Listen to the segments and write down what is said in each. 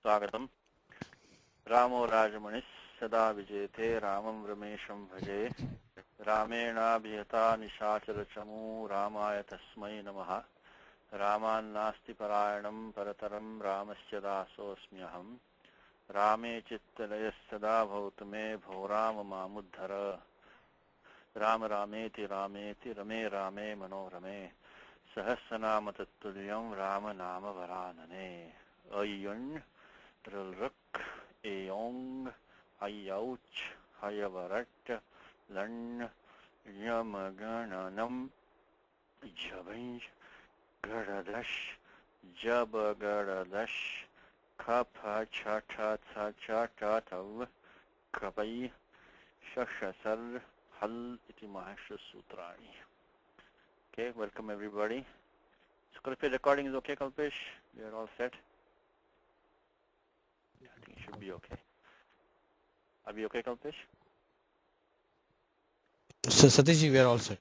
स्वागतम् रामो राजमणिः सदा विजेते रामं रमेशं भजे रामेणाभिहता निशाचरचमू रामाय तस्मै नमः रामान्नास्ति परायणं परतरं रामस्य दासोऽस्म्यहम् रामे चित्तलयः सदा भवतु मे भो राम मामुद्धर राम रामेति रामेति रमे रामे मनोरमे सहस्रनाम तत्तुल्यं राम नाम वरानने अय्युन् ऋलृक् एयोङ् अयौच् हयवरट् लण् यमगणनं जभिञ् गडदश् जबगडदश् खफ छठ थ छ ट थव खपै शशसर हल इति महर्षि सूत्राणि. Okay, welcome everybody. So Kalpesh, recording is okay, Kalpesh? We are all set? Yeah, I think it should be okay. Are we okay, Kalpesh? So Satishji, we are all set.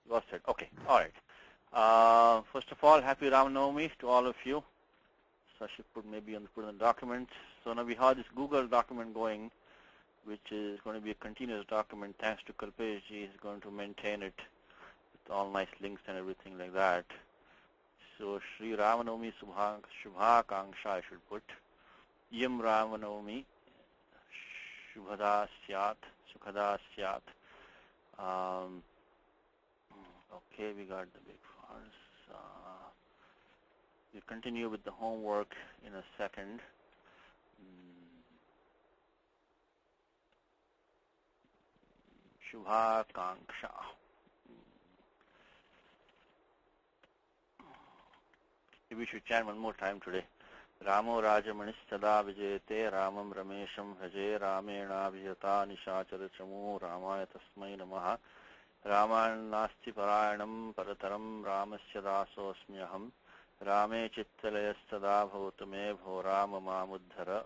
You are set. Okay, all right. First of all, happy Ram Navami to all of you. So I should put in the documents. So now we have this Google document going, which is going to be a continuous document. Thanks to Kalpesh, he is going to maintain it with all nice links and everything like that. So Shri Ramanavami Shubhakanksha I should put. Yam Ramanavami Shubhada Syat Sukhada Syat. Okay, we got the big ones. We'll continue with the homework in a second. Shubhakanksha. We should chant one more time today. Ramo Rajamanis Sada Vijayate Ramam Ramesham Bhaje Ramena Vijata Nishachara Chamu Ramaya Tasmai Namaha Raman Nasti Parayanam Parataram Ramasya Dasosmyaham Rame Chittalaya Sada Bhavutame Bho Rama Mamuddhara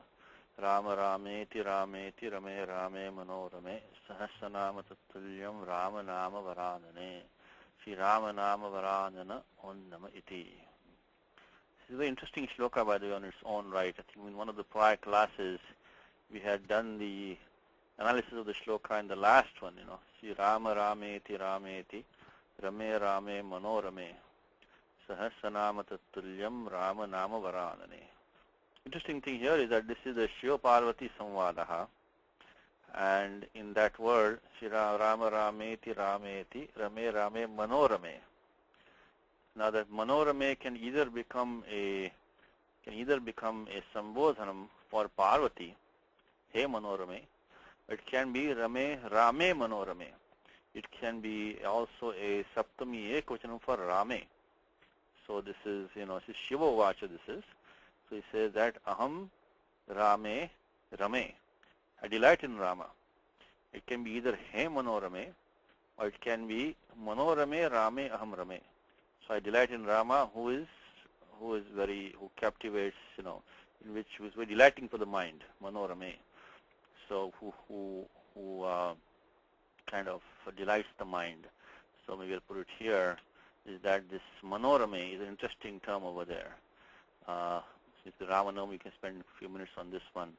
Rama Rameti Rameti Rame Rame Manorame Sahasranama Tattulyam Rama Nama Varanane Shri Rama Nama Varanana Onnama Iti. This is a very interesting shloka, by the way, on its own right. I think in one of the prior classes, we had done the analysis of the shloka in the last one, Sri Rama Rameti Rameti Rame Rame Manorame Sahasranama Tattulyam Rama Nama Varanane. Interesting thing here is that this is the Shiva Parvati Samvadaha, and in that word, Sri Rama Rameti Rameti Rame Rame Manorame. Now that Manorame can either become a Sambodhanam for Parvati, He Manorame. It can be Rame Rame Manorame. It can be also a Saptami Ekvachanam for Rame. So this is, this is Shiva Vacha this is. So he says that Aham Rame Rame. I delight in Rama. It can be either He Manorame or it can be Manorame Rame Aham Rame. So I delight in Rama, who captivates, in which was very delighting for the mind, Manorame. So who kind of delights the mind. So maybe I'll put it here, is that this Manorame is an interesting term over there. Since the Ramanam, we can spend a few minutes on this one.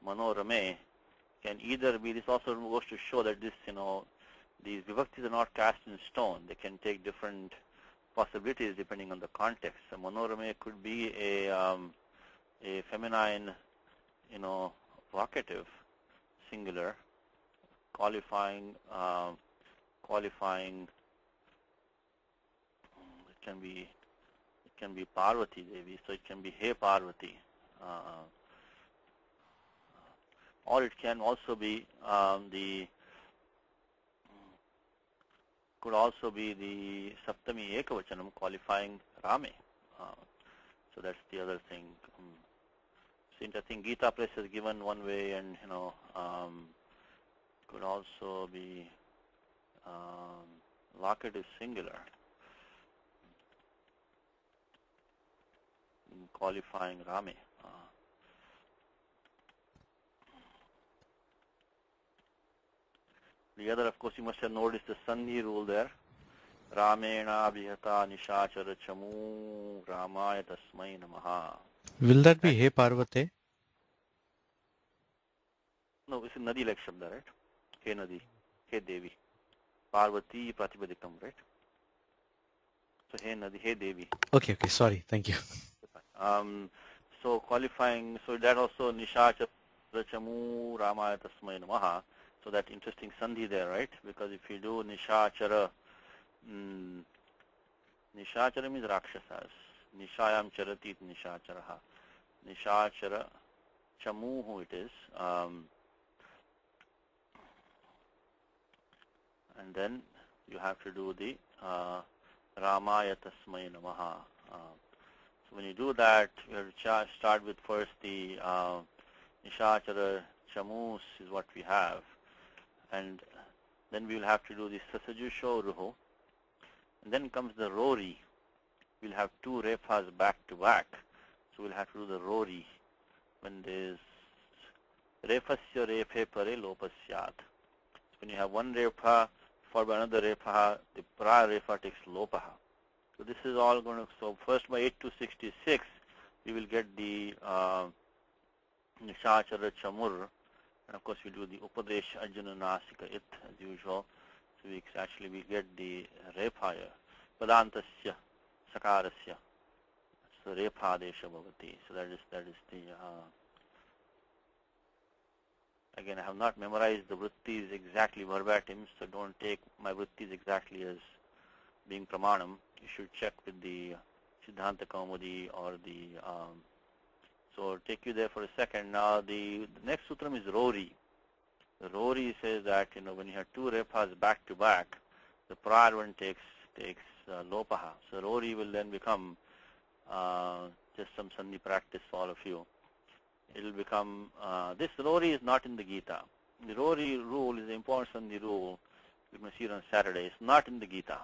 Manorame can either be, this also goes to show that this, these vibhaktis are not cast in stone. They can take different possibilities depending on the context. So Manorame could be a feminine, vocative, singular, qualifying. It can be Parvati Devi, so it can be He Parvati, or it can also be could also be the Saptami Ekavachanam qualifying Rame. So that's the other thing. Since I think Gita Press has given one way, and could also be vocative singular, qualifying Rame. The other, of course, you must have noticed the Sandhi rule there. Ramena Vihata Nishachara Chamu Ramaya Tasmai Namaha. Will that be Hey Parvate? no, it's a Nadi like Shabda, right? He Nadi, He Devi. Parvati Pratipadikam, right? So He Nadi, He Devi. Okay, okay, sorry, thank you. So qualifying, so that also Nishacha Chamu Ramaya Tasmai Namaha. So that interesting sandhi there, right? Because if you do Nishachara, Nishachara means Rakshasas. Nishayam Charatit Nishacharaha. Nishachara Chamu, who it is. And then you have to do the Ramaya Tasmai Namaha. So when you do that, you have to start with first the Nishachara Chamus is what we have. And then we will have to do the Sasajusho Ruho. And then comes the Rori. We'll have two refas back to back. So we'll have to do the Rori when there's Refasya Refe Pare Lopasyat. So when you have one refa followed by another refa, the prior refa takes Lopaha. So this is all going to, so first by 8 to 66, we will get the Nishachara Chamur. And of course we do the Upadesh Ajna Nasika It as usual. So we get the Repaya, Padantasya, Sakarasya. So Repadesha Bhavati. So that is the, again I have not memorized the Vrittis exactly verbatim, so don't take my Vrittis exactly as being Pramanam. You should check with the Siddhanta Kaumudi or the so I'll take you there for a second. Now the next sutram is Rori. The Rori says that when you have two refas back to back, the prior one takes Lopaha. So Rori will then become just some Sandhi practice for all of you. It will become this Rori is not in the Gita. The Rori rule is the important Sandhi rule. You're going to see it on Saturday. It's not in the Gita.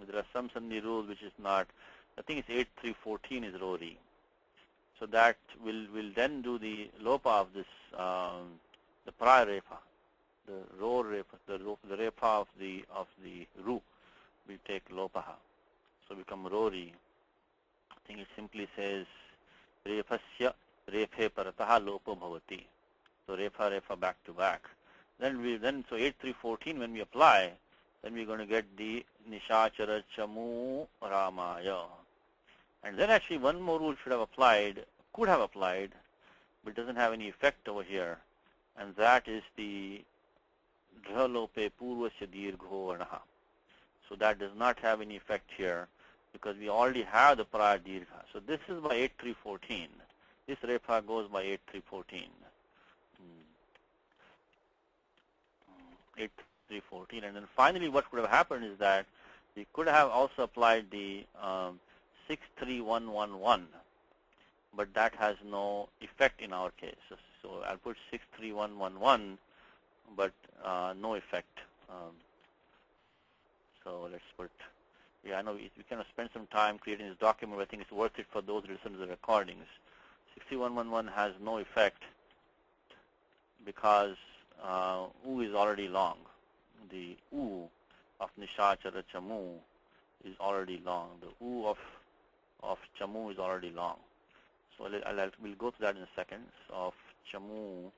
There are some Sandhi rules which is not. I think it's 8.3.14 is Rori. So that will then do the lopa of this the prior refa, the ro refa, the refa of the ru will take lopaha. So become rori. I think it simply says refasya refe parataha lopo bhavati. So refa back to back. Then so 8.3.14 when we apply, then we're going to get the nishachara chamu ramaya. And then actually one more rule should have applied, could have applied, but doesn't have any effect over here. And that is the dhalope purvasya dirgho varnaha. So that does not have any effect here because we already have the prior dirgha. So this is by 8.3.14. This refa goes by 8.3.14. 8.3.14. And then finally what could have happened is that we could have also applied the 63111, but that has no effect in our case. So I'll put 63111, but no effect. So let's put, I know we can spend some time creating this document, but I think it's worth it for those who listen to the recordings. 63111 has no effect because U is already long. The U of Nishachara Chamu is already long. The U of Chamu is already long. So we'll go to that in a second. So of Chamu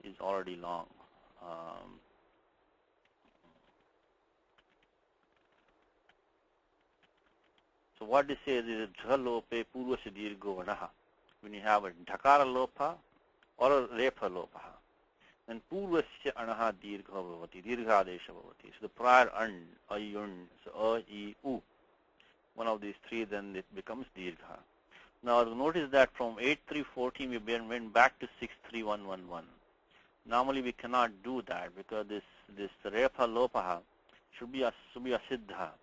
is already long. So what they say is dhalope purvasya dirgho vanaha. When you have a dhakara lopa or a repa lopa, then purvasya anaha dirgha bhavati, dirghadesha bhavati. So the prior ayun, so a, e, u. One of these three, then it becomes dirgha. Now notice that from 8.3.14 we went back to 6.3.1.1.1. Normally we cannot do that because this repa lopaha should be a siddha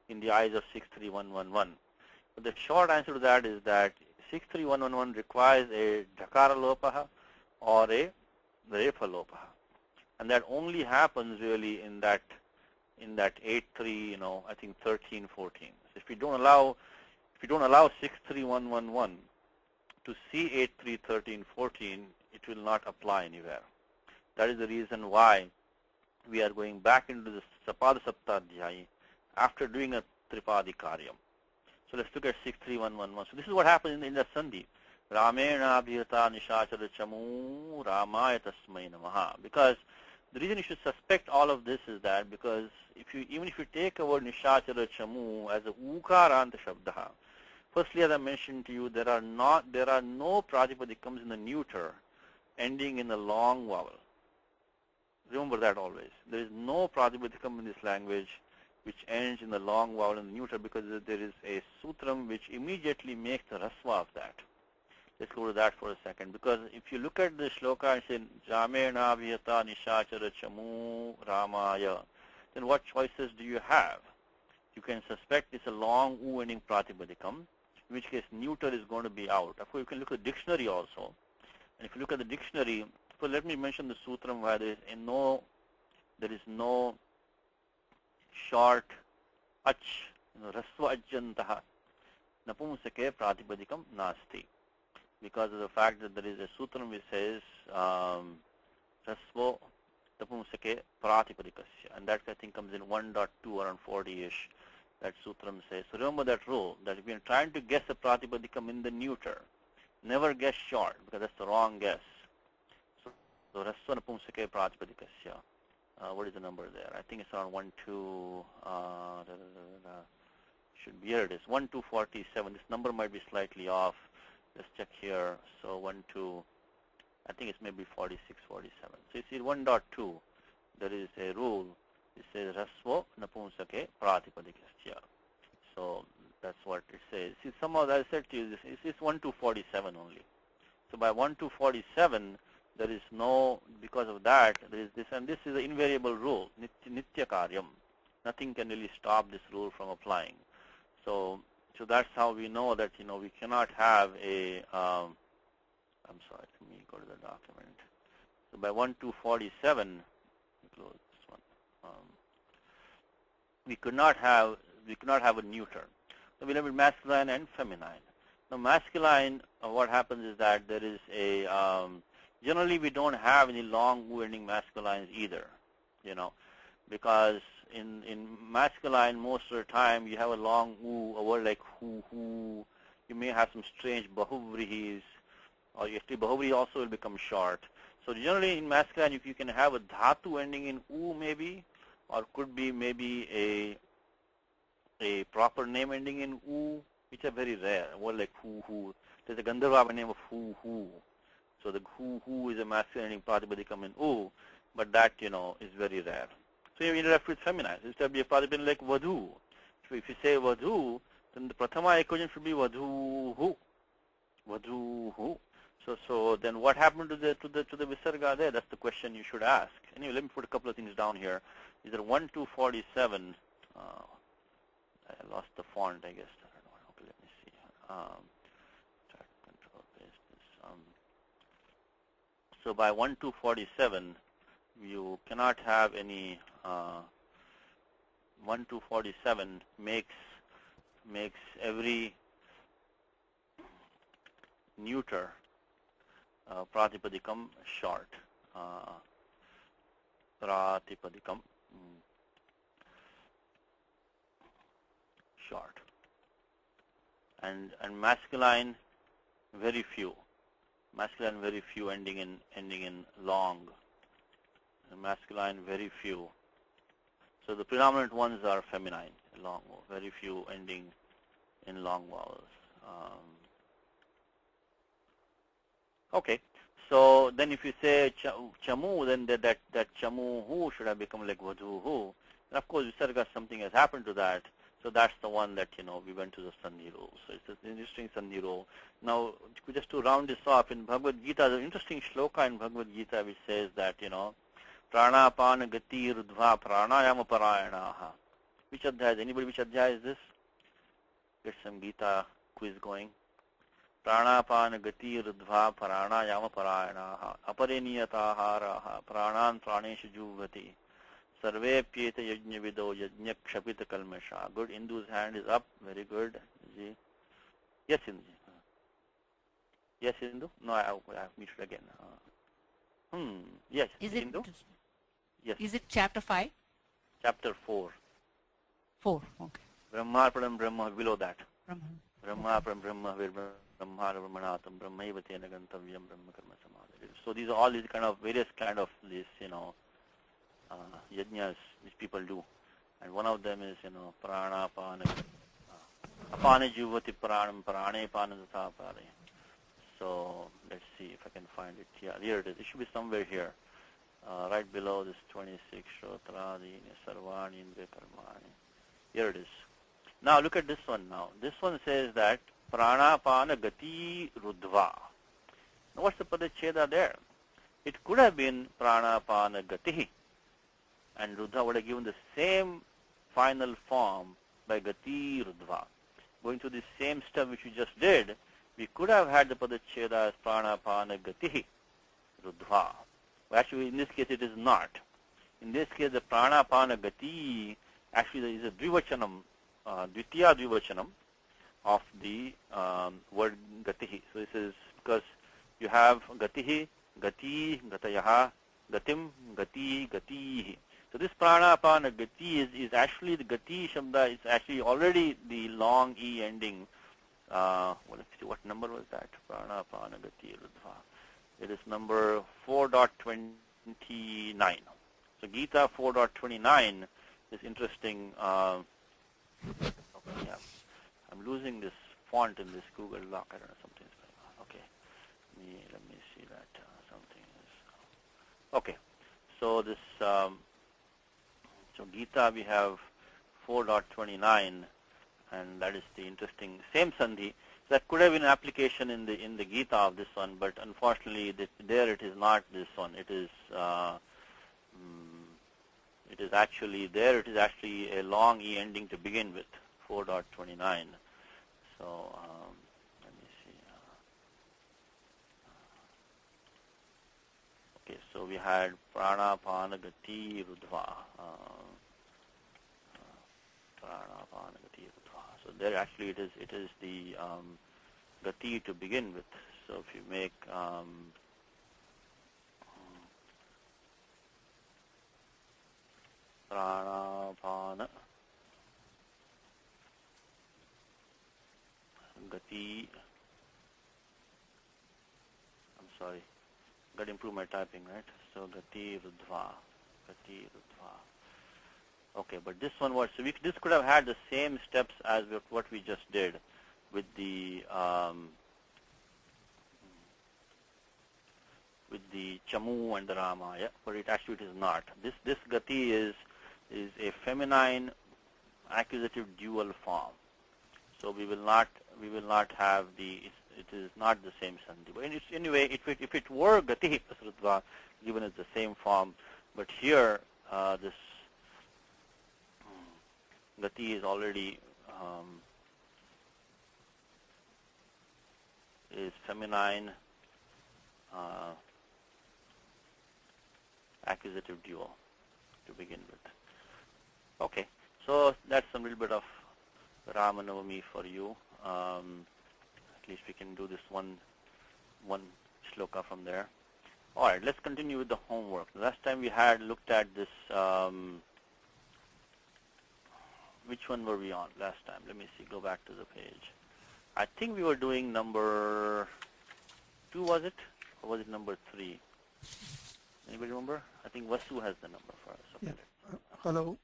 in the eyes of 6.3.1.1.1. But the short answer to that is that 6.3.1.1.1 requires a dhakara lopaha or a repa lopaha, and that only happens really in that 8.3, I think 13.14. So if we don't allow 6.3.1.1.1 to see 8.3.13.14, it will not apply anywhere. That is the reason why we are going back into the Sapada Saptadhyayi after doing a Tripadi Karyam. So let's look at 6.3.1.1.1. So this is what happens in the Sandhi. Ramena abhiyata nishachara chamu ramaya tasmai namaha. Because the reason you should suspect all of this is that because even if you take a word nishachara chamu as a ukaranta shabdaha, firstly, as I mentioned to you, there are no pratipadikams in the neuter ending in a long vowel. Remember that always. There is no pratipadikam in this language which ends in the long vowel in the neuter because there is a sutram which immediately makes the rasva of that. Let's go to that for a second, because if you look at the shloka and say Jamena Vihata Nishachara Chamu Ramaya, then what choices do you have? You can suspect it's a long U ending pratipadikam, in which case neuter is going to be out. Of course, you can look at the dictionary also. And if you look at the dictionary, so let me mention the sutram where there is no short ach, rasva ajjantaha, napumsake pratipadikam nasti. Because of the fact that there is a sutram which says rasvo tapumsake pratipadikasya, and that I think comes in 1.2 around 40-ish. That sutram says. So remember that rule, that if you're trying to guess a pratipadikam in the neuter, never guess short, because that's the wrong guess. So rasva napumsake pratipadikasya. What is the number there? I think it's around 1.2. Should be, here it is, 1.247. This number might be slightly off. Let's check here. So 1.2, I think it's maybe 46, 47. So you see 1.2, there is a rule. It says rasvo napumsake pratipadikasya. So that's what it says. See, somehow I said to you, this is 1.247 only. So by 1.247, there is no, because of that, there is this, and this is an invariable rule, nitya karyam. Nothing can really stop this rule from applying. So that's how we know that, we cannot have a, I'm sorry, let me go to the document. So by 1.247, close this one. We could not have a neuter. So we'll have it masculine and feminine. Now masculine, what happens is that there is a, generally we don't have any long U ending masculines either, because in masculine, most of the time, you have a long U, a word like who. You may have some strange bahuvrihis, or actually bahuvrihi also will become short. So generally in masculine, if you can have a dhatu ending in U maybe, or could be maybe a proper name ending in U, which are very rare. A word like who. There's a Gandharva name of who. So the who is a masculine ending pratipadikam in U, but that, is very rare. So you interact with feminine. It should be a pratipadikam like vadhu. So if you say vadhu, then the prathama equation should be vadhuhu. Vadhuhu. So then what happened to the visarga there? That's the question you should ask. Anyway, let me put a couple of things down here. These are 1.247. I lost the font, I guess. I don't know. Okay, let me see. Try to control paste this. So by 1.247, you cannot have any 1.247 makes every neuter pratipadikam short. Pratipadikam short. And masculine, very few. Masculine, very few ending in long. Masculine, very few. So the predominant ones are feminine, long, very few ending in long vowels. Okay, so then if you say chamu, then that chamu hu should have become like vadhu hu. And of course, visarga, something has happened to that. So that's the one that, we went to the sandhi rule. So it's an interesting sandhi rule. Now, just to round this off, in Bhagavad Gita, there's an interesting shloka in Bhagavad Gita which says that, pranapana gati rudva pranayama parayanaha. Which adhyaya? Anybody, which adhyaya is this? Get some Gita quiz going. Pranapana gati rudva pranayama parayanaha. Apareniyataharaha. Pranan praneshu juvati. Sarve pyeta yajna vido yajna kshapita kalmasha. Good. Indu's hand is up. Very good. Yes, Indu. Yes, Indu? No, I have muted again. Yes, Is it, Indu? Yes. Is it chapter 5? Chapter 4. 4, okay. Brahmarpanam Brahma, below that. Brahman. Brahma from Brahma, vir Brahma Brahmanatam, Brahmaiva tena gantavyam, Brahma karma samadhi. So these are all these kind of various kind of these, yajnas which people do. And one of them is, prana, apana, apane jivati pranam, prane panasatha apane. So let's see if I can find it. Yeah, here it is. It should be somewhere here. Right below this 26, Shrotradi, Sarvani, Indriya Karmani. Here it is. Now look at this one now. This one says that pranapana gati rudva. Now what's the padacheda there? It could have been pranapana gati, and rudva would have given the same final form by gati rudva. Going through the same step which we just did, we could have had the padacheda as pranapana gati rudva. Actually, in this case, it is not. In this case, the pranapana gati actually is a dvivachanam, dvitiya dvivachanam of the word gatihi. So this is because you have gatihi, gati, gatayaha, gatim, gati, gatihi. So this pranapana gati is actually the gati shabda. It's actually already the long e ending. Let's see, what number was that? Pranapana gati rudva. It is number 4.29. So Gita 4.29 is interesting. Yeah. I'm losing this font in this Google Doc. I don't know, something's going on. Okay. Let me see that something is. Okay. So this, so Gita we have 4.29, and that is the interesting same sandhi. That could have been an application in the Gita of this one, but unfortunately there it is not this one. It is actually there. It is actually a long e ending to begin with, 4.29. So let me see. Okay, so we had prana, pana, gati, rudva. Prana, pana, gati, rudva. So there actually it is the gati to begin with. So if you make prana, pana, gati, I'm sorry, got to improve my typing, right? So gati, rudva, gati, rudva. Okay, but this one was, so this could have had the same steps as what we just did with the chamu and the ramaya, but it actually is not. This gati is a feminine accusative dual form. So we will not have it is not the same sandhi. But anyway, if it were gati pasrutva, given as the same form, but here this gati is already is feminine accusative dual to begin with. Okay, so that's a little bit of Ramanavami for you. At least we can do this one shloka from there. All right, let's continue with the homework. Last time we had looked at this. Which one were we on last time? Let me see. Go back to the page. I think we were doing number 2, was it? Or was it number 3? Anybody remember? I think Vasu has the number for us. Okay. Yeah. Hello.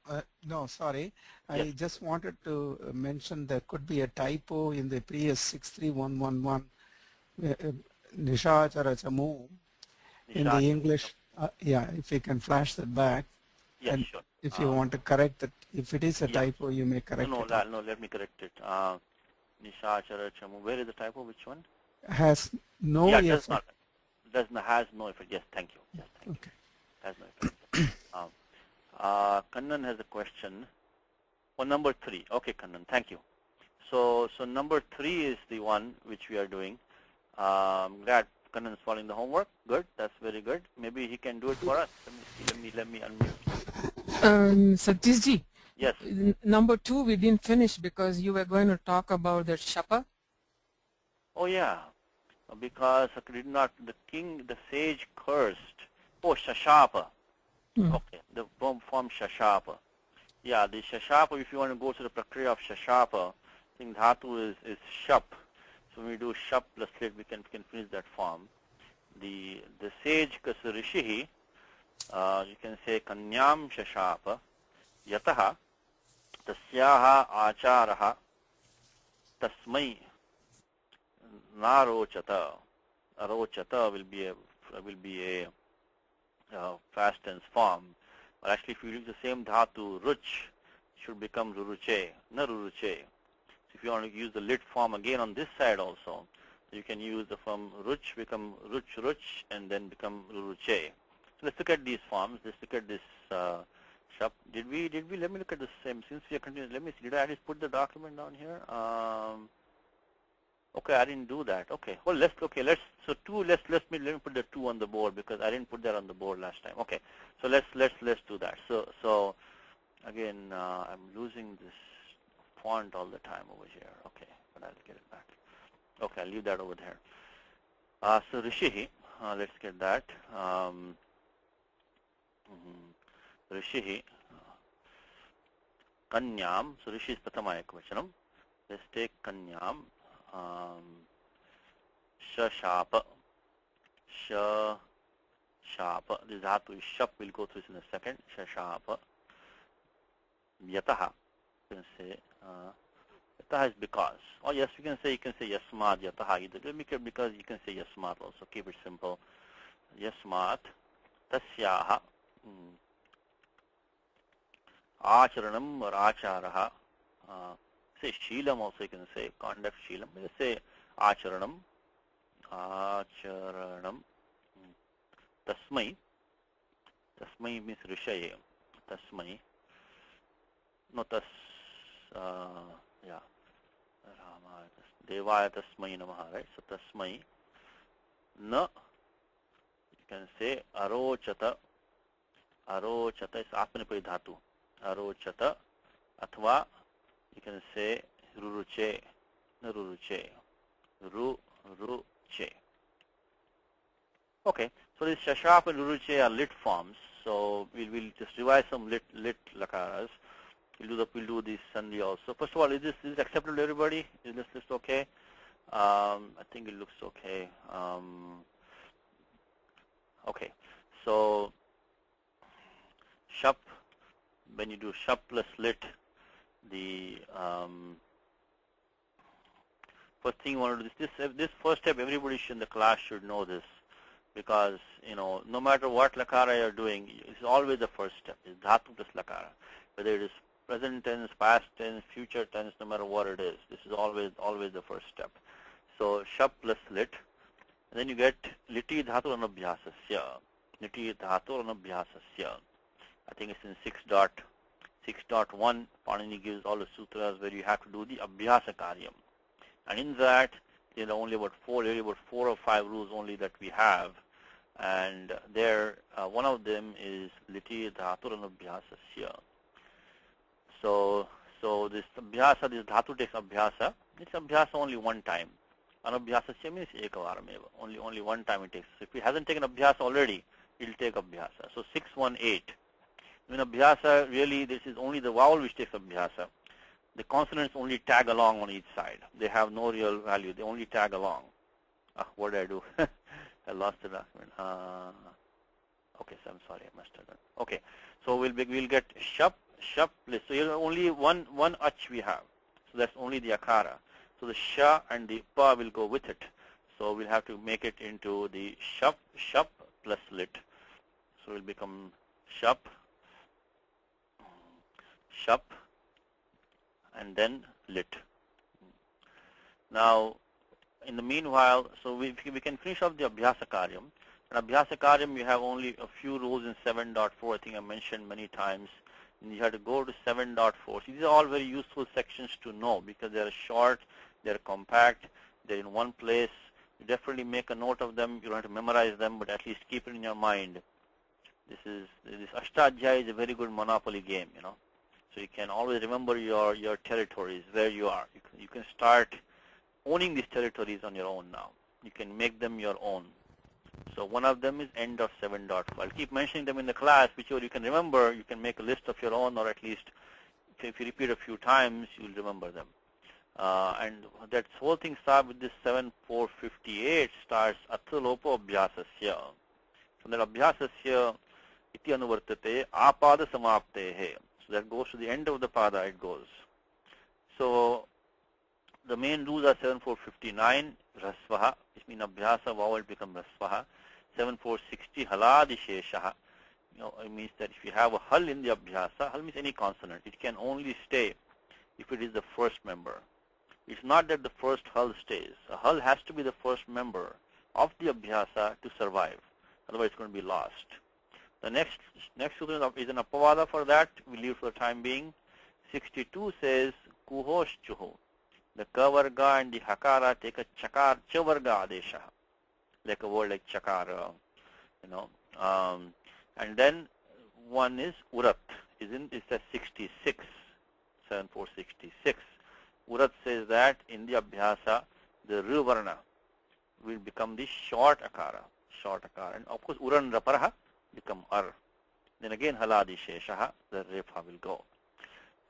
No, sorry. Yes. I just wanted to mention there could be a typo in the previous 63111 Nishachara Chamu in the English. Yeah, if you can flash that back. Yes, and sure. If you want to correct it, if it is a yeah. typo, you may correct No, it. no, let me correct it. Nishachara Chamu. Where is the typo? Which one? Has no yeah, effect. has no effect. Yes, thank you. Yes, thank okay. you. Has no effect. Kannan has a question. Oh, number 3. Okay, Kannan, thank you. So number 3 is the one which we are doing. Glad Kannan is following the homework. Good, that's very good. Maybe he can do it for us. Let me unmute. Satishji. Yes. Number 2 we didn't finish because you were going to talk about the shapa. Oh yeah, because the sage cursed. Oh, Shashapa. Okay, the form Shashapa. Yeah, the Shashapa, if you want to go to the Prakriya of Shashapa, think dhatu is shap. So when we do shap plus lit, we can finish that form. The sage kas rishihi, you can say kanyam shashapa yataha tasyaha acharaha tasmai narochata. Arochata will be a past tense form. But actually, if you use the same dhatu, ruch, it should become ruruche, na ruruche. So if you want to use the lit form again on this side also, you can use the form ruch, become ruch, and then become ruruche. So let's look at these forms. Let's look at this shop. Did we, let me look at the same, since we are continuing, let me see, did I just put the document down here? Okay, I didn't do that. Okay, well, let me put the 2 on the board because I didn't put that on the board last time. Okay, so let's do that. So again, I'm losing this font all the time over here. Okay, but I'll get it back. Okay, I'll leave that over there. So Rishihi, let's get that. Rishihi, Kanyam. So Rishi is Prathama Ekvachanam. Let's take Kanyam. Shashapa. Shashapa. This dhatu is shap. We'll go through this in a second. Shashapa. Yataha. You can say yataha is because. Oh yes, you can say yasmat yataha either. Let me make it because you can say yasmat also. Keep it simple. Yasmat tasyaha acharanam or acharaha. Say Sheelam also you can say, conduct Sheelam. Let's say Acharanam. Tasmai. Tasmai means Rishaye. Tasmai. No, yeah. Devaya Tasmai Namaha, right? So Tasmai. Na. You can say Arochata. Arochata is Atmanipadi Dhatu. Arochata. Athva. You can say ruruche, ruruche, ruruche. Okay, so this shashap and ruruche are lit forms. So we'll just revise some lit lakaras. We'll do this sandhi also. First of all, is this acceptable to everybody? Is this list okay? I think it looks okay. Okay, so shap. When you do shap plus lit. The first thing you want to do this first step, everybody in the class should know this because no matter what lakara you're doing, it's always the first step. It's dhatu plus lakara, whether it is present tense, past tense, future tense, no matter what it is. This is always the first step. So shap plus lit, and then you get liti dhatu anabhyasasya. Liti dhatu anabhyasasya. I think it's in 6.1, Panini gives all the sutras where you have to do the abhyasa karyam. And in that, there are only about 4 or 5 rules only that we have. And there, one of them is liti dhaturan abhyasasya. So this abhyasa, this dhatu takes abhyasa. It's abhyasa only one time. Anabhyasasya means ekavarameva. Only one time it takes. If it hasn't taken abhyasa already, it will take abhyasa. So 618. In abhyasa, really, this is only the vowel which takes abhyasa. The consonants only tag along on each side. They have no real value. They only tag along. What did I do? I lost the document. Okay, so I'm sorry, I must have done. Okay, so we'll get shap. So here only one ach we have. So that's only the akara. So the sha and the pa will go with it. So we'll have to make it into the shap plus lit. So it will become shap, and then lit. Now, in the meanwhile, so we can finish off the abhyasa karyam. In abhyasa karyam, you have only a few rules in 7.4. I think I mentioned many times. And you have to go to 7.4. So these are all very useful sections to know because they are short, they are compact, they're in one place. You definitely make a note of them. You don't have to memorize them, but at least keep it in your mind. This Ashtadhyaya is a very good monopoly game, So you can always remember your territories, where you are. You can start owning these territories on your own now. You can make them your own. So one of them is end of 7.4. I'll keep mentioning them in the class, whichever you can remember. You can make a list of your own, or at least if you repeat a few times, you'll remember them. And that whole thing starts with this 7458 starts atralopo abhyasasya. So that abhyasasya iti anuvartate apada samaptehe. So that goes to the end of the pada, it goes. So the main rules are 7459 rasvaha, which means abhyasa vowel become rasvaha. 7460 haladisheshaha. It means that if you have a hal in the abhyasa, hal means any consonant. It can only stay if it is the first member. It's not that the first hal stays. A hal has to be the first member of the abhyasa to survive. Otherwise, it's going to be lost. The next sutra is an apavada for that. We leave for the time being. 62 says kuhoshchuhu. The ka varga and the hakara take a chakar cha varga adesha, like a word like chakara, and then one is urat. It says 66, 7466. Urat says that in the abhyasa, the ru varna will become the short akara, and of course uran raparaha become ar. Then again haladi sheshaha, the refa will go.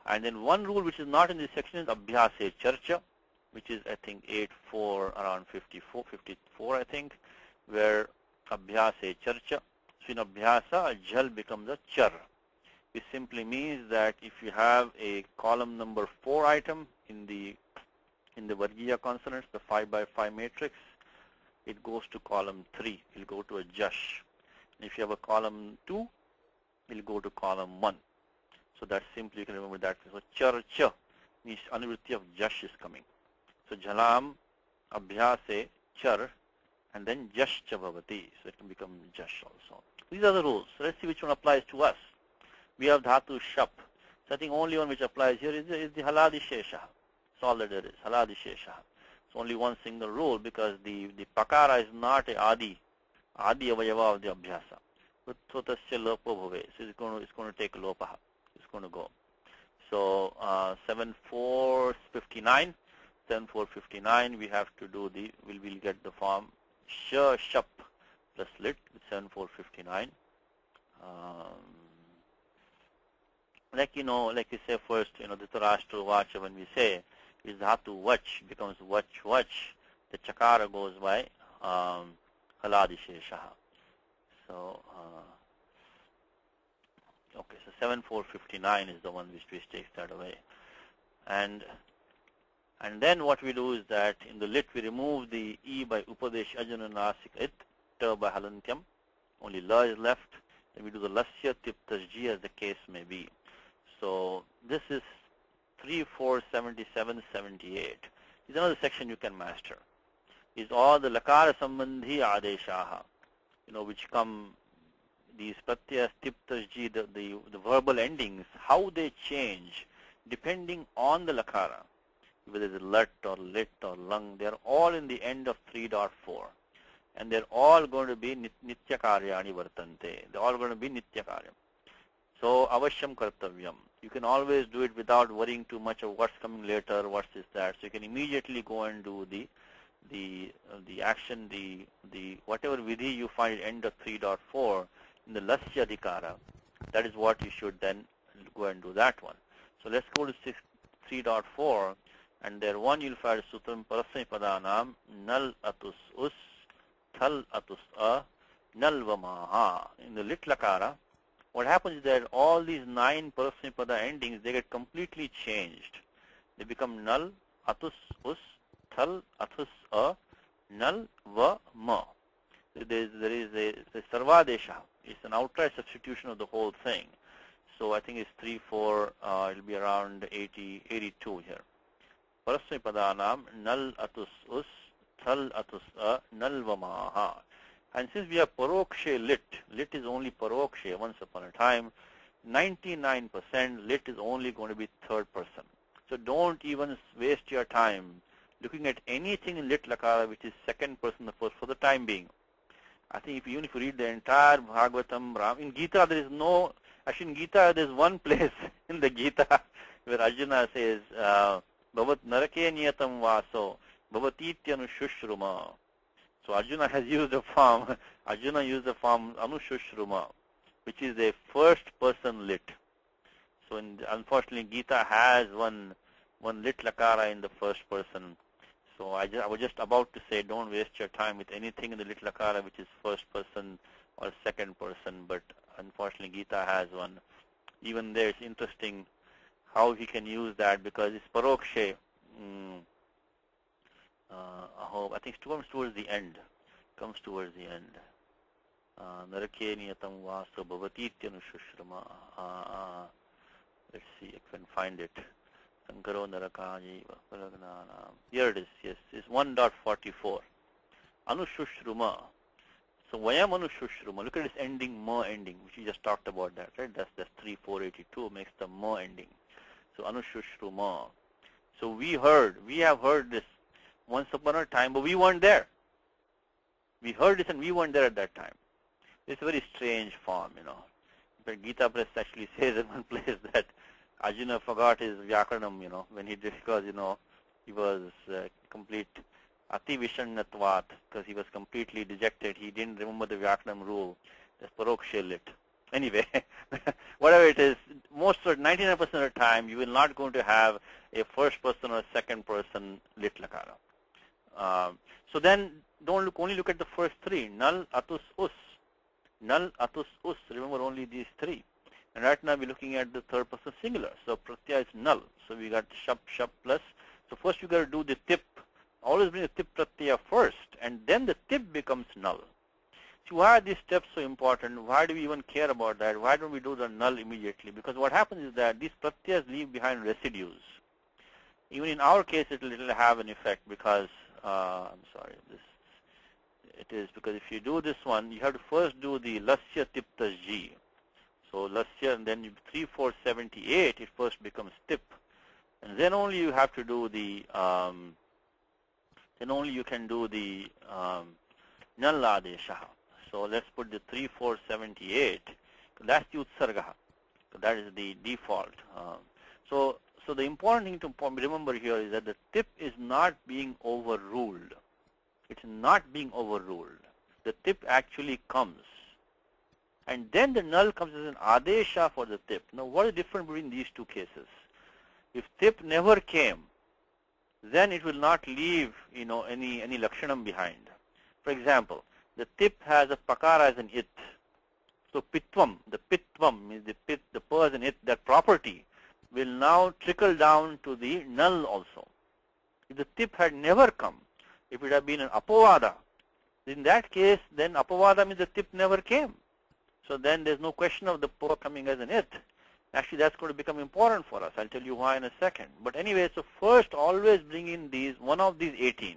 And then one rule which is not in this section is abhyase charcha, which is I think 84 around 54 I think, where abhyase charcha. So in abhyasa, jhal becomes a char. It simply means that if you have a column number 4 item in the Vargiya consonants, the 5 by 5 matrix, it goes to column 3. It will go to a jash. And if you have a column 2, it will go to column 1. So that simply you can remember that. So char cha means anuvritti of jash is coming. So jhalam, abhyase, char, and then jash cha bhavati. So it can become jash also. These are the rules. So let's see which one applies to us. We have dhatu shap. So I think only one which applies here is the haladi shesha. That's all that there is, haladi shesha. It's only one single rule because the pakara is not a adi avayava of the abhyasa. So tasya lopo bhave. So it's going to take lopaha. It's going to go. So 7459 we have to do we'll get the form sh shap plus lit with 7459. Like you say first, Dhritarashtra vacha, when we say is dhatu vach becomes vach, the chakara goes by haladi sheshaha. So okay, so 7459 is the one which takes that away. And then what we do is that in the lit we remove the e by upadesh ajana nasik it, ta by halantyam, only la is left. Then we do the lasya tip tasji as the case may be. So this is 3, 4, 77, 78. Is another section you can master. Is all the lakara sambandhi adeshaha, which come, these pratyas, tip tasji, the verbal endings, how they change depending on the lakara, whether it's lat or lit or lung, they're all in the end of 3.4. And they're all going to be nitya karyani vartante. They're all going to be nitya karyam. So avashyam kartavyam. You can always do it without worrying too much of what's coming later, what's this, that. So you can immediately go and do the action, the whatever vidhi you find at end of 3.4 in the lasya adhikara. That is what you should then go and do that one. So let's go to 3.4, and there one you'll find sutram parasmi padanam nal atus us thal atus a nal vamaha. In the lit lakara, what happens is that all these 9 parasmi pada endings, they get completely changed. They become nal, atus, us, thal, atus, a, nal, va, ma. There is a sarvadesha. It's an outright substitution of the whole thing. So I think it's 3, 4, it'll be around 80, 82 here. Parasmi padanam nal, atus, us, thal, atus, a, nal, va, maha. And since we have parokshe lit is only parokshe once upon a time, 99% lit is only going to be third person. So don't even waste your time looking at anything in lit lakara which is second person the first for the time being. I think even if you read the entire Bhagavatam, in Gita there is no, actually in Gita there is one place in the Gita where Arjuna says, Bhavat narake niyatam vaso, bhavatityanu shushruma. So Arjuna has used the form, Anushruma, which is a first person lit. So unfortunately Gita has one one lit lakara in the first person. So I was just about to say, don't waste your time with anything in the lit lakara which is first person or second person, but unfortunately Gita has one. Even there, it's interesting how he can use that, because it's parokshe. I think it comes towards the end. Narake niyatam vaso bhavatityanu. Let's see if I can find it. Sankaro narakaji. Here it is. Yes, it's 1.44. Anushruma. So Vayam Anushruma. Look at this ending, ma ending, which we just talked about that, right? That's 3482 makes the ma ending. So Anushruma. So we have heard this once upon a time, but we weren't there. We heard this and we weren't there at that time. It's a very strange form, But Gita Press actually says in one place that Arjuna forgot his Vyakaranam, when he did, because, he was complete Ati Vishannatvat, because he was completely dejected. He didn't remember the Vyakaranam rule. That's Parokshe lit. Anyway, whatever it is, 99% of the time, you will not going to have a first person or second person lit lakara. So then, only look at the first three. Nal, atus, us. Nal, atus, us. Remember only these three. And right now we're looking at the third person singular. So pratyaya is null. So we got shap, shap plus. So first you got to do the tip. Always bring the tip pratyaya first, and then the tip becomes null. So why are these steps so important? Why do we even care about that? Why don't we do the null immediately? Because what happens is that these pratyas leave behind residues. Even in our case, it will have an effect, because I'm sorry, it is because if you do this one, you have to first do the lasya tipta ji. So lasya, and then 3, 4, 78, it first becomes tip, and then only you have to do the then only you can do the null adesha. So let's put the 3, 4, 78. That's the utsarga. So that is the default. So the important thing to remember here is that the tip is not being overruled. It's not being overruled. The tip actually comes. And then the null comes as an adesha for the tip. Now what is different between these two cases? If tip never came, then it will not leave any lakshanam behind. For example, the tip has a pakara as an it. So pitvam, the pitvam means the pa as an it, that property will now trickle down to the null also. If the tip had never come, if it had been an apavada, in that case, then apavada means the tip never came. So then there's no question of the pa coming as an it. Actually, that's going to become important for us. I'll tell you why in a second. But anyway, so first always bring in one of these 18.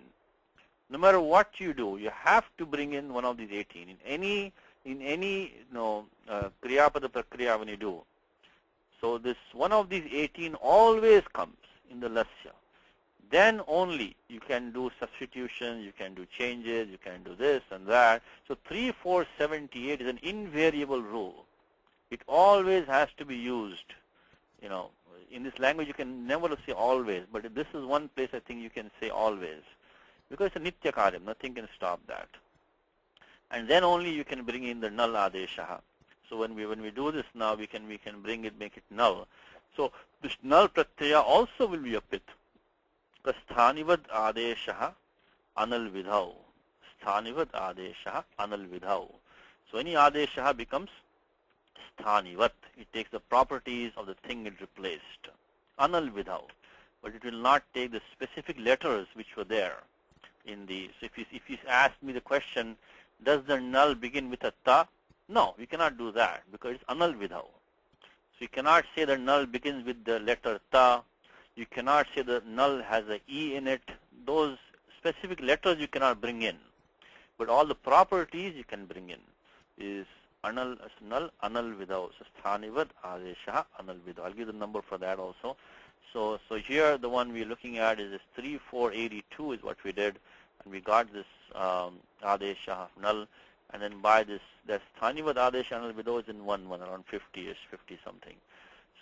No matter what you do, you have to bring in one of these 18 in any kriyapada prakriya when you do. So this one of these 18 always comes in the lasya. Then only you can do substitution, you can do changes, you can do this and that. So 3, 4, 78 is an invariable rule. It always has to be used. In this language you can never say always, but this is one place I think you can say always, because it's a nitya karyam, nothing can stop that. And then only you can bring in the null adesha. So when we do this now, we can bring it, make it null. So this null pratyaya also will be a pit. Sthanivad adesha anal vidhau. Sthanivad adesha anal vidhau. So any adesha becomes sthanivat. It takes the properties of the thing it replaced. Anal vidhau. But it will not take the specific letters which were there in the. So if you ask me the question, does the null begin with a ta? No, we cannot do that because it's anal vidhau. So you cannot say the null begins with the letter ta. You cannot say the null has a e in it. Those specific letters you cannot bring in. But all the properties you can bring in is anal null anal vidhau. So sthanivad adesha anal vidhau. I'll give the number for that also. So here the one we're looking at is this 3482 is what we did, and we got this adesha null, and then by this sthanivad adesha anal vidhau is in one around 50ish, 50 something.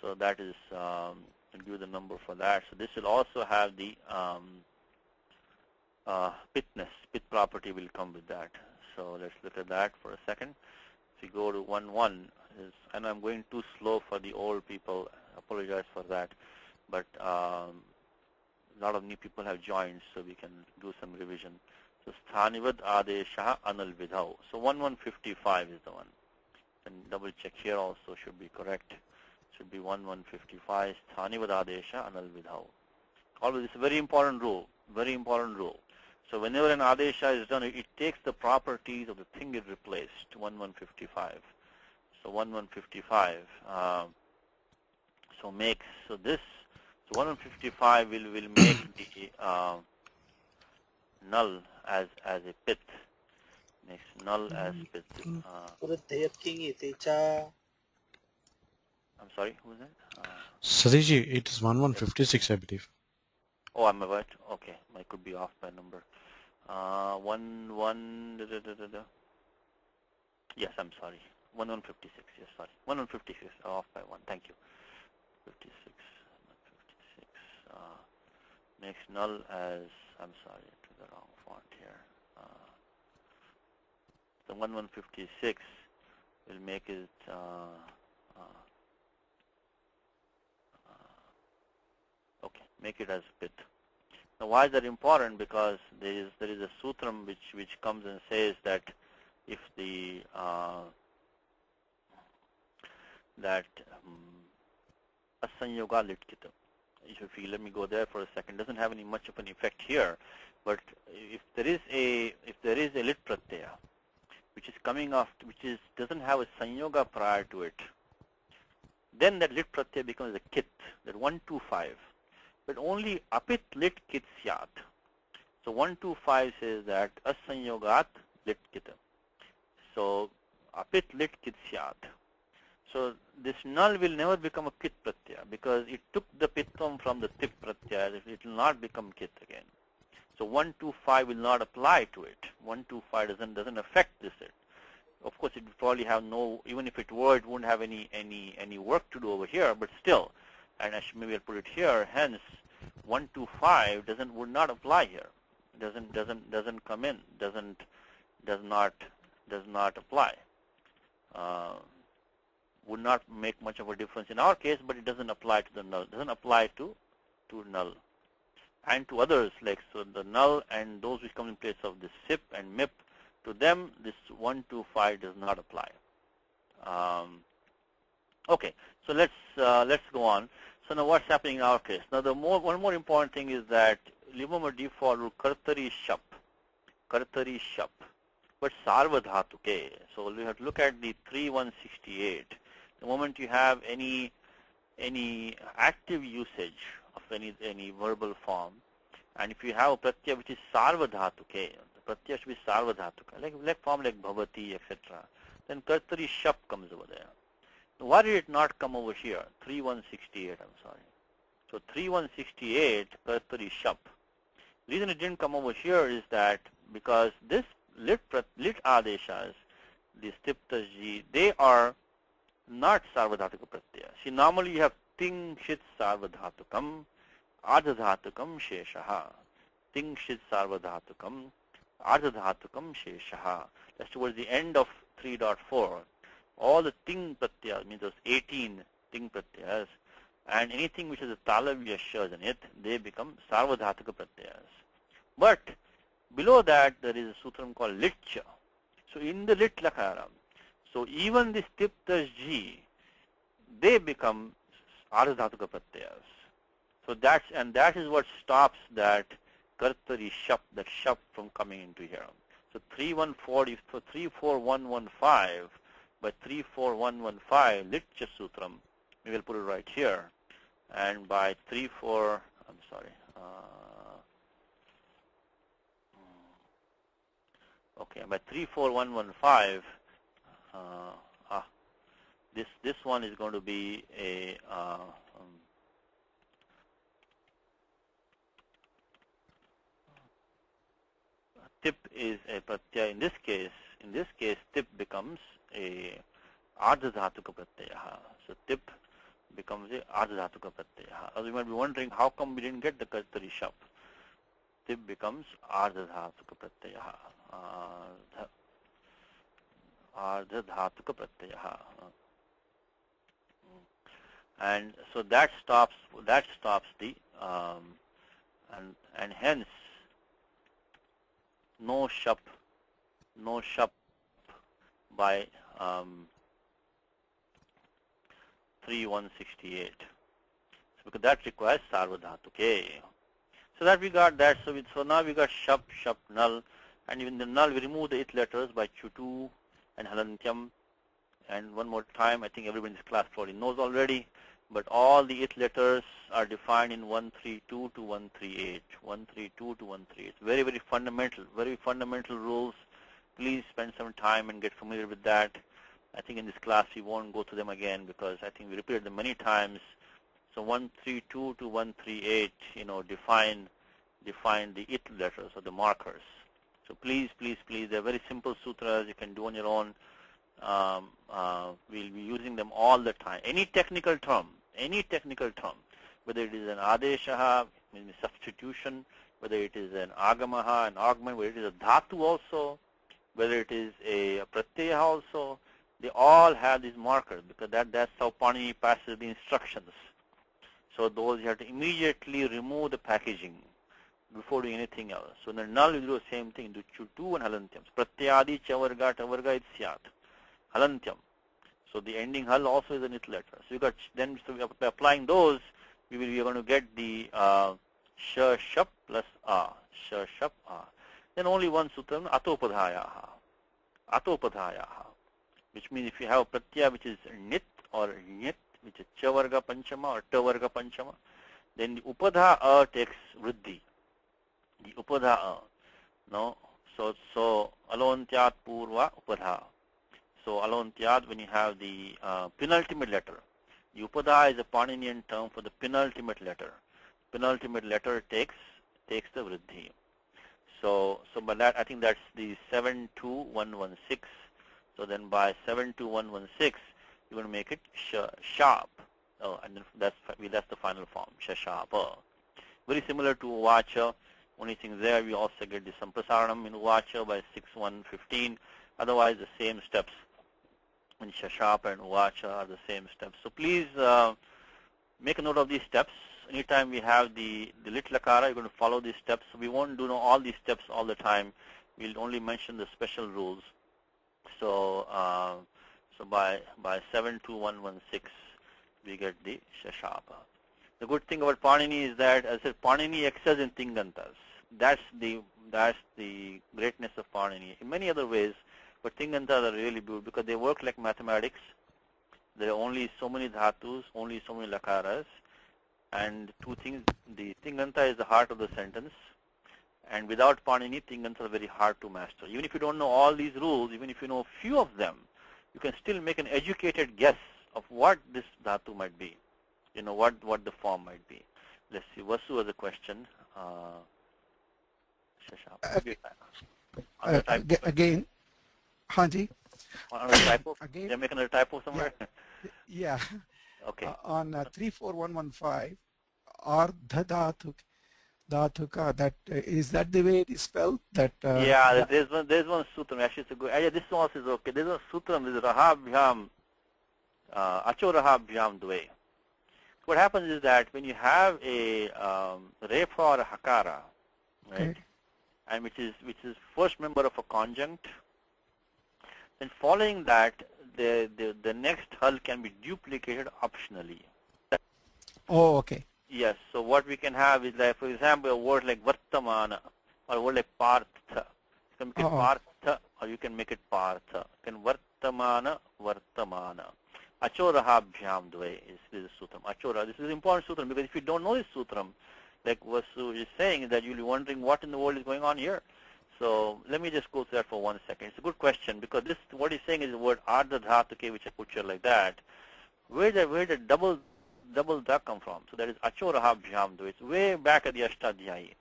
So that is I'll give you the number for that. So this will also have the pitness, pit property will come with that. So let's look at that for a second. If you go to 1.1, and I'm going too slow for the old people, apologize for that, but a lot of new people have joined, so we can do some revision. So sthanivad adesha anal vidhau. So 1155 is the one. And double check here also should be correct. Should be 1155 sthanivad adesha anal vidhau. Always it's a very important rule. Very important rule. So whenever an adesha is done, it takes the properties of the thing it replaced. 1155. So 1155. So this. So 1155 will make the null as a pit. Makes null as pit. I'm sorry, who is that? Satiji, it is 1156, I believe. Oh, I'm right. Okay, I could be off by number. Yes, I'm sorry. 1156. Yes, sorry. 1156. Off by one. Thank you. 56. 56. Makes null as. I'm sorry, to the wrong font here. The 1156 will make it. Okay, make it as pit. Now, why is that important? Because there is a sutram which comes and says that if the asanyoga litkita. If you let me go there for a second, doesn't have any much of an effect here, but if there is a lit pratyaya which is coming off, doesn't have a sanyoga prior to it, then that lit pratyaya becomes a kit, that 125. But only apit lit kit syat. So 125 says that asanyogat lit kita. So apit lit kit syat. So this null will never become a kit pratyaya because it took the pitvam from the tip pratyaya. It will not become kit again. So 125 will not apply to it. 125 doesn't affect this. Of course, it would probably have no. Even if it were, it wouldn't have any work to do over here. But still, and maybe I'll put it here. Hence, 125 would not apply here. Doesn't come in. Does not apply. Would not make much of a difference in our case, but it doesn't apply to the null. Doesn't apply to null and to others, like so the null and those which come in place of the SIP and MIP. To them, this 125 does not apply. Okay, so let's go on. So now what's happening in our case? Now one more important thing is that Liboma default rule kartari shap, but sarvadhatuke. So we have to look at the 3168. The moment you have any active usage of any verbal form, and if you have a pratyaya which is sarvadhatuke, the pratyaya should be sarvadhatuka, like form like bhavati, etc. Then kartari shap comes over there. Why did it not come over here? 3168, I'm sorry. So 3168, kartari shap. The reason it didn't come over here is that because this lit adeshas, these tiptaji, they are not sarvadhatuka pratyaya. See, normally you have ting shit sarvadhatukam, ardhadhatukam sheshaha. Ting shit sarvadhatukam, ardhadhatukam sheshaha. That's towards the end of 3.4. All the ting pratyayas, means those 18 ting pratyayas, and anything which has a talavya shas in it, they become sarvadhatuka pratyayas. But below that, there is a sutram called litcha. So in the lit lakara, so even this tiptas ji, they become ardhadhatuka pratyayas. So that is what stops that kartari shap, that shap from coming into here. So 34115, by 34115 litcha sutram, we will put it right here, and by 34, I'm sorry. Okay, by 34115, this one is going to be a tip is a pratyaya. In this case, tip becomes a ardhadhatuka pratyaya. So tip becomes a ardhadhatuka pratyaya. As you might be wondering, how come we didn't get the kartari shap? Tip becomes ardhadhatuka pratyaya. Ardhadhatuka pratyaya. And so that stops the and hence no shap by 3168. So because that requires sarvadhatuke. So that we got that. So now we got shap, null, and even the null we remove the it letters by chutu and halantyam. And one more time, I think everybody in this class probably knows already, but all the it letters are defined in 132 to 138. 132 to 138. Very, very fundamental rules. Please spend some time and get familiar with that. I think in this class we won't go through them again because I think we repeated them many times. So 132 to 138, define the it letters or the markers. So please, they're very simple sutras you can do on your own. We'll be using them all the time. Any technical term, whether it is an adeshaha, meaning substitution, whether it is an agamaha, an augment, whether it is a dhatu also, whether it is a pratyaya also, they all have these markers because that's how Panini passes the instructions. So those you have to immediately remove the packaging before doing anything else. So in the null you do the same thing, do chutu and halantyam. Pratyadi chavarga tavarga it syat. Halantyam. So the ending hal also is an it letter. So you got then by applying those, we are going to get the sh shap plus a. Sh shap a. Then only one sutram, atopadhayaha. Atopadhayaha. Which means if you have a pratyaya which is nit or nyit, which is chavarga panchama or tavarga panchama, then the upadha a takes vriddhi. The upadha a. No? So alontyat purva upadha. So alontyat, when you have the penultimate letter, the upadha is a Paninian term for the penultimate letter. Penultimate letter takes the vriddhi. So by that I think that's the 72116. So then by 72116 you're going to make it sharp. Oh, and then that's the final form, shashapa. Very similar to uvacha. Only thing there we also get the samprasaranam in uvacha by 6115. Otherwise the same steps in shashapa and uvacha are the same steps. So please make a note of these steps. Anytime we have the lit lakara, you're going to follow these steps. We won't do all these steps all the time. We'll only mention the special rules. So by 72116 we get the shashapa. The good thing about Panini is that, as I said, Panini excels in tingantas. That's the greatness of Panini. In many other ways, but tingantas are really good because they work like mathematics. There are only so many dhatus, only so many lakaras, and two things. The tinganta is the heart of the sentence, and without Panini, tingantas are very hard to master. Even if you don't know all these rules, even if you know a few of them, you can still make an educated guess of what this dhatu might be. What the form might be. Let's see. Vasu has a question. Again, Hanji. Another typo? Again. You're making a typo somewhere? Yeah. Okay. On 34115, ardha dhatuka, that is that the way it is spelled? There's one sutram. Actually, it's a good. Yeah, this one also is okay. There's one sutram. This is rahabhyam, acho rahabhyam dve. What happens is that when you have a refa or a hakara, right, okay, and which is first member of a conjunct, then following that the next hull can be duplicated optionally. Oh, okay. Yes. So what we can have is, like, for example, a word like vartamana or a word like partha. You can make it partha or you can make it partha. You can vartamana. Achorahabhyam dve is this sutram. Achora. This is an important sutram because if you don't know this sutram, like Vasu is saying, that you'll be wondering what in the world is going on here. So let me just go through that for 1 second. It's a good question because this, what he's saying is the word ardha dhatuke, which I put here like that. Where the double dha come from? So that is achorahabhyam dve. It's way back at the Ashtadhyayi.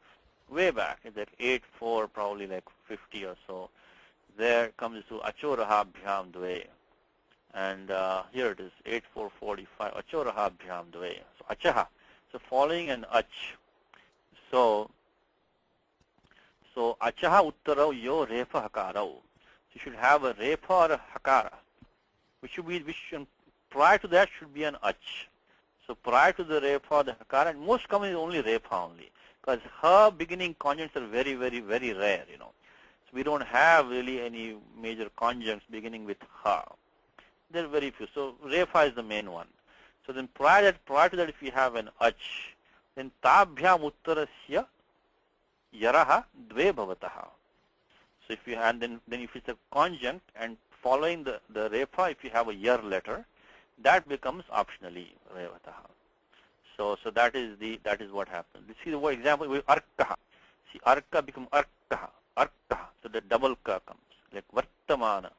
Way back. It's like 8-4, probably like 50 or so. There comes to achorahabhyam dve. And here it is, 8445, achorahabhyam dve. So achaha. So following an ach. So achaha uttarau yo refa hakarau. So you should have a refa or a hakara, which prior to that should be an ach. So prior to the refa or the hakara, and most commonly only refa only. because ha beginning conjuncts are very, very, very rare, you know. So we don't have really any major conjuncts beginning with ha. There are very few. So refa is the main one. So then prior to that, if you have an ach, then tabhyam uttarasya yaraha dve bhavataha. So if you have, then if it's a conjunct and following the refa, if you have a yar letter, that becomes optionally revataha. So that is what happens. You see the word example with arkaha. See arka become arkaha, arkaha. So the double ka comes. Like vartamana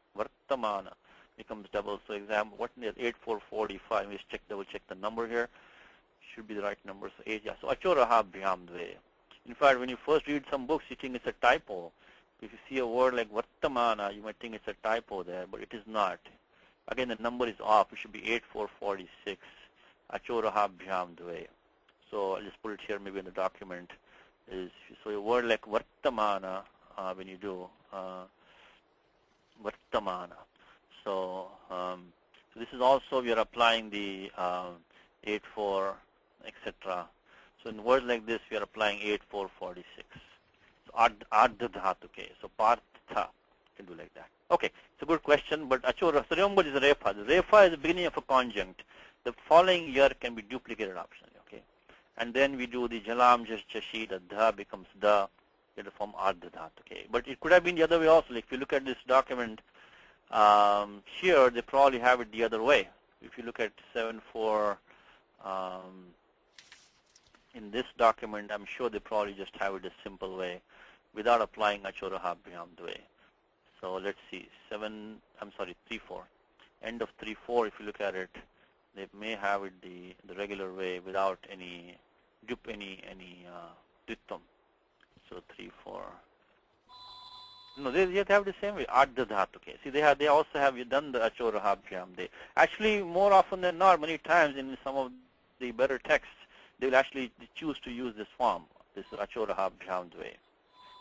becomes double. So example, what is 8445? Let's double check the number here. Should be the right number. So 8. Yeah. So achoraha bhyam dve. In fact, when you first read some books, you think it's a typo. If you see a word like vartamana, you might think it's a typo there, but it is not. Again, the number is off. It should be 8446. Achoraha bhyam dve. So I'll just put it here maybe in the document. So a word like vartamana, when you do vartamana. So this is also, we are applying the 84, etc. So in words like this, we are applying 8446. So ardha dhatuke. So partha, you can do like that. Okay, it's a good question, but achora, so remember this is refa. The refa is the beginning of a conjunct. The following year can be duplicated optionally, okay? And then we do the jalam, just chashi, the dha becomes the, get the form ardha dhatuke. But it could have been the other way also. Like if you look at this document, here they probably have it the other way. If you look at 7.4, in this document, I'm sure they probably just have it a simple way without applying achoraha bhyam dve. So let's see, 3.4. End of 3.4, if you look at it, they may have it the regular way without any dittam. So 3.4. No, they have the same way, ardha dhatuke. See, they also have done the achoraha bhyam dve. Actually, more often than not, many times in some of the better texts, they will actually choose to use this form, this achoraha bhyam dve.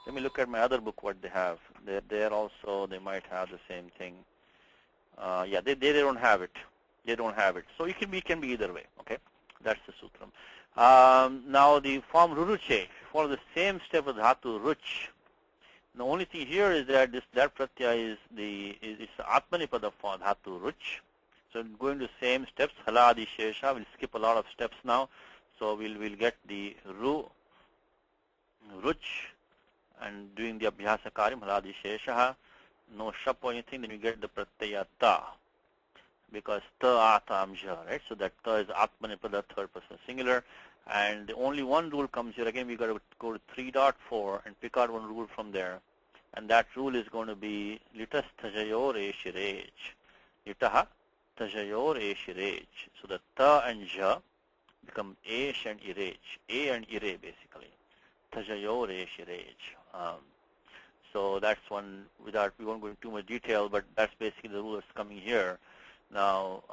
Let me look at my other book, what they have. There also, they might have the same thing. Yeah, they don't have it. They don't have it. So it can be either way, okay? That's the sutram. Now the form ruruche, if you follow the same step of dhatu ruch, the only thing here is that that pratyaya is atmanipada for dhatu ruch. So going to the same steps, haladi shesha, we'll skip a lot of steps now. So we'll get the ruch, and doing the abhyasa karyam, haladi shesha, no shap or anything, then you get the pratyaya ta, because ta atam ja, right? So that ta is atmanipada, third person singular, and the only one rule comes here. Again, we got to go to 3.4 and pick out one rule from there, and that rule is going to be litas tajayor eshirej, litaha tajayor eshirej. So the ta and ja become esh and irej, a and ire basically, tajayor eshirej. So that's one, we won't go into too much detail, but that's basically the rule that's coming here. Now,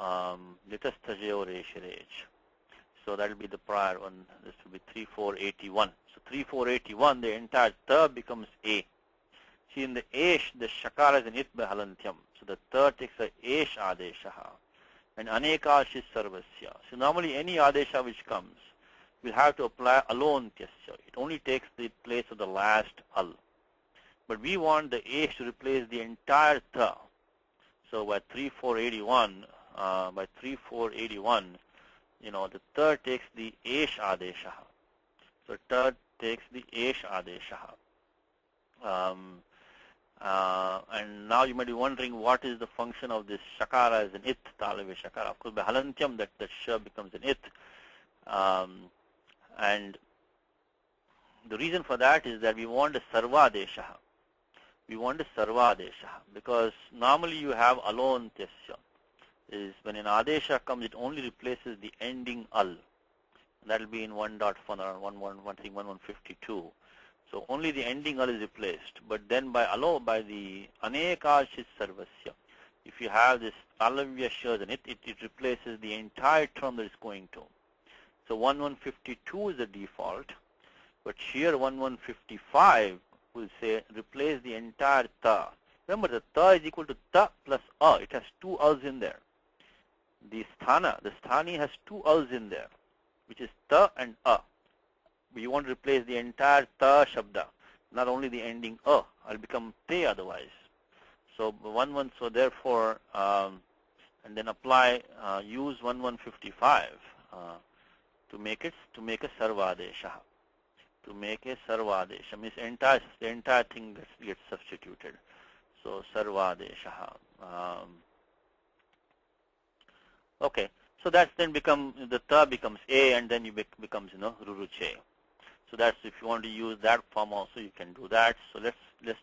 litas tajayor eshirej. So that will be the prior one. This will be 3.4.81. So 3.4.81, the entire ta becomes a. See, in the esh, the shakara is an it by halantyam. So the ta takes a esh adeshaha. And anekash is sarvasya. So normally any adesha which comes, we'll have to apply alon tyasya. It only takes the place of the last al. But we want the esh to replace the entire ta. So by 3.4.81, you know, the ta takes the esh adeshaha. So ta takes the esh adeshaha. And now you might be wondering what is the function of this shakara as an it, talave shakara. Of course, by halantyam, that sha becomes an it. And the reason for that is that we want a sarva adeshaha. We want a sarva adeshaha because normally you have alon tyasya. Is when an adesha comes, it only replaces the ending al. That will be in 1.1 or 1.52. So only the ending al is replaced. But then by the anekashis sarvasya, if you have this alavya shas in it, it replaces the entire term that is going to. So 1.152 is the default, but here 1.155 will say replace the entire ta. Remember, the ta is equal to ta plus a. It has two a's in there. The sthani has two a's in there, which is ta and a. we want to replace the entire ta shabda, not only the ending a. I'll become te otherwise. So so therefore, and then apply use 1155 to make a sarvadesha. To make a sarvadesha means the entire thing gets substituted. So sarvadesha. Okay. So that's then the ta becomes a, and then you becomes ruruche. So that's, if you want to use that form also, you can do that. So let's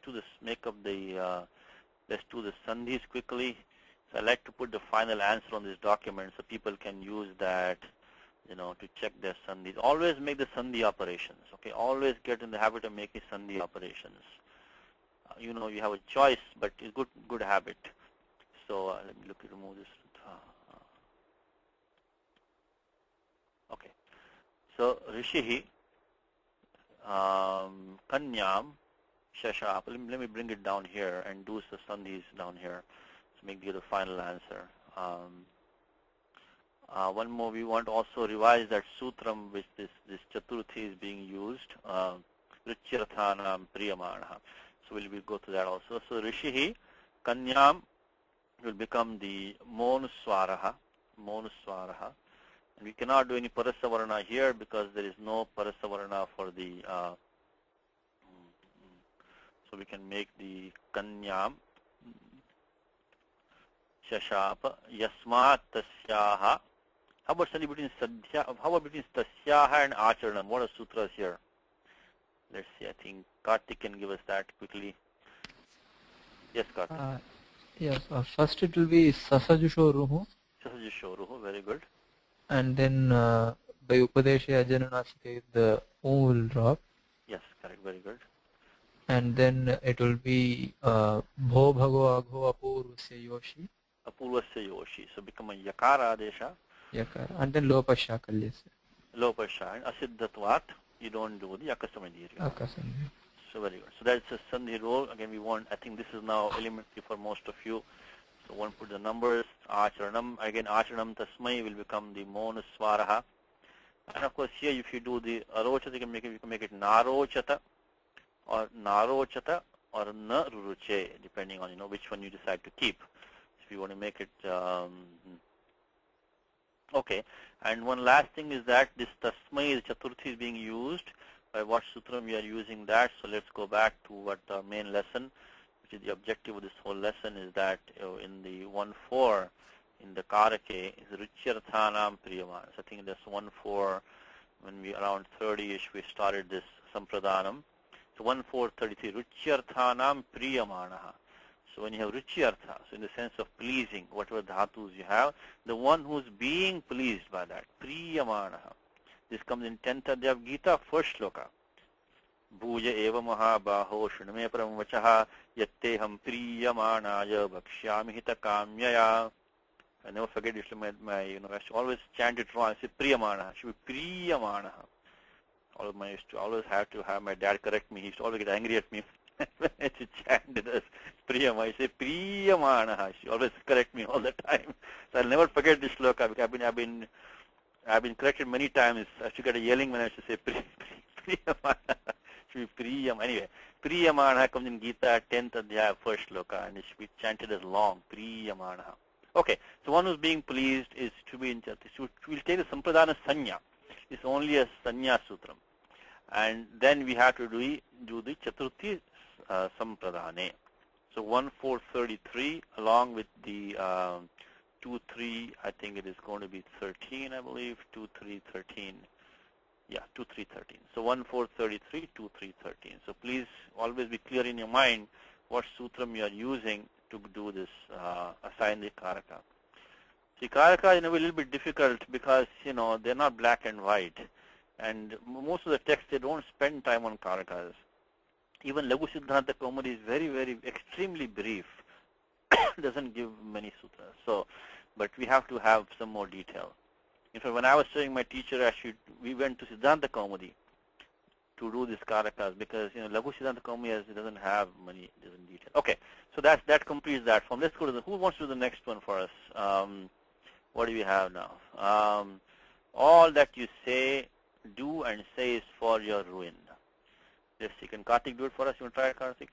do this. Let's do the sandhis quickly. So I like to put the final answer on this document so people can use that, to check their sandhis. Always make the sandhi operations. Okay, always get in the habit of making sandhi operations. You have a choice, but it's good habit. So let me remove this. Okay. So Rishihi, Kanyam, Shashap. Let me bring it down here and do the sandhis down here to make the final answer. One more, we want to also revise that sutram which this Chaturthi is being used, Richyarthanam Priyamana. So we'll go to that also. So Rishihi, Kanyam will become the Monuswaraha. And we cannot do any Parasavarana here because there is no Parasavarana for the, so we can make the Kanyam, Shashapa, Yasmat Tasyaha. How about study between Tasyaha and Acharanam? What are sutras here? Let's see, I think Kartik can give us that quickly. Yes, Kartik. Yes, first it will be Sasajushoruhu. Sasajushoruhu, very good. And then by Upadesha Ajananasika, the O will drop. Yes, correct, very good. And then it will be Bho Bhago Agho Apurvasya Yoshi. Apurvasya Yoshi. So become a Yakara Adesha. Yakara. And then Lopasha Kalyasya. Lopasha. And Asiddhatvat, you don't do the Akasamadhirya. Akasamadhirya. So very good. So that's a Sandhi role. Again, I think this is now elementary for most of you. So one put the numbers, Acharanam. Again, Acharanam Tasmai will become the Monuswaraha. And of course here if you do the Arochata, you can make it Narochata or Narochata or Naruruche, depending on which one you decide to keep. If you want to make it okay. And one last thing is that this Tasmai, the Chaturthi, is being used. By what sutram we are using that. So let's go back to what our main lesson, which is the objective of this whole lesson, is that in the 1-4 in the Karake is Richyarthanam Priyamana. So I think that's 1-4 when we around 30ish we started this Sampradhanam. So 1-4-33 Richyarthanam Priyamana. So when you have Richyartha, so in the sense of pleasing, whatever dhatus you have, the one who's being pleased by that, Priyamana. This comes in 10th Adhyaya of Gita, first shloka. Bhuja eva mahabaho shruname param vachaha yatteham priyamanaya bhakshyami hita kamyaya. I never forget this. I should always chant it wrong. I say priyamana. It should be priyamana. I used to always have to have my dad correct me. He used to always get angry at me when I should chant it as priyam. I say priyamana. She always correct me all the time. So I'll never forget this shloka because I've been corrected many times. I should get a yelling when I should say priyamana. Should be priyam. Anyway, priyamana comes in Gita 10th Adhyaya, first shloka, and it should be chanted as long. Priyamana. Okay, so one who's being pleased is to be in Chaturthi. We'll take the Sampradana Sanya. It's only a Sanya Sutram. And then we have to do the Chaturthi Sampradane. So 1-4-33 along with the 2-3, I think it is going to be 13, I believe, 2-3-13. Yeah, 2-3-13. So 1-4-33, 2-3-13. So please always be clear in your mind what sutram you are using to do this, assign the Karaka. See, Karaka is a little bit difficult because, they're not black and white. And most of the texts, they don't spend time on Karakas. Even Laghu Siddhanta Kaumudi is very, very, extremely brief. Doesn't give many sutras. So, but we have to have some more detail. In fact, when I was showing my teacher, actually, we went to Siddhanta Kaumudi to do this Karakas because, Laghu Siddhanta Kaumudi doesn't have many detail. Okay, so that completes that form. Let's go to who wants to do the next one for us? What do we have now? All that you say do and say is for your ruin. Yes, you can Karthik do it for us. You want to try it, Karthik?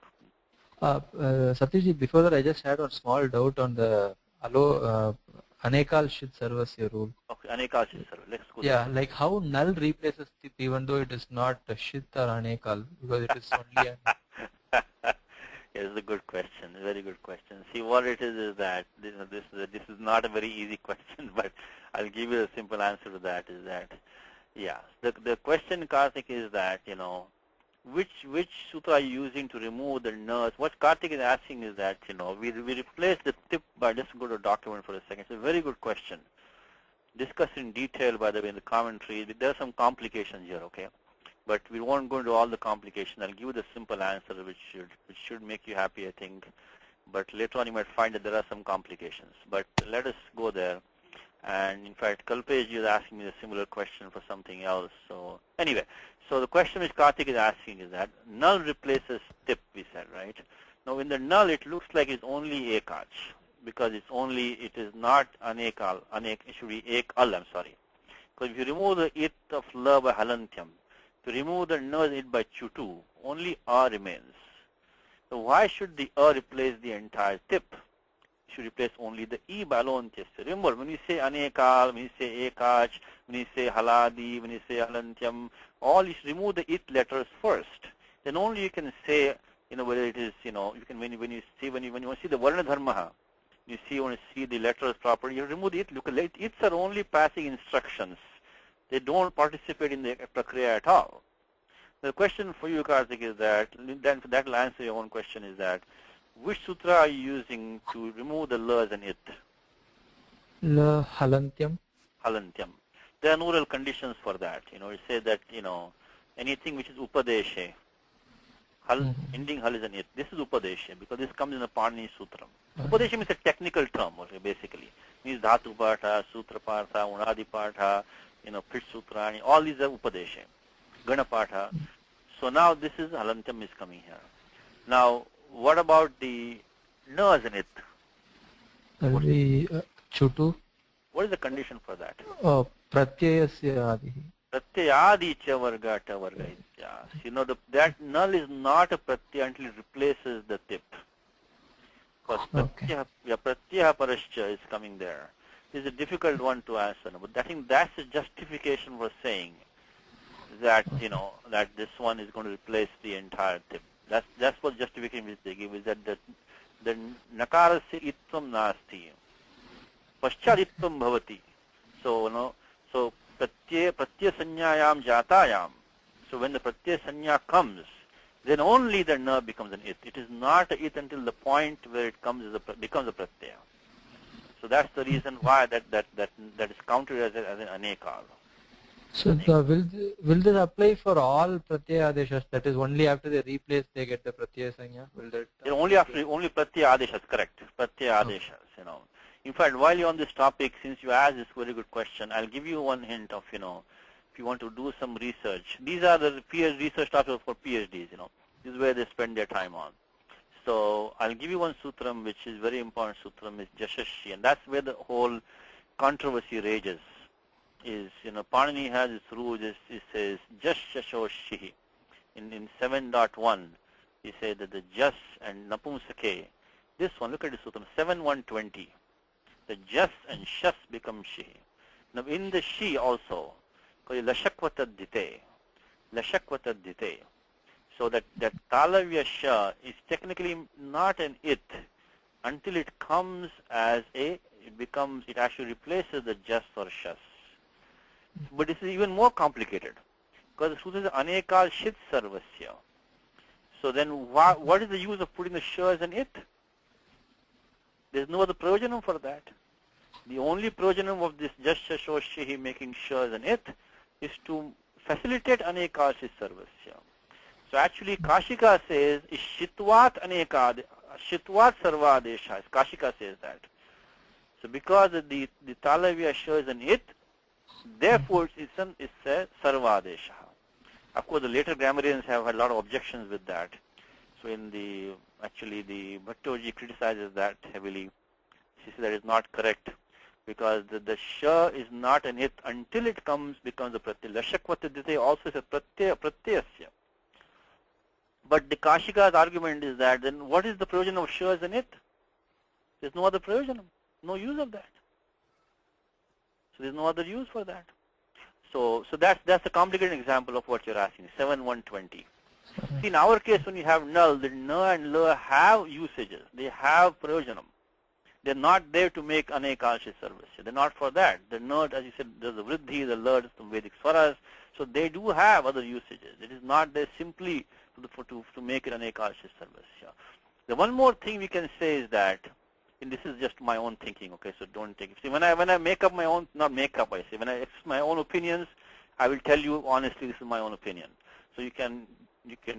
Satishji, before that I just had one small doubt on the Anekal Shit Sarvasya rule. Okay, Anekal Shit Sarva. Let's go. Yeah, like how null replaces tip even though it is not Shit or Anekal, because it is only Yes, it's a good question. A very good question. See, what it is that this is not a very easy question, but I'll give you a simple answer to that. Is that, yeah, the question, Karthik, is that, you know, which sutra are you using to remove the nurse? What Karthik is asking is that, you know, we replace the tip by, just go to a document for a second. It's a very good question. Discussed in detail, by the way, in the commentary. There are some complications here, okay? But we won't go into all the complications. I'll give you the simple answer, which should make you happy, I think. But later on, you might find that there are some complications. But let us go there. And in fact, Kalpesh is asking me a similar question for something else. So anyway, so the question which Karthik is asking is that null replaces tip, we said, right? Now in the null, it looks like it's only ekach, because it is not anekal, it should be ekal, I'm sorry. Because if you remove the it of la by halantyam, to remove the nurse it by chutu, only a remains. So why should the a replace the entire tip? It should replace only the e by alone. Remember, when you say anekal, when you say ekach, when you say haladi, when you say halantyam, all you should remove the it letters first. Then only you can say, you know, whether it is, you know, you can when you see the varna dharma, you want to see the letters properly, you remove the it. Look, its are only passing instructions. They don't participate in the prakriya at all. The question for you, Karthik, is that, then that will answer your own question, is that, which sutra are you using to remove the la and it? La halantyam. Halantyam. There are no real conditions for that. You know, it says that, you know, anything which is upadeshe, ending hal is an it. This is upadeshe, because this comes in the Panini Sutram. Upadeshe means a technical term, okay, basically. It means dhatu patha, sutra patha, unadi patha, you know, prit sutra, all these are upadeshe, gana patha. So now this is halantyam is coming here. Now, what about the na as in it? Will be chutu. What is the condition for that? Pratyayasya adihi. Pratyayadi cha varga ta varga itya. You know, that null is not a pratyaya until it replaces the tip. Because pratyaha parascha is coming there. This is a difficult one to answer, but I think that's a justification for saying that, you know, that this one is going to replace the entire tip. That's what justification which they give, is that the nakarasya itvam nasti, paschad itvam bhavati. So, you know, so pratyaya sanyayam jatayam. So when the pratyaya sanya comes, then only the na becomes an it. It is not a it until the point where it becomes a pratyaya. So that's the reason why that is counted as an anekal. So will this apply for all pratyaya adeshas? That is, only after they replace they get the pratyaya sanya? Will that? Only pratyaya adeshas, correct. Pratyaya adeshas, you know. In fact, while you're on this topic, since you asked this very good question, I'll give you one hint of, you know, if you want to do some research. These are the research topics for PhDs, you know. This is where they spend their time on. So I'll give you one sutram, which is very important sutram, is Jashashi, and that's where the whole controversy rages. Is, you know, Panini has its rule, it says Jashashoshihi. In 7.1, he said that the Jas and Napumsake, this one, look at this sutram, 7.120, the Jas and Shas become Shi. Now in the Shi also, Lashakvatadite, so that Talavya Sha is technically not an it until it comes as it actually replaces the Jas or Shas. But this is even more complicated, because the sutra is anekal shit sarvasya. So then what is the use of putting the sha as an it? There's no other prayojanam for that. The only prayojanam of this jasya shoshihi making sha as an it is to facilitate anekal shit sarvasya. So actually Kashika says is shitvat sarvadesha. Kashika says that. So because the talavya sha is an it, therefore it's a sarvadesha. Of course, the later grammarians have had a lot of objections with that. So in the Bhattoji criticizes that heavily. She says that is not correct. because the sha is not an it until it becomes a pratyaya. Lashakwatadite also is a pratyasya. But the Kashika's argument is that then what is the provision of sha as an it? There's no other provision, no use of that. So there's no other use for that. So that's a complicated example of what you're asking. 7.120. See, in our case, when you have null, the na and la have usages. They have prayojanam. They're not there to make anekalshi sarvasya. They're not for that. They're not, as you said, there's the vriddhi, the la, some Vedic swaras. So they do have other usages. It is not there simply to make it anekalshi sarvasya. The one more thing we can say is that, and this is just my own thinking, okay, so don't take it. See, when I make up my own, not make up, I say, when I express my own opinions, I will tell you honestly this is my own opinion. So you can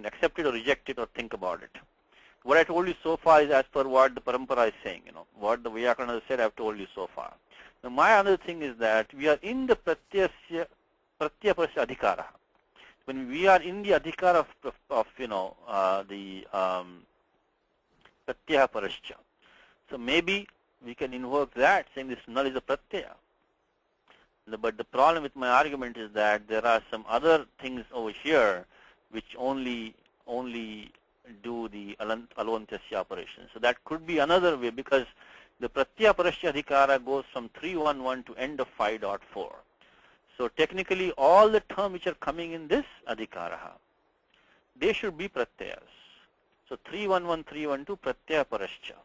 accept it or reject it or think about it. What I told you so far is as per what the parampara is saying, what the Vyakarana has said, I've told you so far. Now my other thing is that we are in the pratyapasya adhikara. When we are in the adhikara of the pratyaha parascha. So maybe we can invoke that saying this null is a pratyaya. But the problem with my argument is that there are some other things over here which only do the alontasya operation. So that could be another way, because the pratyaya parasya adhikara goes from 311 to end of 5.4. So technically all the terms which are coming in this adhikara, they should be pratyayas. So 311, 312 pratyaya parascha.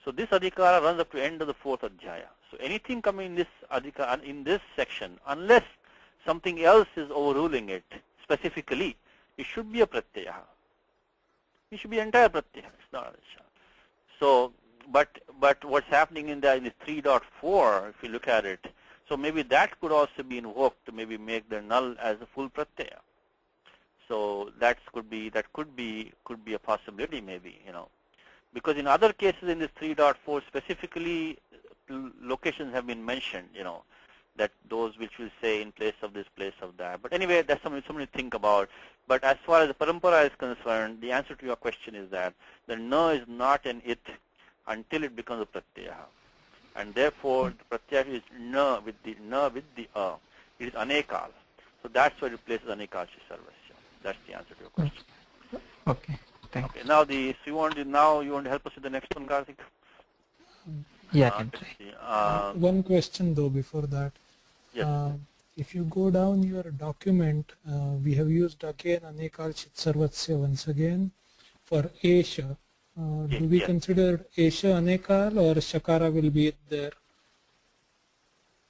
So this adhikara runs up to end of the 4th adhyaya. So anything coming in this adhikara, in this section, unless something else is overruling it specifically, it should be a pratyaya. It should be entire pratyaya. It's not adhya. So, but what's happening in the 3.4, if you look at it, so maybe that could also be invoked to maybe make the null as a full pratyaya. So that could be a possibility, maybe, because in other cases in this 3.4 specifically locations have been mentioned, that those which will say in place of this, place of that. But anyway, that's something to think about. But as far as the parampara is concerned, the answer to your question is that the na is not an it until it becomes a pratyaya. And therefore, the pratyaya is na with the a. It is anekal. So that's why it replaces anekalshi sarvasya. That's the answer to your question. Okay, thanks. Okay, now you want to help us with the next one, Karthik? Yeah, I can try. One question though before that. Yes. If you go down your document, we have used again anekalshit sarvasya once again for Esha. Do we consider Esha anekal or Shakara will be there?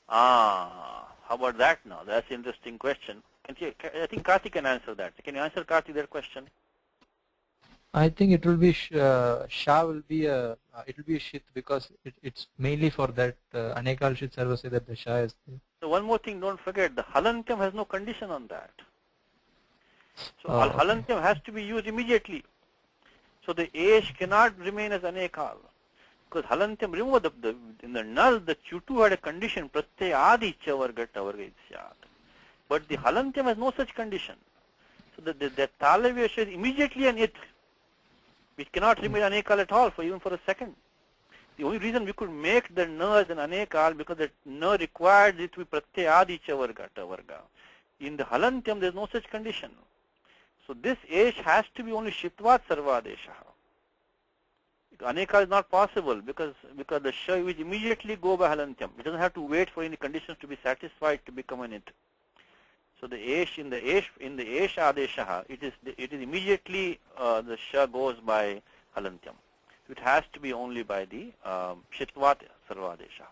How about that now? That's an interesting question. I think Karthik can answer that. Can you answer, Karthik, their question? I think it will be Sha will be a shit because it's mainly for that anekal shit sarvasya that the Sha is there. So one more thing, don't forget, the halantyam has no condition on that. So halantyam has to be used immediately. So the esh cannot remain as anekal. Because halantyam, remember in the null, the chutu had a condition, pratyayadi cha varga tavarga ityat. But the halantyam has no such condition. So the talavya is immediately an it, which cannot remain anekal at all even for a second. The only reason we could make the na as an anekal because the na requires it to be pratyayadi cha varga tavarga. In the halantyam there is no such condition. So this esh has to be only shitvat sarvadesha. Anekal is not possible because the sha will immediately go by halantyam. It doesn't have to wait for any conditions to be satisfied to become an it. So the esh in the esh adesha, it is immediately the sha goes by halantyam. It has to be only by the shitvat sarvadesha.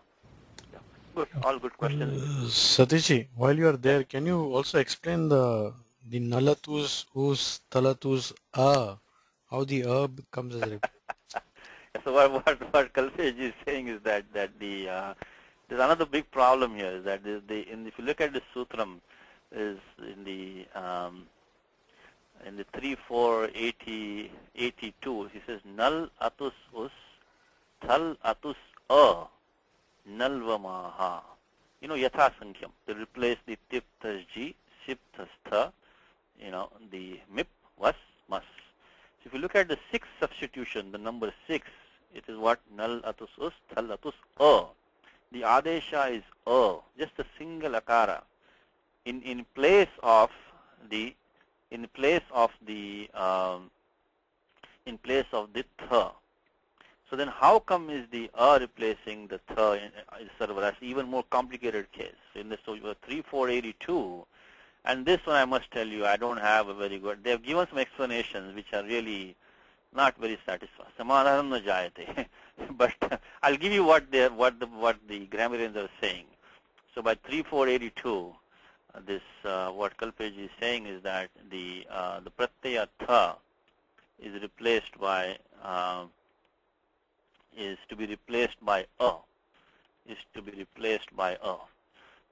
Yeah. Good, all good questions. Satishji, while you are there, can you also explain the nalatus, us, talatus, how the comes as a So what Kalpesh is saying is that there's another big problem here is that if you look at the sutram, is in the 3.4.82, he says nal atus us, thal atus nalvamaha. Yatha sankhya. To replace the tip thas ji, sip thas tha, the mip was mas. So if you look at the sixth substitution, the number 6, it is what? Nal atus us, thal atus the adesha is just a single akara in place of the tha. So then how come is the replacing the tha in sarva? That's even more complicated case. In this, so you have 3482, and this one I must tell you, I don't have a very good. They have given some explanations which are really not very satisfying. Samadhanam na jayate. But I'll give you what the grammarians are saying. So by 3482, this what Kalpeji is saying is that the pratyaya tha is replaced by is to be replaced by a.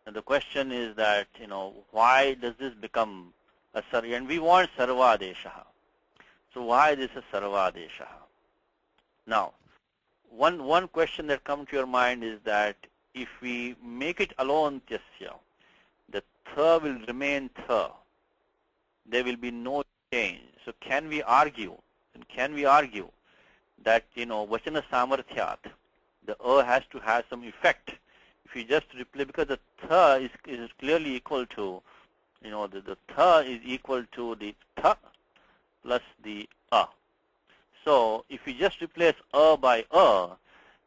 And the question is that, why does this become a sarva? And we want sarva adesha. So why this is sarva adesha? Now, one question that comes to your mind is that if we make it alone tyasya, the tha will remain tha. There will be no change. So can we argue that, vachana samarthyat, the has to have some effect. If you just replace, because the tha is clearly equal to, the tha is equal to the tha plus the a. So if you just replace a by a,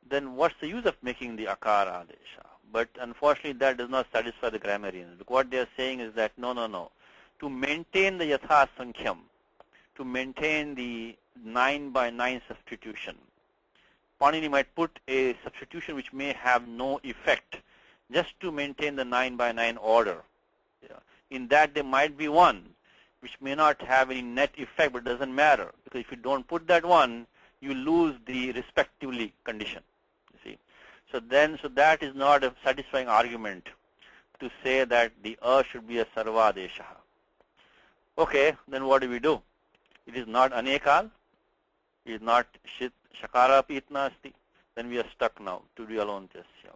then what's the use of making the akara adesha? But unfortunately that does not satisfy the grammarians. Because what they are saying is that no. To maintain the yatha sankhya, to maintain the 9 by 9 substitution, Panini might put a substitution which may have no effect, just to maintain the 9 by 9 order. In that there might be one which may not have any net effect, but doesn't matter, because if you don't put that one, you lose the respectively condition. You see, so that is not a satisfying argument to say that the should be a sarva adesha. Okay, then what do? It is not anekal, it is not shit shakara pitna asti. Then we are stuck now to do alone tasya.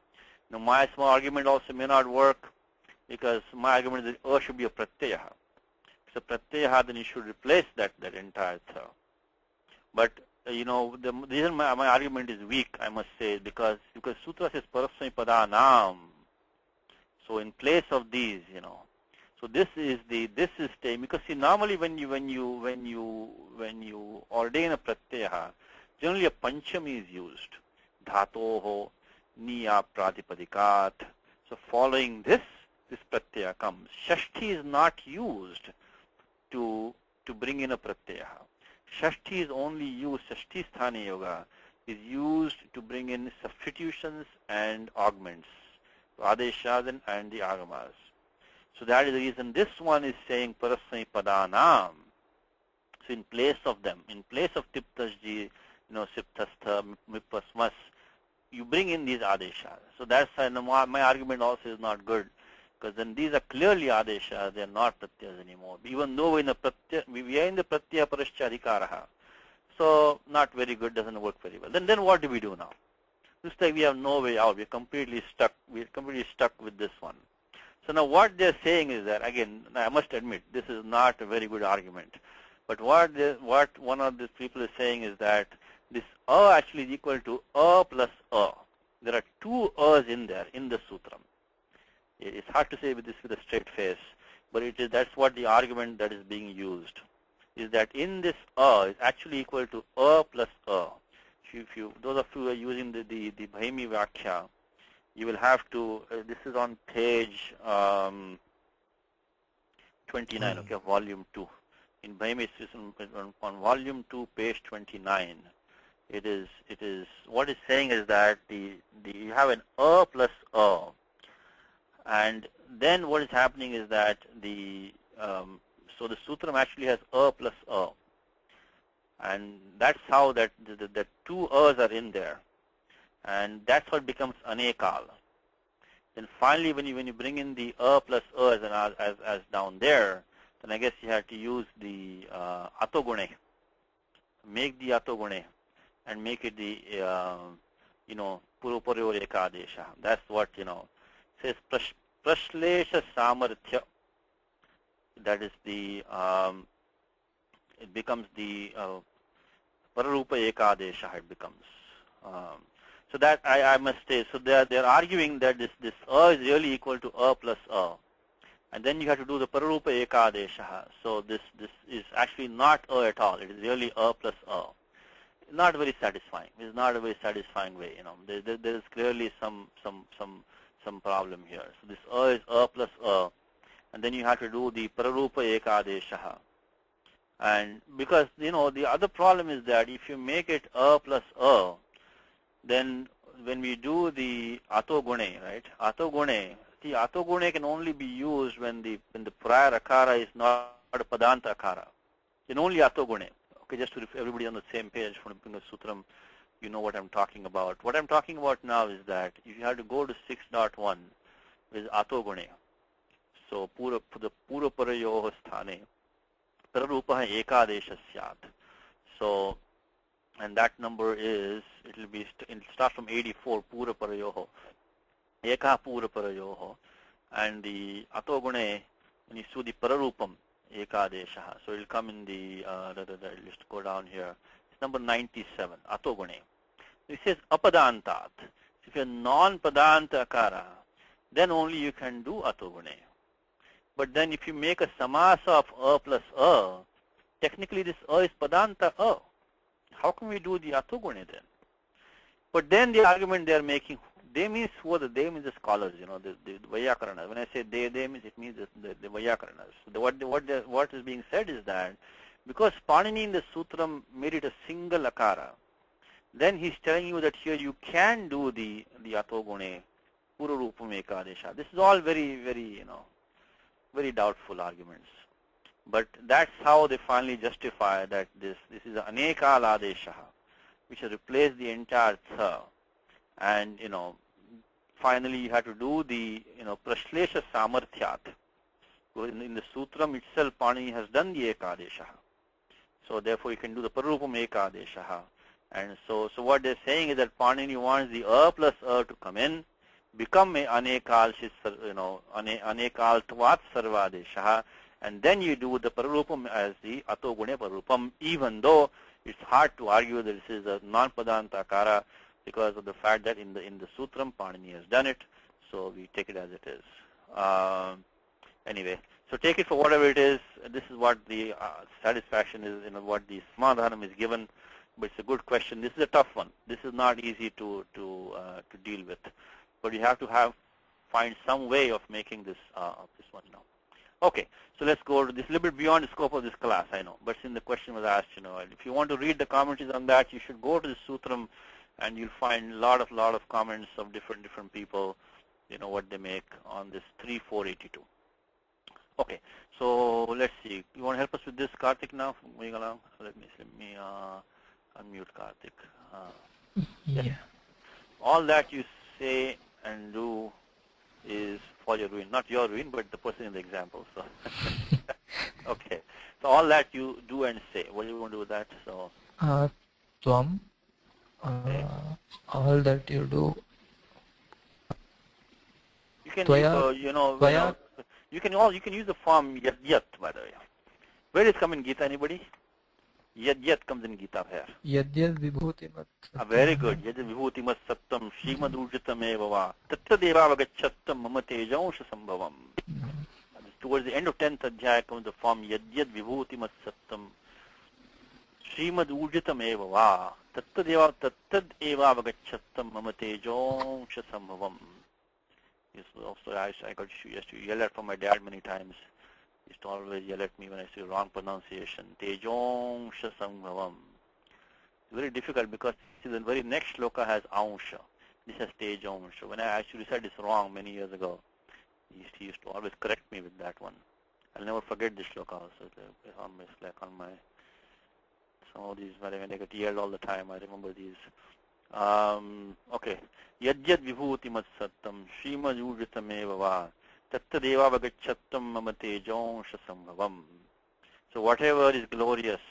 Now my small argument also may not work, because my argument is that should be a pratyaya. So pratyaya, then you should replace that entire tha. But the reason my argument is weak, I must say, because sutra says parasmai padanam. So in place of these, so this is staying, because see, normally when you ordain a pratyaya, generally a panchami is used. Dhatoho niya pratipadikat. So following this pratyaya comes. Shashti is not used to bring in a pratyaya. Shashti is only used, Shashti sthani yoga is used to bring in substitutions and augments, adeshas and the agamas. So that is the reason this one is saying parasmai padanam. So in place of them, in place of tiptasji, siptastha, mipasmas, you bring in these adeshas. So that's my argument also is not good, because then these are clearly adeshas, they are not pratyas anymore. Even though we are in the pratyaya paraschadikaraha. So not very good, doesn't work very well. Then what do we do now? Looks like we have no way out. We're completely stuck with this one. So now what they're saying is that, again, I must admit, this is not a very good argument. But what one of these people is saying is that this actually is equal to plus a. There are two in there in the sutra. It's hard to say with a straight face, but that's what the argument that is being used, is that in this is actually equal to plus a. Those of you who are using the Bhaimi Vakhya, you will have to, this is on page 29, okay, volume 2. In Bhaimi, it's on volume 2, page 29. It is, what it's saying is that you have an plus a. And then what is happening is that so the sutram actually has plus a. And that's how that the two are in there. And that's how it becomes anekal. Then finally, when you bring in the plus as down there, then I guess you have to use the atogune, make the atogune, and make it the puruparyor ekadesha. That's what says prashlesha samarthya. That is the it becomes the pararupa ekadesha. It becomes. So that I must say, so they're arguing that this a is really equal to a plus a. And then you have to do the pararupa ekadesha. So this is actually not a at all. It is really a plus a. Not very satisfying. It's not a very satisfying way. There is clearly some problem here. So this a is a plus a, and then you have to do the pararupa ekadesha. And because the other problem is that if you make it a plus a, then when we do the atogune, right? Atogune, the atogune can only be used when the prior akara is not a padanta akara. Then only atogune. Okay, just to everybody on the same page from the sutram, you know what I'm talking about. What I'm talking about now is that if you have to go to 6.1 is atogune. So the pura parayoho sthane pararupa ekadesha syat. So, and that number is, it'll start from 84, pura parayoho, eka pura parayoho, and the atogune, when you see the pararupam ekadesha, so it'll come in the, just go down here, it's number 97, atogune. It says apadantat. If you're non-padanta akara, then only you can do atogune. But then if you make a samasa of a plus a, technically this a is padanta a. How can we do the atogune then? But then the argument they are making, they means who are they means the scholars, the Vayakaranas. When I say they means it means the Vayakaranas. So what is being said is that because Panini in the Sutram made it a single akara, then he's telling you that here you can do the atogune, purarupam ekadesha. This is all very, very, very doubtful arguments. But that's how they finally justify that this is an anekal adesha, which has replaced the entire tha. And, finally you have to do the, prashlesha samarthyat. In the sutram itself, Panini has done the ekadesha. So therefore you can do the pararupam ekadesha. And so what they're saying is that Panini wants the a plus a to come in, become a anekal anekal tvat sarvadesha, and then you do the pararupam as the atogune pararupam, even though it's hard to argue that this is a non-padanta akara because of the fact that in the sutram Panini has done it, so we take it as it is. Anyway, so take it for whatever it is. This is what the satisfaction is, what the samadhanam is given. But it's a good question. This is a tough one. This is not easy to deal with. But you have to find some way of making this one now. Okay, so let's go to this a little bit beyond the scope of this class, I know. But since the question was asked, if you want to read the commentaries on that, you should go to the sutram, and you'll find a lot of comments of different people, what they make on this 3.482. Okay, so let's see. You want to help us with this, Karthik, now? Moving along. Let me unmute Karthik. Yeah. All that you say and do is for your ruin. Not your ruin, but the person in the example. So, okay. So all that you do and say, what do you want to do with that? So, Tvam, all that you do. You can, Tvaya, you can use the form yat, by the way. Where does it come in Gita? Anybody? Yat comes in Gita here. Yadyad vibhutimat. Very good. Yad vibhutimat sattam shrimad ujitam evava tatta devavagachattam mama tejansha sambhavam. Towards the end of 10th adhyaya comes the form yadyad vibhutimat sattam shrimad ujitam evava tatta devavagachattam mama tejansha sambhavam. Also, I used to yell at from my dad many times. He used to always yell at me when I say wrong pronunciation. Tejansha sambhavam. It's very difficult because the very next shloka has ansha. This has tejansha. When I actually said this wrong many years ago, he used to always correct me with that one. I'll never forget this shloka also. It's like on my, some of these, when I get yelled all the time, I remember these. Okay. Yadyad vibhuti mat sattam shrimad ujitameva va tatta devavagachattam mama tejansha sambhavam. So whatever is glorious,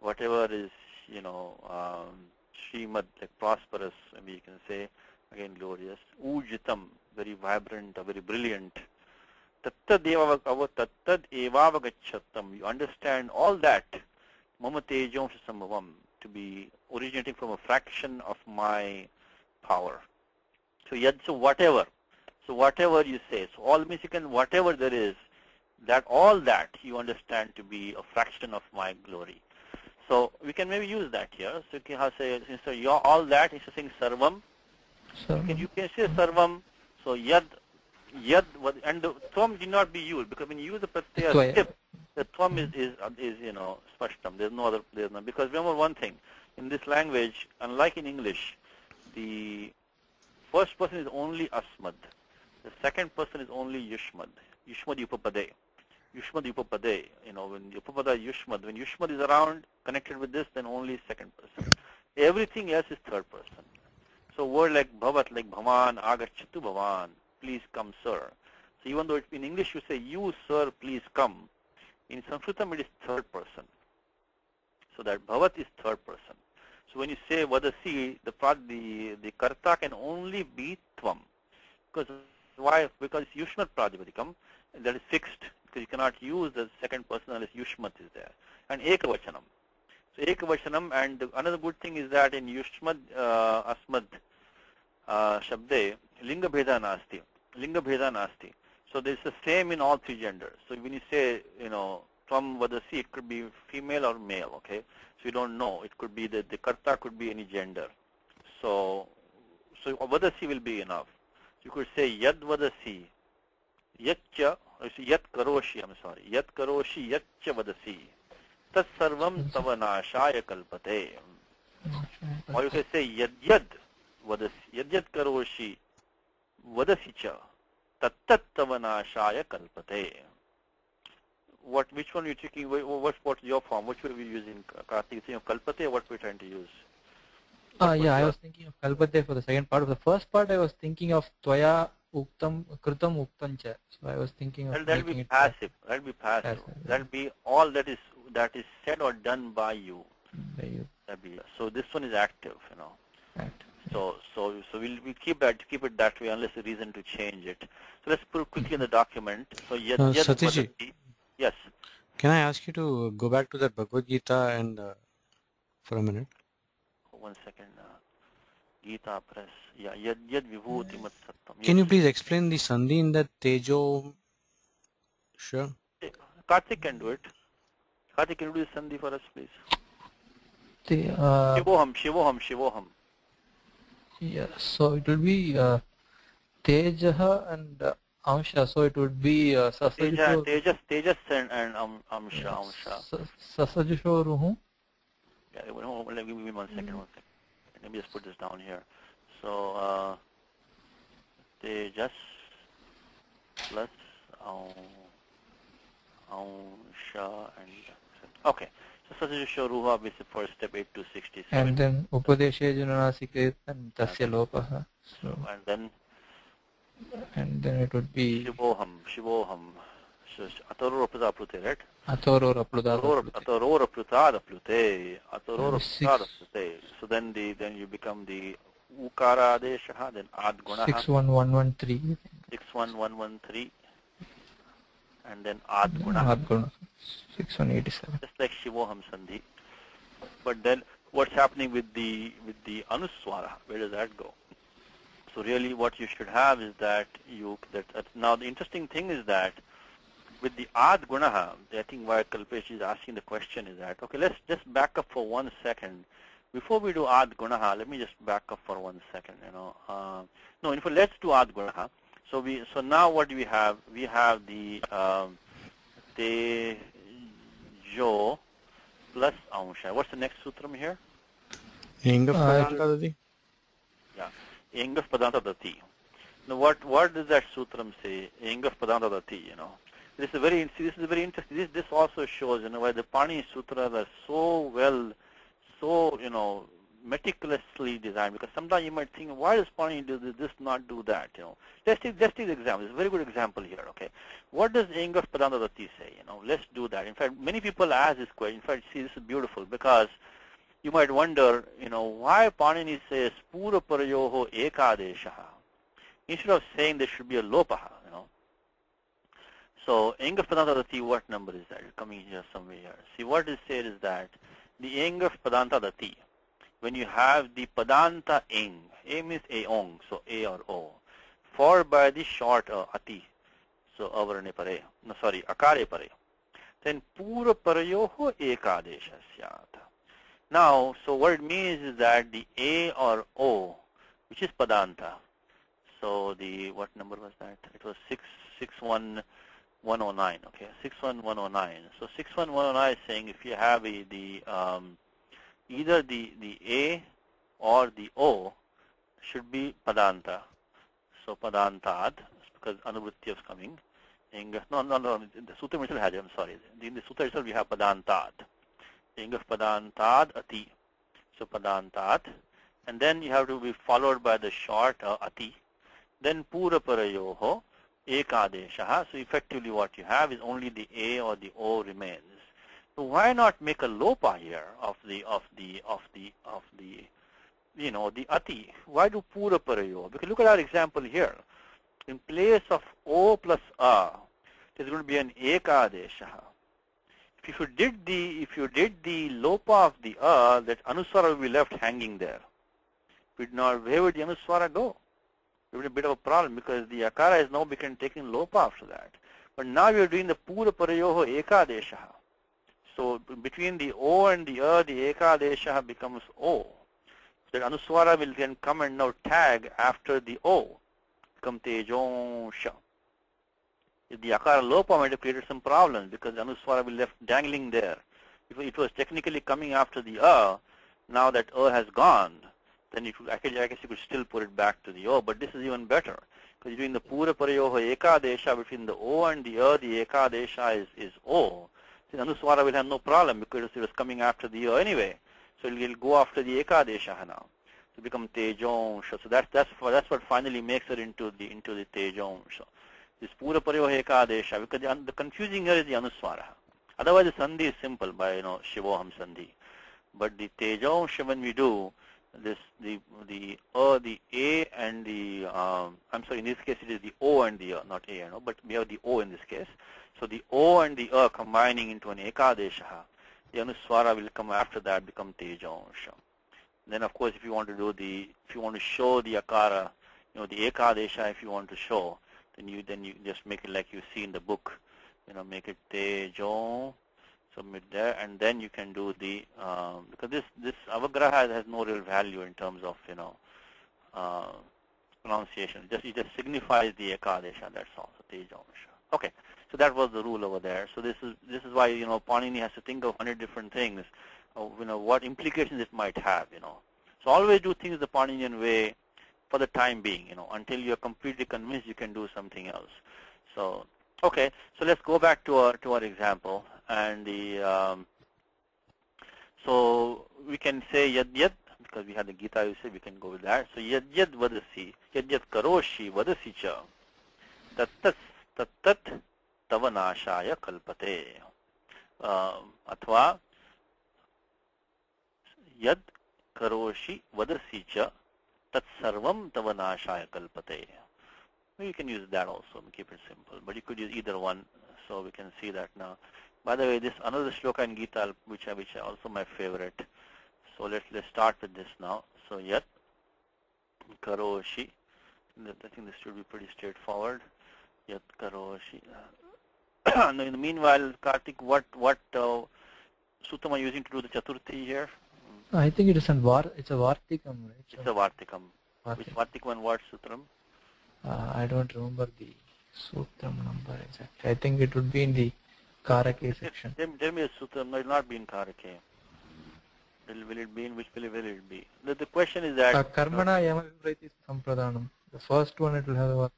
whatever is, shrimad, like prosperous, maybe you can say, again glorious, ujitam, very vibrant, very brilliant, tattad evavagachattam, you understand all that, mama tejansha sambhavam, to be originating from a fraction of my power. So yad, so whatever. So whatever you say, so all means you can, whatever there is, that all that you understand to be a fraction of my glory. So we can maybe use that here. So you can say, instead of all that, instead of saying sarvam, you can say sarvam. So yad, and the tvam did not be used, because when you use the pratyaya tip, the tvam is spashtam. There's no other, because remember one thing, in this language, unlike in English, the first person is only asmad. The second person is only yushmad. Yushmad upapade. Yushmad upapade. When upapada yushmad, when yushmad is around, connected with this, then only second person. Everything else is third person. So word like bhavat, like bhavan, agachatu bhavan, please come, sir. So even though in English you say, you, sir, please come, in Sanskritam it is third person. So that bhavat is third person. So when you say vadasi, the karta can only be tvam. Because why? Because it's yushmat pradipadikam, that is fixed, because you cannot use the second person unless yushmat is there. And ekavachanam. So ekavachanam, and another good thing is that in yushmad asmad shabde, linga bheda nasti. Linga bheda nasti. So this is the same in all three genders. So when you say, tvam vadasi, it could be female or male, okay? So you don't know. It could be the karta could be any gender. So vadasi will be enough. You could say yad vadasi, yatcha, yat karoshi, yat karoshi, yatcha vadasi, tat sarvam tavanashaya kalpate. Or you can say yad vadasi, yad karoshi, vadasi cha, tat tavanashaya kalpate. Which one are you taking? What's your form? Which will we use in Kartik? Kalpate, what we're trying to use? Yeah, I was thinking of kalpate for the second part. Of the first part, I was thinking of tvaya uktam kritam uktancha. So I was thinking of that'll be passive. That'll be passive. That'll be all that is said or done by you. So this one is active, Active. So we'll keep it that way unless a reason to change it. So let's put quickly in the document. So Satishji, yes. can I ask you to go back to that Bhagavad Gita and for a minute? 1 second. Gita press. Yeah. Yad vibhuti mat sattam. Can you please explain the sandhi in that tejo? Sure. Kartik can do it. Kartik, can you do the sandhi for us, please? Shivoham. Yeah, so it will be tejaha and amsha. So it would be Tejas and amsha. Sasajusho ruhu. Yeah, give me 1 second. Let me just put this down here. So tejas plus amsha and okay. So Sajusho Ruha is the first step, 8 to 67. And then Upadeshe Jananasikrit and Tasya Lopaha. So and then it would be Shivoham. So Atoro Rapluta Plute, right? Atoro Rapluta Plute. So then you become the Ukara Adeshaha, then Ad Gunaha. 61113. 61113. And then Ad Gunaha. 6187. Just like Shivoham Sandhi. But then what's happening with the Anuswara? Where does that go? So really what you should have is that now the interesting thing is that with the Ad Gunaha, I think why Kalpesh is asking the question is that, okay, let's just back up for 1 second. Before we do Ad Gunaha, let me just back up for 1 second, let's do Ad Gunaha. So now what do we have? We have the Tejo plus Amsha. What's the next sutram here? Eng of Padanta Dati. Yeah, Eng of Padanta Dati. Now what does that sutram say? Eng of Padanta Dati, This is very interesting. This also shows, why the Pani Sutras are so meticulously designed, because sometimes you might think, why does Pani do this, not do that? Let's take the example. It's a very good example here. Okay, what does Eng of Padanta Dati say? Let's do that. In fact, many people ask this question. In fact, see, this is beautiful, because you might wonder, why Panini says Pura Parayoho Ekadeshaha instead of saying there should be a Lopaha. So Eng of Padanta Dati, what number is that? It's coming here somewhere here. See, what is said is that the Eng of Padanta Dati when you have the padanta ing, a means aong, so a or o, followed by the short ati, so avarane pare, no sorry, akare pare, then pura parayoho ekadesha syat. Now, so what it means is that the a or o, which is padanta, so the, what number was that? It was 61109, okay, 61109. So 61109 is saying if you have either the A or the O should be padanta. So padantad, because anuvritti is coming. No, the sutra itself has it, I'm sorry. In the sutra itself we have padantad. Ingaf padantad ati. So padantad. And then you have to be followed by the short ati. Then pura parayoho ekadesha. So effectively what you have is only the A or the O remains. So why not make a lopa here of the the ati? Why do pura parayo? Because look at our example here. In place of O plus a, there's going to be an ekadesha. If you did the lopa of the a, that anuswara will be left hanging there. Where would the anuswara go? It would be a bit of a problem because the akara is now taking lopa after that. But now we are doing the pura parayoho ekadesha. So between the O and the ekadesha becomes O. So that anuswara will then come and now tag after the O. Become tejonsha. If the akara lopa might have created some problems because the anuswara will be left dangling there. If it was technically coming after the now that has gone, then I guess you could still put it back to the O, but this is even better. Because you're doing the pura parayoho ekadesha between the O and the ekadesha is O. So the anuswara will have no problem because it was coming after the anyway. So it will go after the ekadesha now. So become tejonsha. So that's what finally makes it into the tejonsha. This pura parayoho ekadesha, because the confusing here is the anuswara. Otherwise the sandhi is simple by shivoham sandhi. But the tejonsha when we do this the A and the I'm sorry, in this case it is the O and the not A and O, but we have the O in this case. So the O and the combining into an ekadesha, the anuswara will come after that, become tejonsha. Then of course if you want to show the akara, the ekadesha, if you want to show, then you just make it like you see in the book, make it tejon. Submit there, and then you can do the because this avagraha has no real value in terms of pronunciation. It just signifies the ekadesha. That's all. So tejonsha. Okay, so that was the rule over there. So this is why Panini has to think of 100 different things, what implications it might have. So always do things the Paninian way for the time being. Until you are completely convinced you can do something else. So okay, so let's go back to our example. And so we can say yad because we have the Gita, you say we can go with that. So yad vadasi, yad karoshi vadasi cha, tat tavanashaya kalpate. Athva yad karoshi vadasi cha, tat sarvam tavanashaya kalpate. You can use that also, keep it simple. But you could use either one, so we can see that now. By the way, this another shloka in Gita, which is also my favorite. So let's start with this now. So yat karoshi. I think this should be pretty straightforward. Yat karoshi. Now in the meanwhile, Karthik, what sutram are you using to do the Chaturthi here? I think it is it's a Vartikam, right? It's a Vartikam. Which Vartikam and what sutram? I don't remember the sutram number exactly. I think it would be in the Karake section. Tell me a sutram. No, it will not be in Karake. Will it be in which will it be? The question is that Karmana Yamavivriti Sampradhanam. The first one it will have a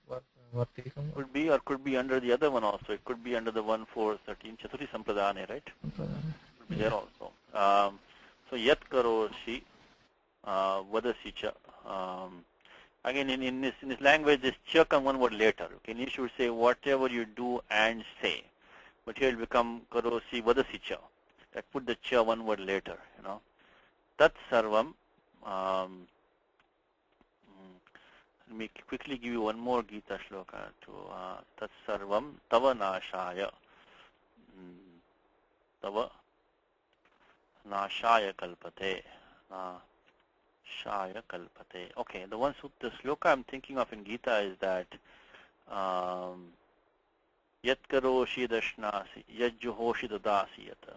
Vartikam. Could be or could be under the other one also. It could be under the 1-4-13 Chaturthi Sampradhane, right? Sampradhane. Could be there also. So yat karoshi vadasi cha. Again, in this language, this cha comes one word later. Okay, you should say whatever you do and say. But here it will become karosi vadasi cha. That put the cha one word later, Tat sarvam. Let me quickly give you one more Gita shloka to Tat sarvam tava nashaya. Tava nashaya kalpate. Shaya kalpate. Okay, the sloka I'm thinking of in Gita is that Yat karoshi dashnasi, yat juhoshi dadasi yata,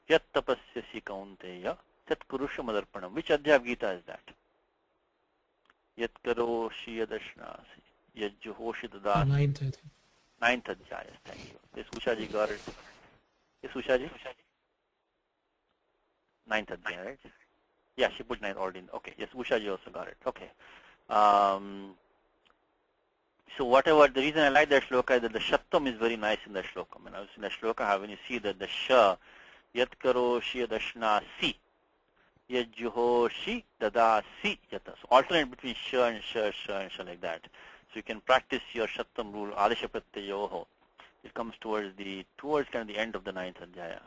yat tapasyasi kaunteya, tat kurusha madarpanam. Which adhyaya of Gita is that? Yat karoshi dashnasi, yat juhoshi dadasi. Ninth, I think. Ninth adhyaya, thank you. Yes, Ushaji got it. Yes, Ushaji? Ninth adhyaya, right? Yeah, she put ninth already. Okay, yes, Ushaji also got it. Okay. So whatever, the reason I like that shloka is that the shattam is very nice in the shloka. When I was in the shloka, when you see that the sha, yat karoshi dashna si, yat juhoshi dadasi yata. So alternate between sha and sha, sha and sha like that. So you can practice your shattam rule, adesha pratyayoho. It comes towards kind of the end of the ninth adhyaya.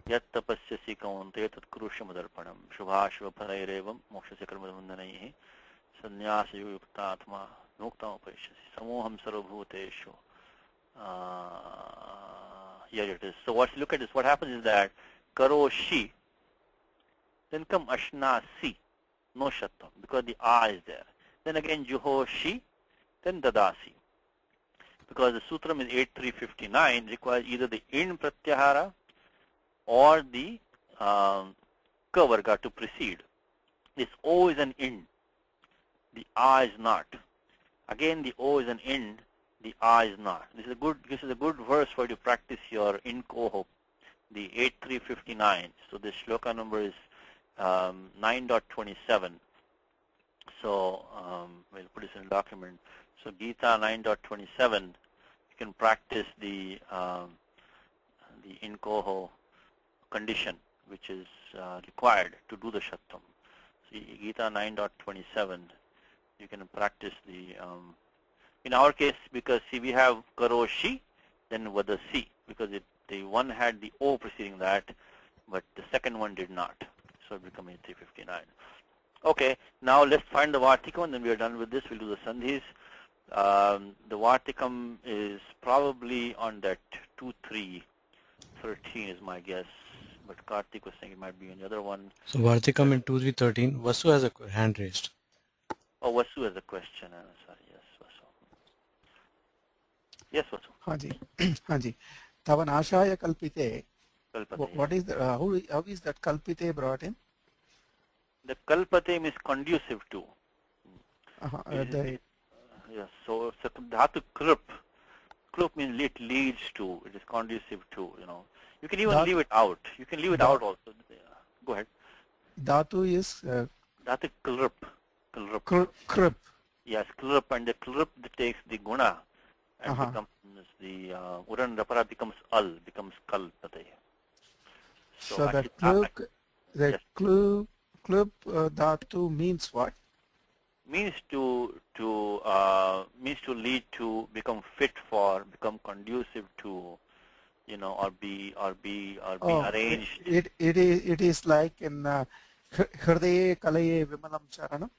Yat tapasyasi kaunte tat kurusha madarpanam, shubha shubha pharairevam, mokshasya karma vandanaihi, sannyasa yukta atma, nukta upayashasi, samoham sarvabhuteshu. Here it is. So look at this. What happens is that karoshi, then come ashna si, no shattam, because the a is there. Then again juhoshi, then dadasi. Because the sutram is 8359, requires either the in pratyahara or the ka varga to precede. This O is an in, the A is not. Again, the O is an in, the A is not. This is a good verse for you to practice your in koho, the 8359. So this shloka number is 9.27. So we'll put this in a document. So Gita 9.27, you can practice the in koho condition, which is required to do the shattam. See, Gita 9.27, you can practice the, in our case, because see, we have karoshi, then vadasi, because the one had the O preceding that, but the second one did not. So it becomes 359. Okay, now let's find the Vartikam, and then we are done with this. We'll do the sandhis. The Vartikam is probably on that 2-3-13 is my guess. But Karthik was saying it might be on the other one. So Vartikam in 2-3-13. Vasu has a hand raised. Oh, Vasu has a question. Sorry, yes, Vasu. Yes, Vasu. Haji, Haji. Tavan ashaya kalpite. Kalpate. What is the how is that kalpite brought in? The kalpate is conducive to. Yes. So dhatu krup. Krup means it leads to. It is conducive to. You can even leave it out. You can leave it out also. Go ahead. Dhatu is dhatu krup. Krup. Yes, krup, and the krup takes the guna and becomes the uran rapara becomes al, becomes kalpate. So that krup dhatu means what? Means to lead to, become fit for, become conducive to, or be arranged. It is like in Hridaye Kalaye Vimalam Charanam.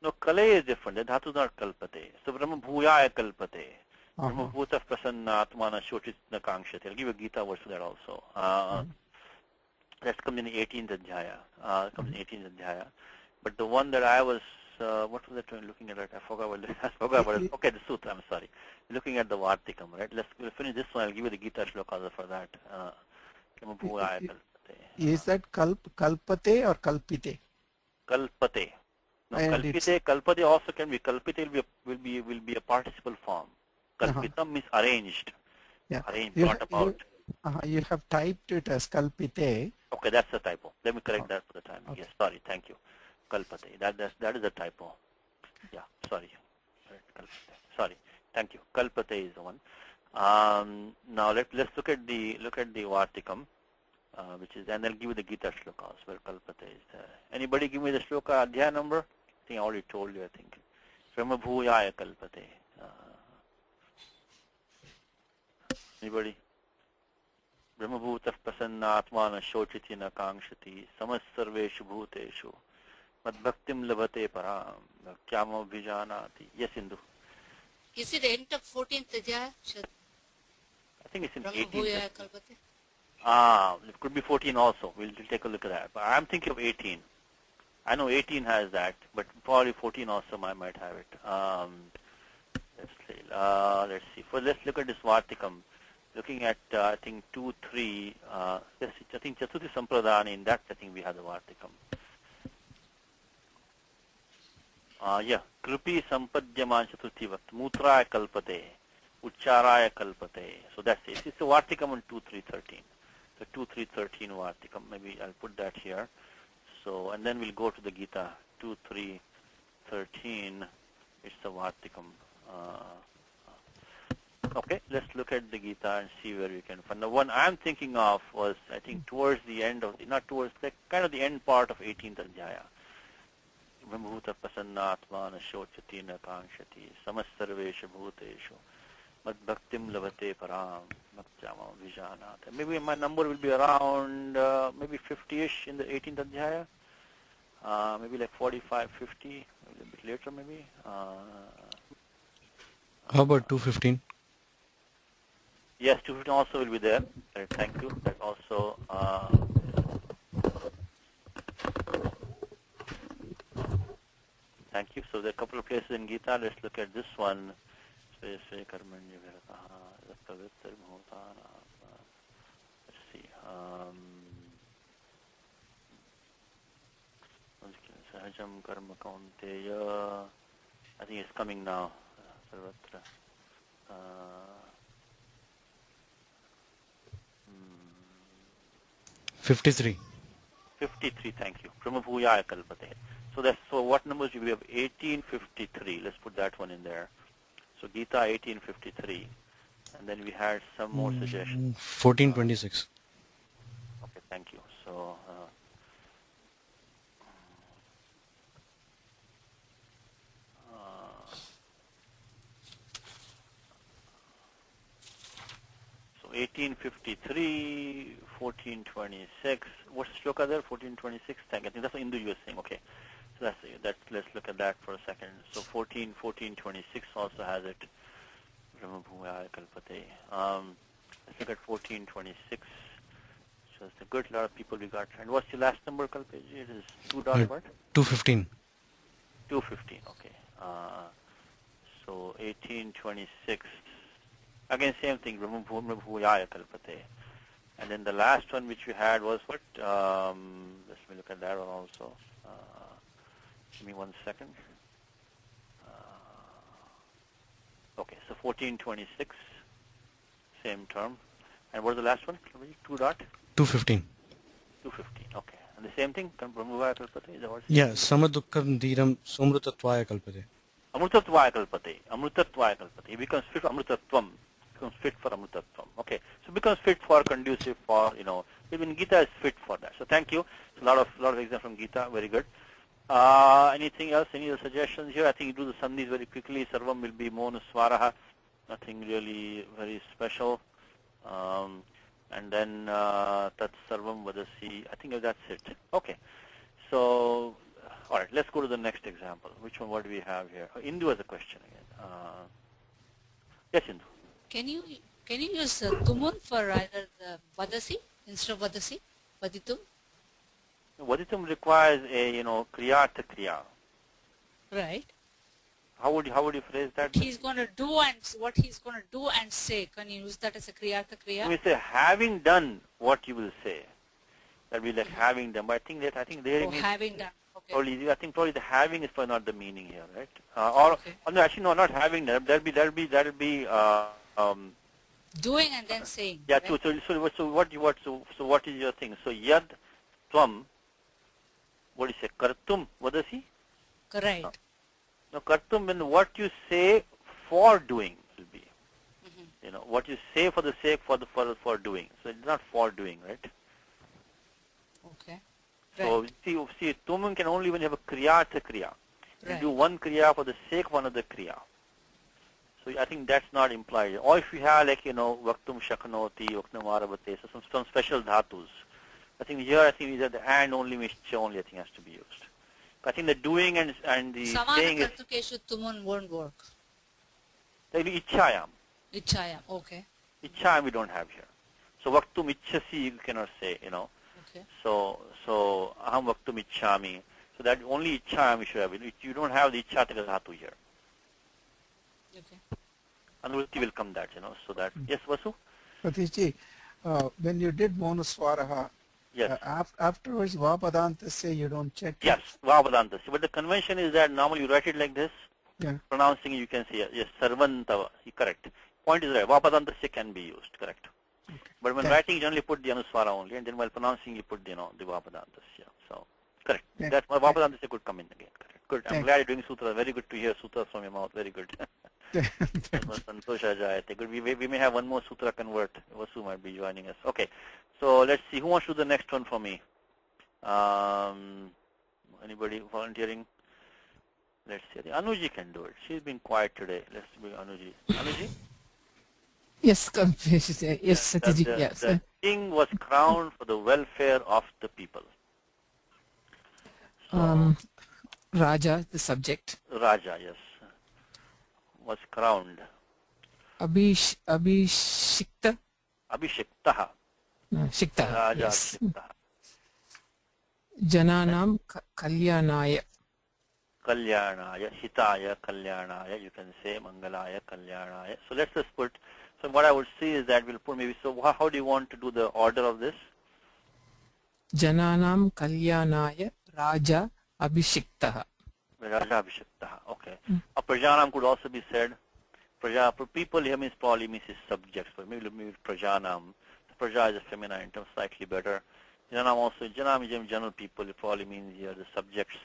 No, Kalaye is different. The dhatu is not kalpate. So Brahma bhuyaya kalpate. Brahma bhuta prasanna atmana shochitna kankshate. I'll give a Gita verse for that also. That comes in the 18th adhyaya. But the one that I was what was that looking at? I forgot what it. Okay, the sutra. I'm sorry. Looking at the Vartikam, right? We'll finish this one. I'll give you the Gita shloka for that. Is that kalpate or kalpite? Kalpate. No, kalpate also can be. Kalpite will be a participle form. Kalpitam means arranged. Yeah. Arranged, brought about. You have typed it as kalpite. Okay, that's a typo. Let me correct that for the time. Okay. Yes, sorry. Thank you. Kalpate. That is a typo. Yeah, sorry. Sorry. Thank you. Kalpate is the one. Now let's look at the Vartikam, which is, and I'll give you the Gita shlokas where Kalpate is there. Anybody give me the shloka adhyaya number? I think I already told you. I think. Brahma bhuyaya kalpate. Anybody? Brahma bhutah prasanna atmana shochiti na kankshati samasarveshu bhuteshu madbhaktim labhate param bhaktyamo bhijanati. Yes, Indu. Is it end of 14th adhyaya? I think it's in 18th. It could be 14 also. We'll take a look at that. But I'm thinking of 18. I know 18 has that, but probably 14 also might have it. Let's see. Let's look at this Vartikam. Looking at, I think, 2, 3, I think Chatuthi Sampradana, in that I think we have the Vartikam. Yeah, Kripi Sampadyaman Chatuthi Vakt, Mutraya Kalpate, Ucharaya Kalpate. So that's it. It's a Vartikam on 2, 3, 13. So 2, 3, 13 Vartikam. Maybe I'll put that here. So, and then we'll go to the Gita, 2, 3, 13. It's the Vartikam. Okay, let's look at the Gita and see where we can find. The one I'm thinking of was, I think, towards the end of, not towards, like, kind of the end part of 18th Adhyaya. Bhuta Pasannatmana Shochatina Kankshati Samasarvesha Bhuteshu Mad Bhaktim Lavate Param Bhaktyama Vijanata. Maybe my number will be around maybe 50-ish in the 18th Adhyaya. Maybe like 45, 50, maybe a bit later maybe. How about 215? Yes, 215 also will be there. Thank you. That also. Thank you. So there are a couple of places in Gita. Let's look at this one. Let's see. Sahajam Karma Kaunteya. I think it's coming now. 53. 53, thank you. Pramabhuyaya Kalpate. So what numbers do we have? 1853. Let's put that one in there. So Gita 1853. And then we had some more suggestions. 1426. Okay, thank you. So so 1853, 1426. What's shloka there? 1426. Thank you. I think that's what Indu you were saying. Okay. So that's let's look at that for a second. So 1426 also has it. Brahmabhuyaya Kalpate. Let's look at 1426. So it's a good lot of people we got. And what's the last number, Kalpeji? It is 2 dot what? 215. 215. Okay. So 1826. Again, same thing. Brahmabhuyaya Kalpate. And then the last one which we had was what? Let me look at that one also. Give me 1 second. Okay, so 1426, same term. And what is the last one? 2 dot? 215. 215, okay. And the same thing, Brahmavaya Kalpate, is that what? Yeah, Samadukkam Dhiram Somrutatvaya Kalpate. Amrutatvaya Kalpate. Amrutatvaya Kalpate. He becomes fit for Amrutatvam. Becomes fit for Amrutatvam. Okay, so becomes fit for, conducive for, even Gita is fit for that. So thank you. So a lot of examples from Gita, very good. Anything else? Any other suggestions here? I think you do the sandhis very quickly. Sarvam will be Monuswaraha. Nothing really very special. And then Tat Sarvam Vadasi. I think that's it. Okay. So, all right. Let's go to the next example. Which one? What do we have here? Indu has a question again. Yes, Indu. Can you use tumun for either the vadasi instead of vadasi, vaditum? Vaditum requires a kriya to kriya. Right. How would you phrase that? He's going to do and what he's going to do and say. Can you use that as a kriya to kriya? We say having done what you will say. That will be like having done. But I think there means having done. Okay. Probably the having is probably not the meaning here, right? No, actually no, not having done. That'll be doing and then saying. Yeah. Right? So what is your thing? So yad tvam. What do you say? Kartum vadasi? Correct. No, kartum means what you say for doing will be. What you say for the sake for doing. So it's not for doing, right? Okay. So see, tumum can only when you have a kriya to kriya. You do one kriya for the sake of another kriya. So I think that's not implied. Or if you have vaktum shaknoti, vaktum arabate, so some special dhatus. I think either the and only mischa only I think has to be used. I think the doing and the saying is Samana tumun won't work. Maybe ichchayam. Ichchayam, okay. Ichchayam we don't have here. So vaktum ichchasi you cannot say, Okay. So aham vaktum ichchami. So that only ichha we should have. You don't have the ichha dhatu here. Okay. Anuvritti will come that, so that. Yes, Vasu? Satish, when you did Manuswaraha, Yes. Afterwards, Vapadantasya, you don't check Yes, Vapadantasya. But the convention is that normally you write it like this. Yeah. Pronouncing, you can say, yes, Sarvantava. Correct. Point is right. Vapadantasya can be used. Correct. Okay. But when writing, you generally put the Anuswara only, and then while pronouncing, you put the Vapadantasya. So, correct. That Vapadantasya could come in again. Correct. Good. I'm glad you're doing sutra. Very good to hear sutras from your mouth. Very good. Santosha jayate. Good. We may have one more sutra convert. Vasu might be joining us. Okay. So let's see. Who wants to do the next one for me? Anybody volunteering? Let's see. Anuji can do it. She's been quiet today. Let's be Anuji. Anuji? Yes, yes, Satiji, yes. The king was crowned for the welfare of the people. So, Raja, the subject. Raja, yes, was crowned. Abhishikta? Abhishiktaha. Shikta, Raja yes. Abhishiktaha. Jananam Kalyanaya. Kalyanaya, Hitaya, Kalyanaya, you can say Mangalaya, Kalyanaya. So let's just put, so what I would see is that we'll put maybe, so how do you want to do the order of this? Jananam Kalyanaya Raja Abhishiktaha. Raja Abhishiktaha, okay. Prajanam could also be said. People here means probably means his subjects, but maybe Prajanam. Praja is a feminine term, slightly better. Janam also, Janam is general people, it probably means here the subjects.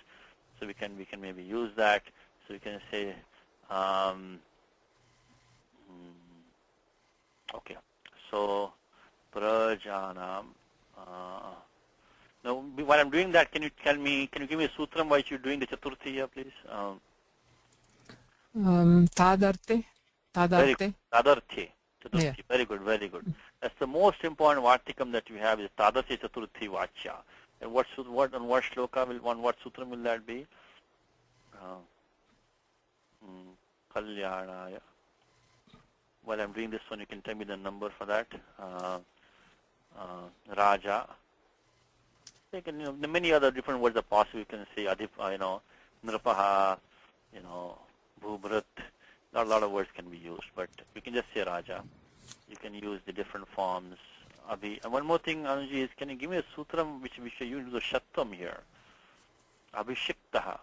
So we can maybe use that. So we can say, okay. So Prajanam. Now, while I'm doing that, can you give me a sutram while you're doing the Chaturthi here, please? Tadarte. Tadarthe. Chaturthi. Yeah. Very good, very good. That's the most important Vartikam that we have is Tadarthe Chaturthi Vachya. And what shloka what sutram will that be? Kalyanaya. While I'm doing this one, you can tell me the number for that. Raja. Many other different words are possible. You can say Nrapaha, Bhubrat. A lot of words can be used, but you can just say Raja. You can use the different forms. Abhi. And one more thing, Anuji, is can you give me a sutram which we should use the Shattam here? Abhishiktaha.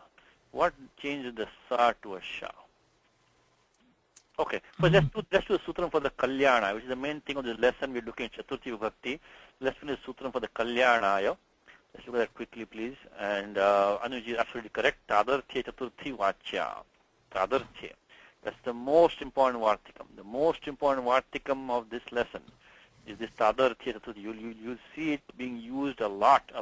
What changes the Sa to a Sha? Okay, so let's do a sutram for the Kalyana, which is the main thing of this lesson. We're looking at Chaturthi Vibhakti. Let's finish sutram for the Kalyanaya. Let's look at that quickly, please. And Anuji is absolutely correct. Tadarthya Chaturthi Vachya. Tadarthya. That's the most important Vartikam. The most important Vartikam of this lesson is this Tadarthya Chaturthi. You'll see it being used a lot. I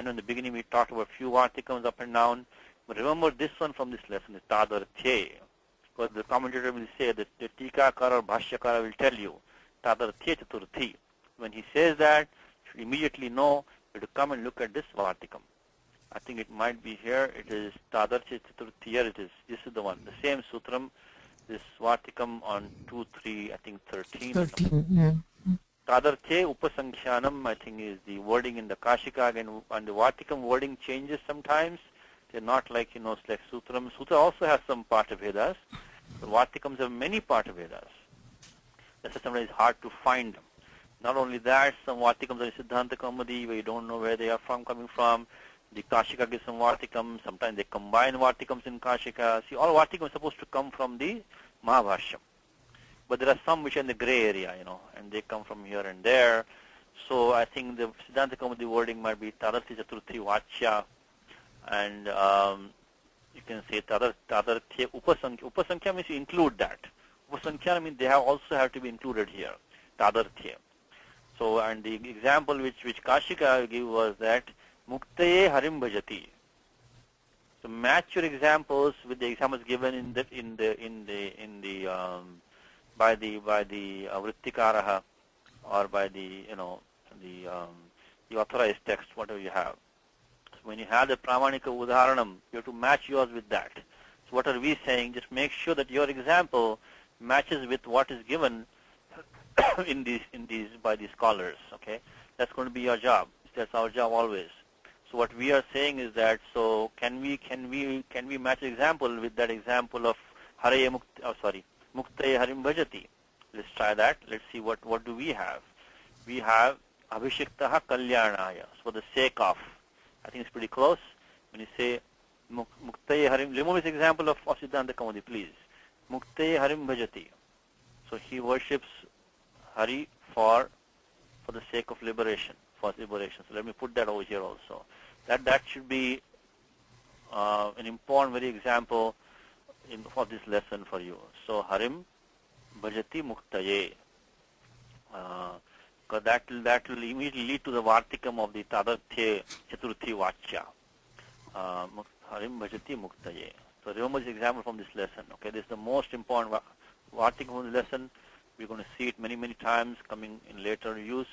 know in the beginning we talked about a few Vartikams up and down, but remember this one from this lesson is Tadarthya. Because the commentator will say that the Tikakara or Bhashyakara will tell you Tadarthya Chaturthi. When he says that, you should immediately know to come and look at this Vartikam. I think it might be here. It is Tadarthya Chaturthi. Here it is. This is the one. The same sutram. This Vartikam on 2-3, I think 13. 13, yeah. Tadarthya Upasankhyanam, I think, is the wording in the Kashika, and the Vartikam wording changes sometimes. They're not like, it's like Sutram. Sutra also has some part of Vedas, but Vartikams have many part of Vedas. That's why sometimes it's hard to find them. Not only that, some Vartikams are in Siddhanta Kaumudi, where you don't know where they are coming from. The Kashika gives some Vartikams. Sometimes they combine Vartikams in Kashika. See, all Vartikams are supposed to come from the Mahabhashyam. But there are some which are in the gray area, and they come from here and there. So I think the Siddhanta Kaumudi wording might be Tadarthya Chaturthi Vachya. And you can say Tadarthya Upasankhya. Upasankhya means you include that. Upasankhya means they also have to be included here. Tadarthya. So, and the example which Kashika gave was that Muktaye Harim Bhajati. So match your examples with the examples given by the Vrittikaraha or by the authorized text, whatever you have. So when you have the Pramanika Udharanam, you have to match yours with that. So what are we saying? Just make sure that your example matches with what is given in these by the scholars. Okay, that's going to be your job. That's our job always. So what we are saying is that, so can we match example with that example of Hare Muktaye Harim Bhajati? Let's try that. Let's see what do we have. We have Abhishiktaha Kalyanaya. So for the sake of, I think it's pretty close. When you say Muktaye Harim, remove this example of Siddhanta Kaumudi, please. Muktaye Harim Bhajati. So he worships Hari for the sake of liberation, for liberation. So let me put that over here also. That should be an important very example for this lesson for you. So Harim Bhajati Muktaye. Because that will immediately lead to the Vartikam of the Tadarthya Chaturthi Vachya. Harim Bhajati Muktaye. So remember this example from this lesson. Okay, this is the most important Vartikam of the lesson. We're going to see it many, many times coming in later use.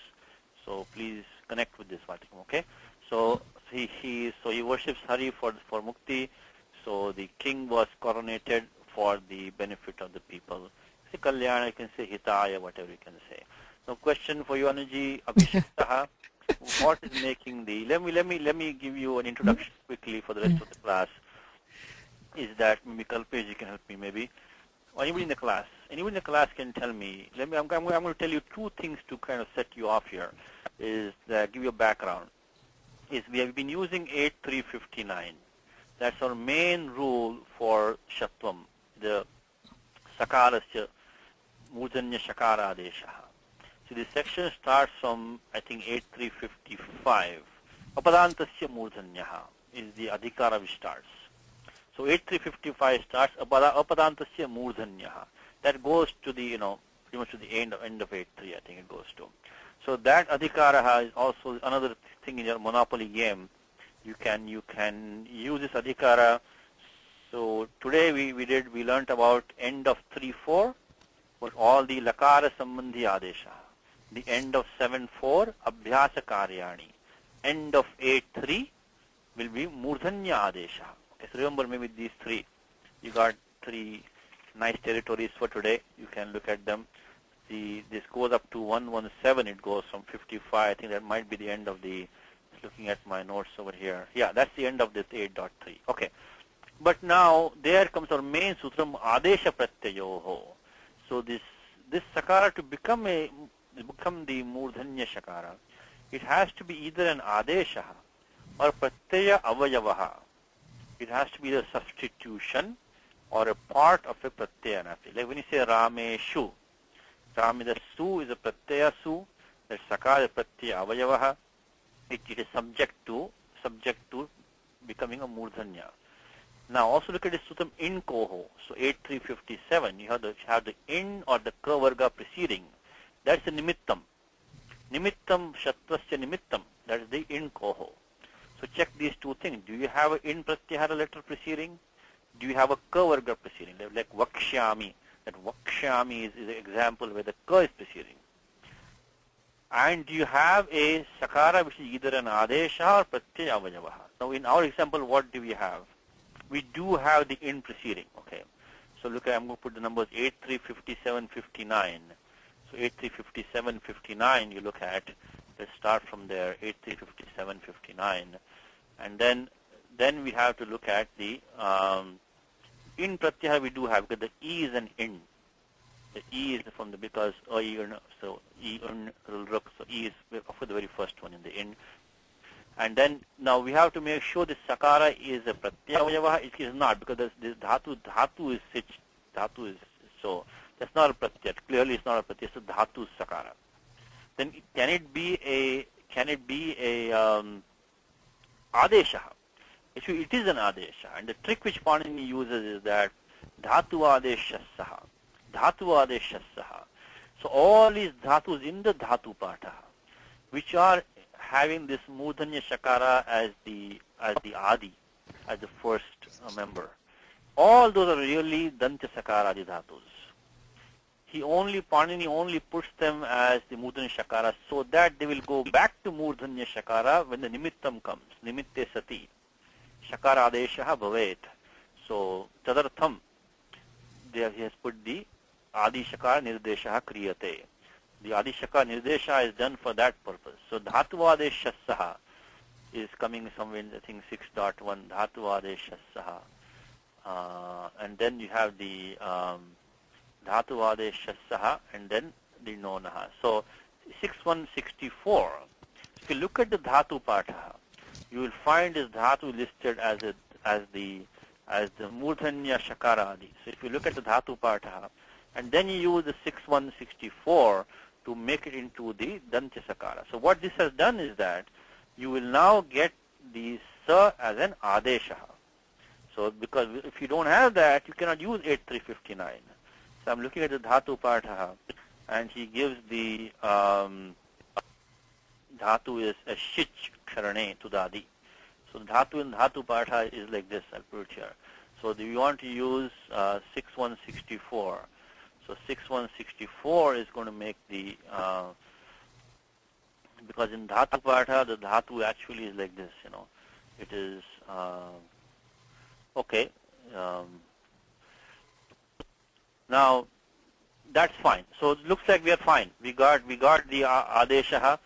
So please connect with this Vartikam. Okay. So he worships Hari for Mukti. So the king was coronated for the benefit of the people. Say Kalyana, you can say Hitaya, whatever you can say. Now question for you, Anuji, Abhishektaha, what is making the, let me give you an introduction quickly for the rest of the class, is that maybe Kalpesh, you can help me maybe, or anybody in the class can tell me, I'm going to tell you two things to kind of set you off here, is that give you a background, is we have been using 8359. That's our main rule for Shatvam, the Sakarasya Murdhanya Shakara Adeshaha. So this section starts from, I think, 8355. Apadantasya Murdhanyaha is the Adhikara which starts. So 8355 starts Apadantasya Murdhanyaha. That goes to the, pretty much to the end of 83, I think it goes to. So that Adhikara is also another thing in your Monopoly game. You can use this Adhikara. So today we learnt about end of 3-4, but all the Lakara Sambandhi Adesha. The end of 7-4, Abhyasa Karyani. End of 8-3 will be Murdhanya Adesha. Okay, so remember maybe these three. You got three nice territories for today. You can look at them. This goes up to 117. It goes from 55. I think that might be the end of the, looking at my notes over here. Yeah, that's the end of this 8.3. Okay. But now there comes our main sutram, Adesha Pratyayoho. So this Sakara to become the Murdhanya Shakara, it has to be either an Adesha or Pratyaya Avayavaha. It has to be a substitution or a part of a Pratyaya. Like when you say Rameshu, the Su is a Pratyaya Su, that Sakara is Pratyaya Avayavaha. It is subject to becoming a Murdhanya. Now also look at this sutram in Koho. So 8357, you have the in or the ka varga preceding. That's the nimittam. Nimittam shatvasya nimittam. That is the in Koho. So check these two things. Do you have an in pratyahara letter preceding? Do you have a ka varga preceding? Like vakshyami. That vakshyami is an example where the ka is preceding. And do you have a sakara which is either an adesha or pratyaya avayavaha? Now in our example, what do we have? We do have the in preceding. Okay. So look, I'm going to put the numbers 835759. So 835759 you look at. Let's start from there. 835759, and then we have to look at the in pratyahara we do have, because the e is an in. The e is from the, because so e is for the very first one in the in. And then now we have to make sure the sakara is a pratyavayavaha. It is not, because this dhatu is sich. Dhatu is, so that's not a pratyat. Clearly it's not a pratyat. So dhatu is sakara. Then can it be a adesha? Actually, it is an adesha. And the trick which Panini uses is that dhatu adeshasaha. Dhatu adeshasaha. So all these dhatus in the dhatu patha, which are having this Murdhanya Shakara as the Adi, as the first member. All those are really Dantya Sakara Adi Dhatus. Panini only puts them as the Murdhanya Shakara so that they will go back to Murdhanya Shakara when the Nimittam comes. Nimitte Sati. Shakara Adeshaha Bhavet. So, Tadartham, there he has put the Adi Shakara Nirdeshaha Kriyate. The Adi Shakara Nirdesha is done for that purpose. So Dhatu Adeshasaha. is coming somewhere in, I think, 6.1, dhatu adesha saha. And then you have the dhatu adesha saha and then the nonaha. So 6164, if you look at the dhatu patha, you will find this dhatu listed as the murdhanya shakara adi. So if you look at the dhatu patha, and then you use the 6164 to make it into the dantya sakara. So what this has done is that you will now get the sa as an adesha. So because if you don't have that, you cannot use 8359. So I'm looking at the dhatu patha, and he gives the dhatu is a shich karane tudadi. So the dhatu in dhatu patha is like this. I'll put it here. So do you want to use 6164? So 6164 is going to make the, because in dhatu patha, the dhatu actually is like this, you know. It is, okay. Now, that's fine. So it looks like we are fine. We got the adesha,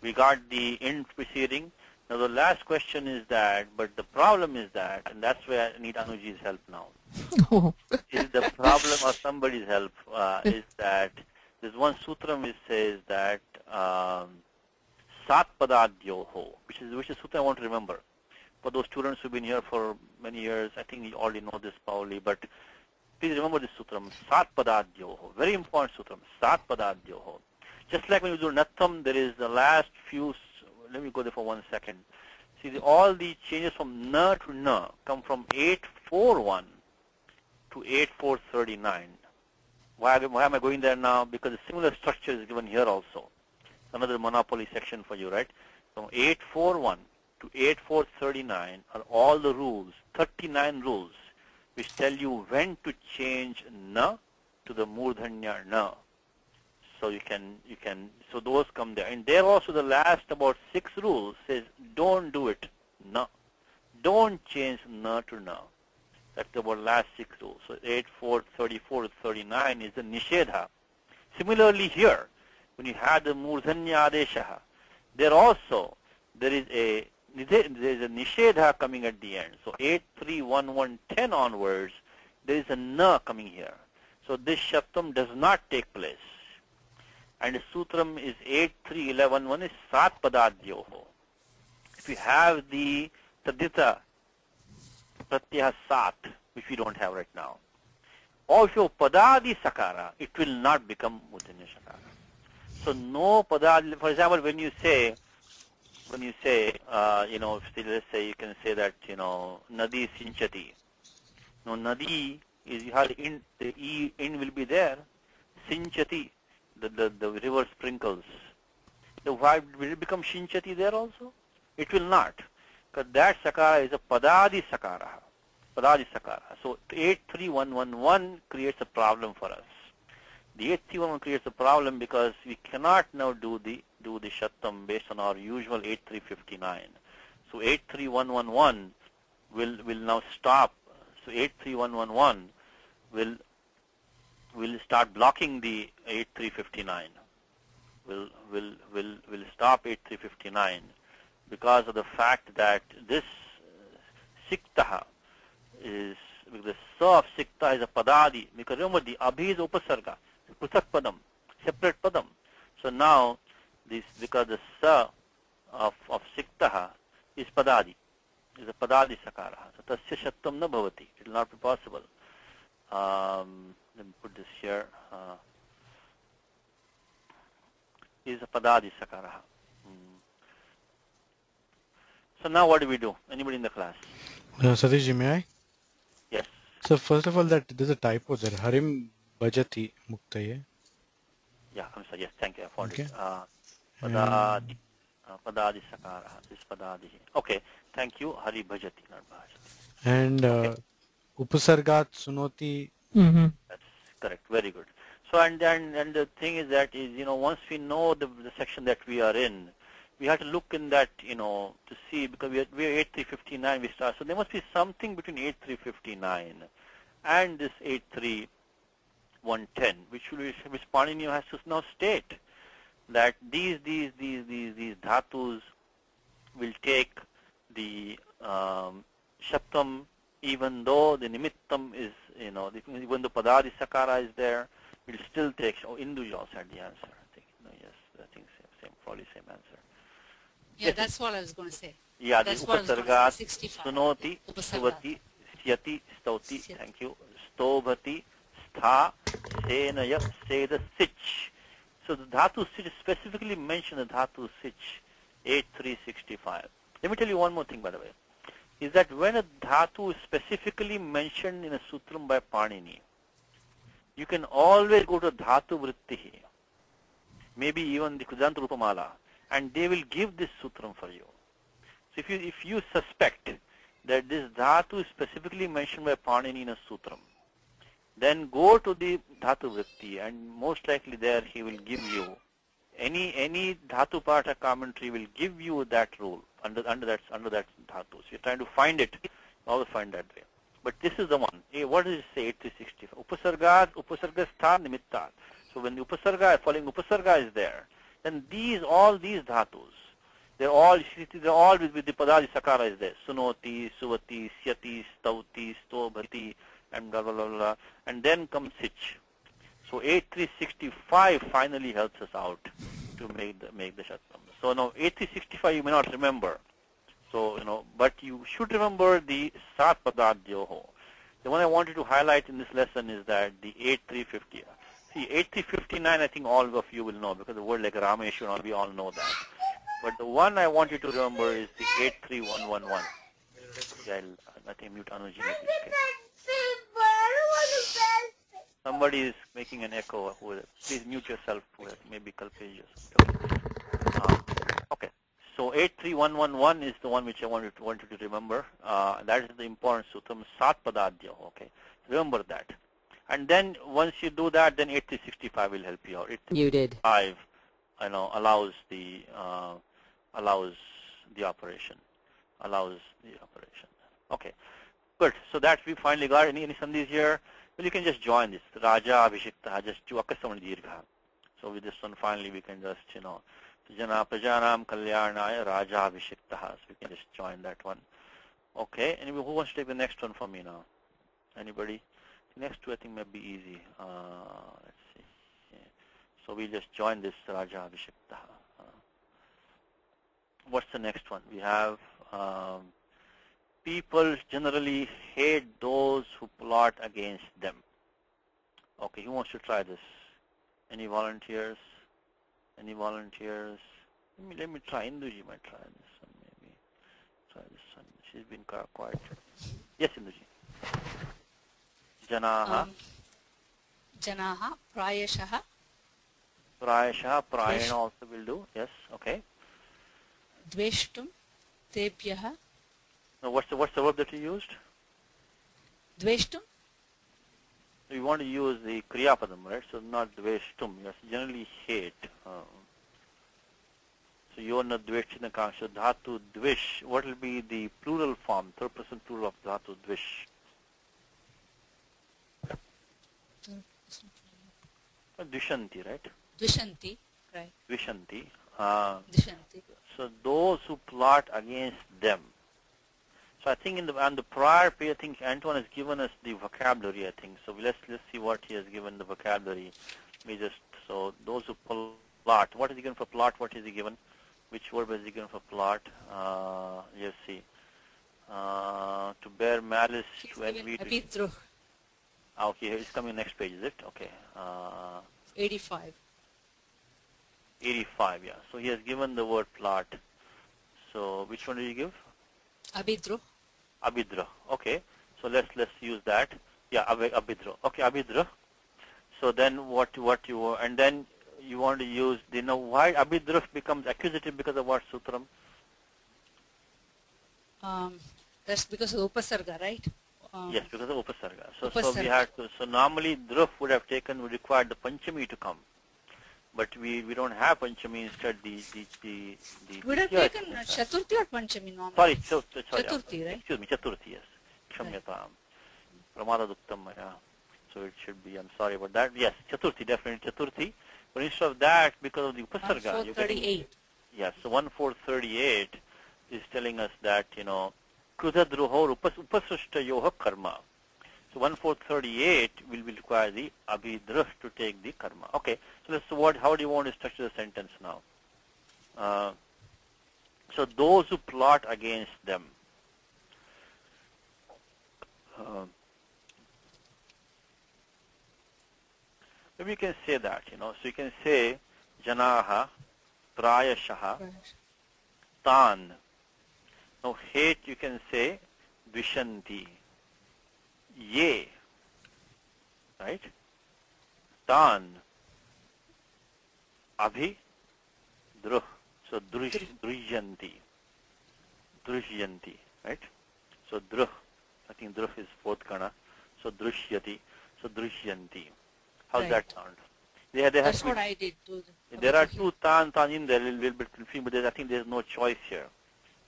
we got the in preceding. Now the last question is that, but the problem is that, and that's where I need Anuji's help now. Is the problem or somebody's help is that there's one sutra which says that sat padadyoho, which is sutra I want to remember. For those students who've been here for many years, I think you already know this probably, but please remember this sutram, sat padadyoho, very important sutram, sat padadyoho. Just like when you do nattam, there is the last few, let me go there for 1 second. See, all the changes from na to na come from 841 to 8439. Why am I going there now? Because a similar structure is given here also. Another monopoly section for you, right? From 841 to 8439 are all the rules, 39 rules, which tell you when to change na to the murdhanya na. So so those come there. And there also the last about 6 rules says don't do it, na. Don't change na to na. That's about last 6 rules. So 8, 4, 34 to 39 is the nishedha. Similarly here, when you had the murdhanya adesha, there also there is a nishedha coming at the end. So 8, 3, 1, 1, 10 onwards, there is a na coming here. So this shaptam does not take place. And the sutram is 8, 3, 11, 1 is sat padadyoho. If you have the tadita pratyaha sat, which we don't have right now, or if you have padadi sakara, it will not become murdhanya sakara. So no padadi, for example, when you say, you know, let's say you can say that, you know, nadi sinchati. No, nadi is, you have the e in will be there. Sinchati, the river sprinkles. Why will it become shinchati there also? It will not, because that sakara is a padadi sakara. Padadi sakara. So 83111 creates a problem for us. The 83111 creates a problem because we cannot now do the shattam based on our usual 8359. So 83111 will now stop. So 83111 will start blocking the 8359. Will stop 8359 because of the fact that this siktaha is, the sa of sikta is a padadi. Because remember, the abhi is upasarga, pruthak padam, separate padam. So now this, because the sa of siktaha is padadi, is a padadi sakara. So tasya shattam na bhavati. It will not be possible. Let me put this here. Is a padadi sakara. So now what do we do? Anybody in the class? Satish, may I? Yes. So first of all, that there's a typo there. Harim bhajati muktaye. Yeah, I'm sorry. Yes, thank you. I found Okay. it. Padadi. Padadi sakara. This padadi. Okay. Thank you. Hari bhajati, not bhajati. And upasargat sunoti. That's correct. Very good. So and the thing is that is, you know, once we know the section that we are in, we have to look in that, you know, to see, because we are 8359 we start. So there must be something between 8359 and this 83110, which Panini has to now state that these dhatus will take the Shaptam, even though the Nimittam is, even the Padadi Sakara is there, we'll still take, Induja also had the answer, I think. No, yes, I think same, probably same answer. Yeah, yes, that's what I was going to say. Yeah, that's the Upasargat, 65. Sunoti, Suvati, Syati, Stauti, thank you, Stovati, Stha, Senaya, Seda, Sich. So the Dhatu Sich specifically mentioned the Dhatu Sich, 8365. Let me tell you one more thing, by the way, is that when a Dhatu is specifically mentioned in a Sutram by Panini, you can always go to Dhatu Vrittihi, maybe even the Kudanta Rupamala, and they will give this Sutram for you. So if you suspect that this Dhatu is specifically mentioned by Panini in a Sutram, then go to the Dhatu Vritti, and most likely there he will give you any Dhatu Pata commentary will give you that rule under that Dhatu. So you're trying to find it, you always find that way. But this is the one. What does it say? 8365. Upasarga stha nimittat. So when the Upasarga, following Upasarga is there, then all these Dhatus, they're all with the Padadi Sakara is there. Sunoti, Suvati, Syati, Stauti, Stobhati, and blah, blah, blah, blah. And then comes Sich. So 8365 finally helps us out to make the Shattam. So now 8365 you may not remember. So, but you should remember the Sat Padadyoho. The one I wanted to highlight in this lesson is that the 8350. See, 8359 I think all of you will know because the word like Rameshwar, we all know that. But the one I want you to remember is the 83111. Yeah, I think mute Anuji. Somebody is making an echo. Please mute yourself. Maybe Kalpej. Okay. So 83111 is the one which I wanted to remember. That is the important sutram, Sat Padadya. Okay. Remember that. And then once you do that, then 8365 will help you out. Muted. 5, allows the operation. Okay. Good. So that we finally got. Any sandhis here? Well, you can just join this. Raja Abhishekta, just to Akasamani Dirgha. So with this one, finally, we can just, Jana Prajanam Kalyanaya Raja Abhishekta. So we can just join that one. Okay. Anybody who wants to take the next one from me now? Anybody? The next two, I think, may be easy. Let's see. Yeah. So we just join this Raja Abhishekta. What's the next one? We have people generally hate those who plot against them. Okay, who wants to try this? Any volunteers? Let me try. Induji might try this one, maybe. Try this one. She's been quiet. Yes, Induji. Janaha. Janaha, Prayashaha. Prayana also will do. Yes, okay. Dveshtum, Tebhyaha. Now, what's the verb that you used? Dveshtum. You want to use the Kriyapadam, right? So not Dveshtum. Yes, generally hate. So you are not Dveshtinakam. So Dhatu Dvish. What will be the plural form, third person plural of Dhatu Dvish? Dvishanti, right? Dvishanti, right. Dvishanti. Dvishanti. So those who plot against them. So I think on the prior page, I think Antoine has given us the vocabulary, I think. So let's see what he has given the vocabulary. So those who plot. What is he given for plot? What is he given? Which verb is he given for plot? Let's see. To bear malice, to envy. Abhidruh. Okay, it's coming next page, is it? Okay. 85. 85, yeah. So he has given the word plot. So which one did he give? Abhidruh. Abhidra. Okay. So let's use that. Yeah, Abhidra. Okay, Abhidra. So then what you and then you want to use why Abhidra becomes accusative because of what sutram? That's because of Upasarga, right? Yes, because of Upasarga. So Upasarga. we have to. So normally Druf would have required the Panchami to come, but we don't have Panchami. Instead, the would have taken Chaturthi or Panchami normally? Sorry, Chaturthi, right? Excuse me, Chaturthi. Yes, Kshamyatam, Pramadaduktam. So it should be. I'm sorry about that. Yes, Chaturthi, definitely Chaturthi. But instead of that, because of the Upasarga, 1438. Yes, so 1438. is telling us that, krudha druho upasrishtayoha karma. So 1438 will require the abhidruh to take the karma. Okay, so how do you want to structure the sentence now? So those who plot against them. Maybe you can say that, so you can say janaha prayashaha tan. Now hate you can say dvishanti ye, right? Tan abhi druh, so drujyanti, right? So druh, I think druh is fourth kana, so drushyati, so drujyanti. How's Right. that sound? That's what I did too. There are two tan in there, a little bit confusing, but I think there's no choice here.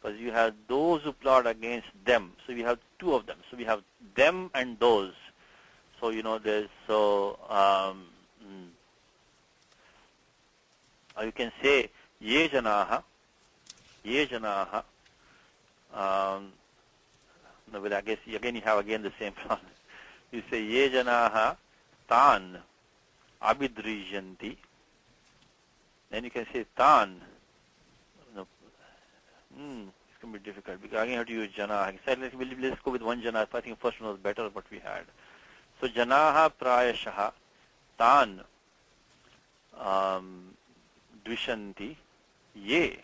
Because you have those who plot against them. So we have two of them. So we have them and those. So, there's, you can say, ye janaha, no, but I guess, again, you have the same problem. You say, ye janaha tan abhidrijanti. Then you can say tan. It's going to be difficult because again you have to use jana. Let's go with one jana. I think first one was better what we had. So janaha prayashaha tan dvishanti ye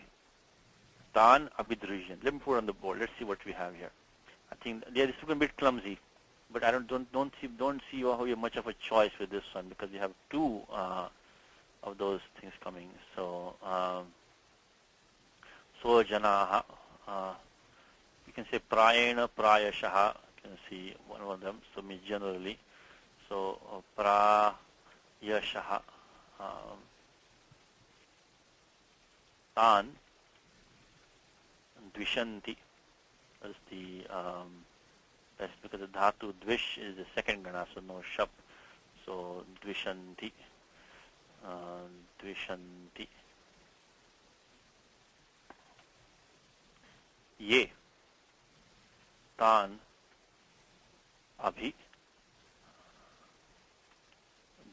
tan abhidrijan. Let me put it on the board. Let's see what we have here. I think this is going to be a bit clumsy, but I don't see how you have much of a choice with this one because you have two of those things coming. So so janaha, you can say prayena prayashaha, you can see one of them, so means generally. So prayashaha tan dvishanti, that's that's because the dhatu dvish is the second gana, so no shap. So dvishanti, ye tan abhi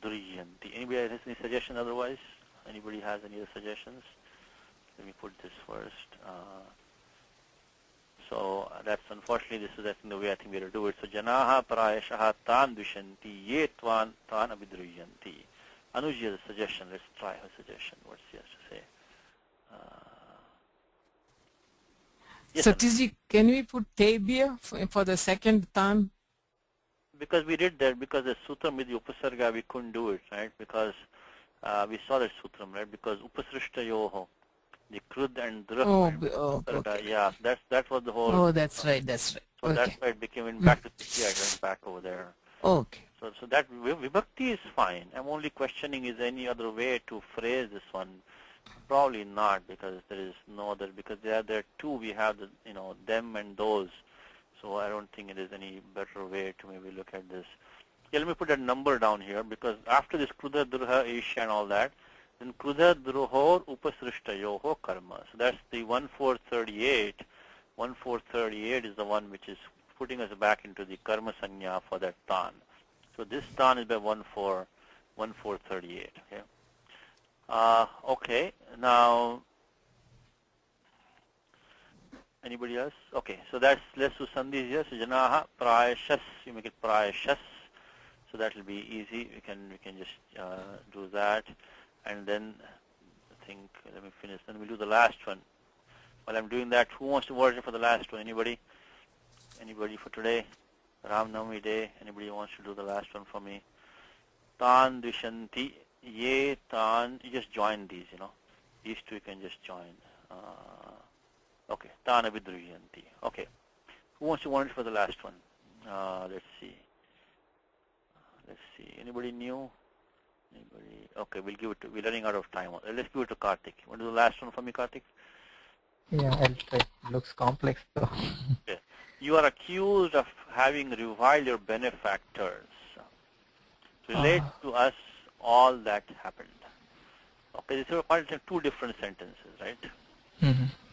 drujyanti. Anybody has any suggestion otherwise? Anybody has any other suggestions? Let me put this first. So that's unfortunately this is the way I think we have to do it. So janaha prayashaha tan dvishanti ye tan abhidrujyanti. Anuj has a suggestion. Let's try her suggestion. What she has to say. Yes, Satish, can we put tabia for the second tan? Because we did that, because the sutram with the upasarga, we couldn't do it, right? Because we saw that sutram, right? Because upasrishtayoho, the krud and drah. Okay. Yeah, that was the whole. Oh, that's right. So okay. that's why it became back to Tithi. I went back over there. Okay. So that vibhakti is fine. I'm only questioning is there any other way to phrase this one. Probably not, because there is no other, because there are two, we have the, them and those. So I don't think it is any better way to maybe look at this. Yeah, let me put that number down here, because after this krudha druha isha and all that, then krudha druhor upasrishtayoho karma. So that's the 1438. 1438 is the one which is putting us back into the karma sanya for that tan. So this tan is by 1438. Okay. Okay, now, anybody else? Okay, so let's do sandhis here. So janaha prayashas, you make it prayashas. So that will be easy. We can just do that, and then I think let me finish. Then we'll do the last one. While I'm doing that, who wants to version for the last one? Anybody? Anybody for today? Ram Navami day. Anybody wants to do the last one for me? Tan dvishanti. Ye tan, you just join these, these two you can just join. Okay, tan abhidrujanti. Okay, who wants to want it for the last one? Let's see. Anybody new? Anybody? Okay, we'll give it to, we're running out of time. Let's give it to Karthik. You want to do the last one for me, Karthik? Yeah, I'll try. It looks complex though. Okay. You are accused of having reviled your benefactors. Relate to us all that happened. Okay, these are two different sentences, right?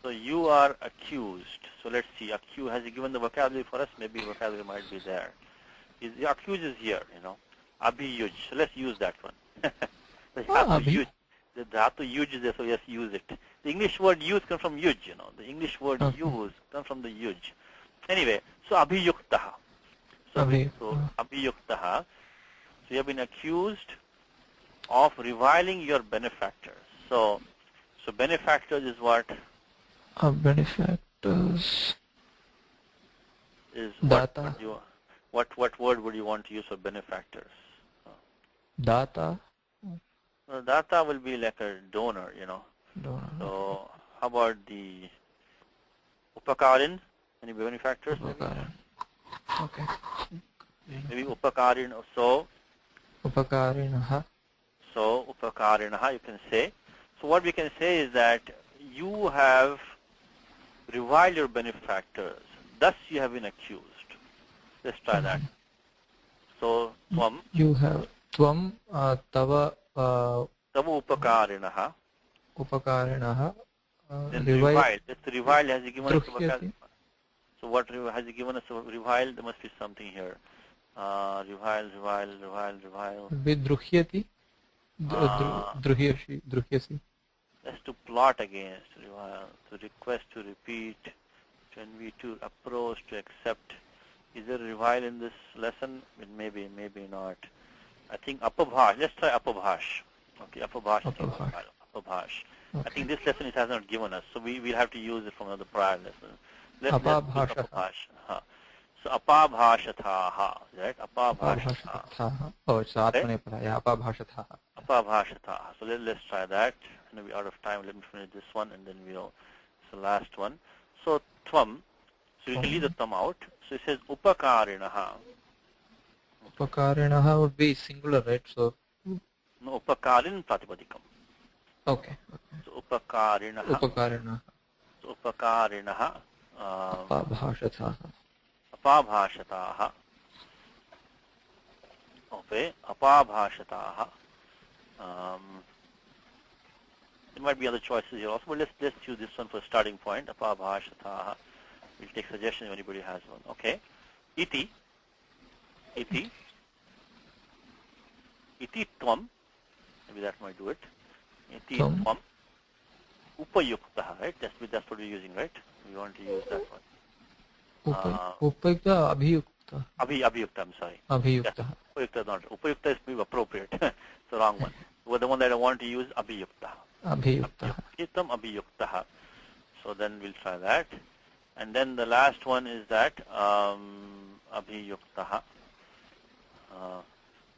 So you are accused. So let's see. Accused, has he given the vocabulary for us? Maybe vocabulary might be there. The accused is here, Abhiyuj. So let's use that one. The dhatu yuj is there, so yes, use it. The English word use comes from yuj, The English word use comes from the yuj. Anyway, so abhiyuktaha. So abhiyuktaha. So you have been accused of reviling your benefactors. So benefactors is what? Benefactors. Is Data. What word would you want to use for benefactors? Data. Well, data will be like a donor, Donor. So how about the upakarin? Any benefactors? Upakarin. Okay. Maybe upakarin. So Upakarinaha. So upakarinaha you can say. So what we can say is that you have reviled your benefactors. Thus you have been accused. Let's try that. So tvam. You have tvam tava Tava upakarinaha. Upakarinaha. Then reviled. It's reviled. Has he given us a So what has he given us a reviled? There must be something here. Revile. Vidruhyati. Druhyasi. That's to plot against, revile, to request, to repeat, to envy, to approach, to accept. Is there revile in this lesson? Maybe not. I think apabhash. Let's try apabhash. Okay, apabhash. Apabhash. Okay. I think this lesson it has not given us, so we'll have to use it from the prior lesson. Let's apabhash. So apabhashataha, right? Apabhashataha. Oh, it's atmanepala. Yeah, apabhashataha. Apabhashataha. So let's try that. And we're out of time. Let me finish this one, and then it's the last one. So tvam. So you can leave the tvam out. So it says upakarinaha. Upakarinaha would be singular, right? So no, upakarin pratipadikam. Okay. So upakarinaha. So upakarinaha. Apabhashataha. Apabhashataha. Okay, apabhashataha. There might be other choices here also, but let's choose this one for a starting point. Apabhashataha. We'll take suggestions if anybody has one. Okay. Iti tvam. Maybe that might do it. Iti tvam. Upayuktaha, right? That's what we're using, right? We want to use that one. Upayukta, abhiyukta. Abhiyukta, I'm sorry. Abhiyukta. Yes, upayukta not. Upayukta is maybe appropriate. It's the wrong one. Well, the one that I want to use, abhiyukta. Abhiyukta. So then we'll try that. And then the last one is that abhiyukta.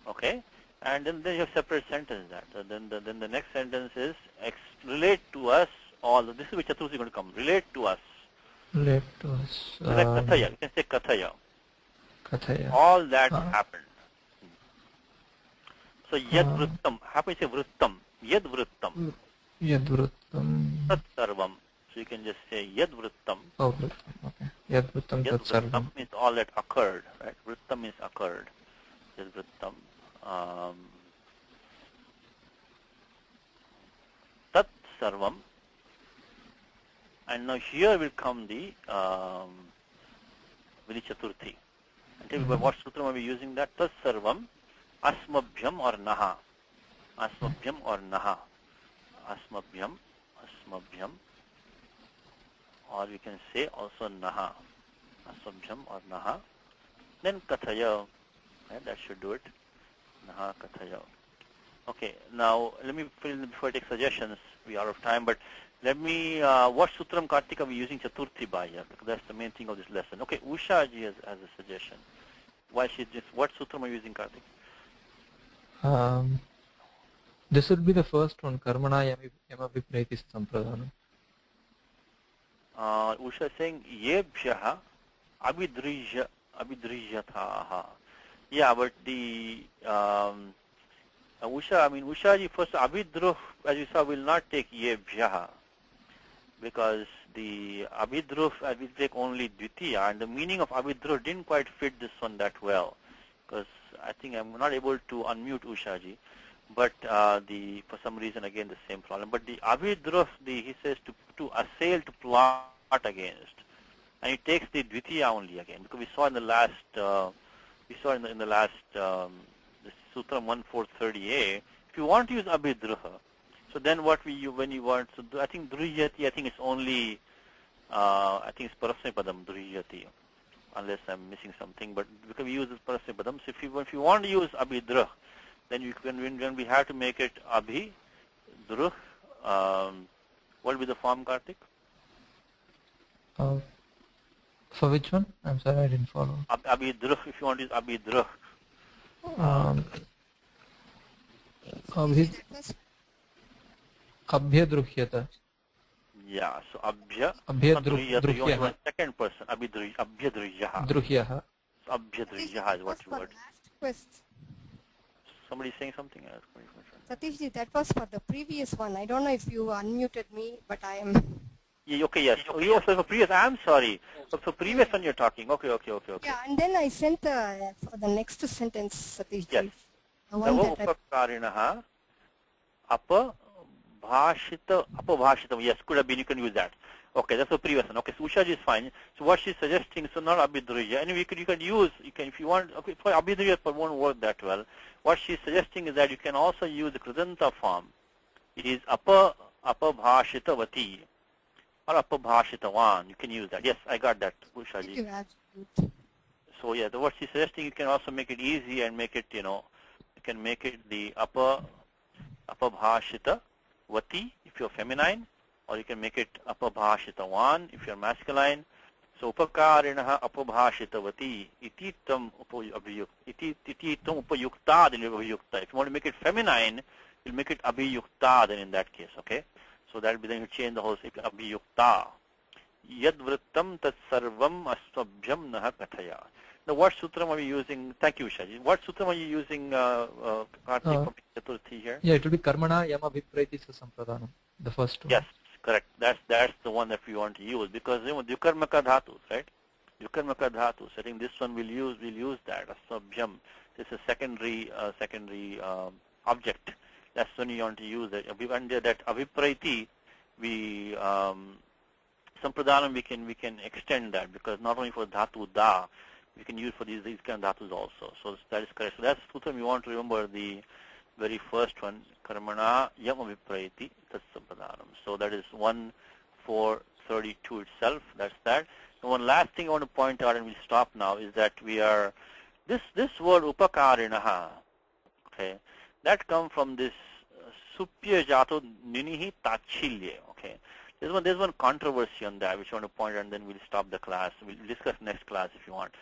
Okay. And then you have separate sentence that. Then the next sentence is relate to us all. This is which Chaturthi is going to come. Relate to us. Relate to us. So like kathaya. You can say kathaya. Kathaya. All that happened. So yad vrittam. How can you say vrittam? Yad vrittam. Yad vrittam. Tat sarvam. So you can just say yad vrittam. Oh, vrittam. Okay. Yad vrittam tat sarvam. Vrittam means all that occurred. Right? Vrittam means occurred. Yad vrittam. Tat sarvam. And now here will come the Vini Chaturthi. And tell me what sutra are we using that? Tat sarvam asmabhyam or naha. Asmabhyam or naha. Asmabhyam. Or we can say also naha. Asmabhyam or naha. Then kathaya. Right, that should do it. Naha kathaya. Okay, now let me fill in before I take suggestions. We are out of time, but let me, what sutram Kartik are we using Chaturthi by here? Because that's the main thing of this lesson. Okay, Usha ji has a suggestion. Why what sutram are you using, Kartik? This would be the first one, Karmana Yama Vipreti Sampradana. Usha is saying, Yebhyaha abhidrijyataha. Yeah, but the Usha ji first, abhidruh, as you saw, will not take Yebhyaha. Because the abhidruh, we take only dvitiya, and the meaning of abhidruh didn't quite fit this one that well. Because I think I'm not able to unmute Usha ji. but for some reason again the same problem. But the abhidruh, he says to assail, to plot against, and he takes the dvitiya only again, because we saw in the last this sutra 1430a, if you want to use abhidruh, so then what when you want, so I think driyati, I think it's only I think it's parasmapadam driyati, unless I'm missing something, but because we use this parasmapadam, so if you want to use abhidruh, then you can, when we have to make it abhidruh, what will be the form, Karthik? For which one? I'm sorry, I didn't follow. Abhidruh, if you want to use abhidruh. Abhyadruhyata. Yeah, so Abhyadruhyah. Second person, abhyadruhyah. Druyah. So abhyadruhyah is what you word. Question. Somebody saying something else? Satishji, that was for the previous one. I don't know if you unmuted me, but I am. Yeah, okay, yes. Oh, you also for previous. I'm sorry. So for previous one you're talking. Okay. Yeah, and then I sent for the next sentence, Satishji. Yes. The one that Upakarinaha apabhashita. Yes, could have been. You can use that. Okay, that's the previous one. Okay, so Usha is fine. So what she's suggesting, so not abhidruya. Anyway, you can use, if you want, okay, for abhidruya it won't work that well. What she's suggesting is that you can also use the kridanta form. It is apabhashitavati or apabhashitavan. You can use that. Yes, I got that, Ushaji. So yeah, what she's suggesting, you can also make it easy and make it, you can make it the apabhashitavati if you're feminine, or you can make it apabhashitavan if you're masculine. So upakarinaha apabhashitavati ititam upayukta, then upayukta. If you want to make it feminine, you'll make it abhiyukta then in that case, okay? So that will be, then you change the whole abhiyukta. Yad vrittam tat sarvam asvabhyam naha kathaya. Now what sutram are we using? Thank you, Shaji. What sutram are you using, Karthik, for Chaturthi here? Yeah, it will be karmana yama vipraiti sampradhanam, the first one. Yes, correct. That's the one that we want to use, because Yukarmaka dhatus, right? Yukarmaka dhatus. I think this one we'll use that. Asvabhyam. This is a secondary object. That's when you want to use it. And that avipraiti, sampradhanam, we can extend that, because not only for dhatu da, we can use for these kind of dhatus also. So that is correct. So that's sutram you want to remember, the very first one, karmana yam avipraiti tat sampradhanam. So that is 1432 itself. That's that. And one last thing I want to point out, and we'll stop now, is that we are this word upakarinaha, okay, that comes from this supya jato ninihi tachilye, okay. There's one controversy on that which I want to point out, and then we'll stop the class. We'll discuss next class if you want.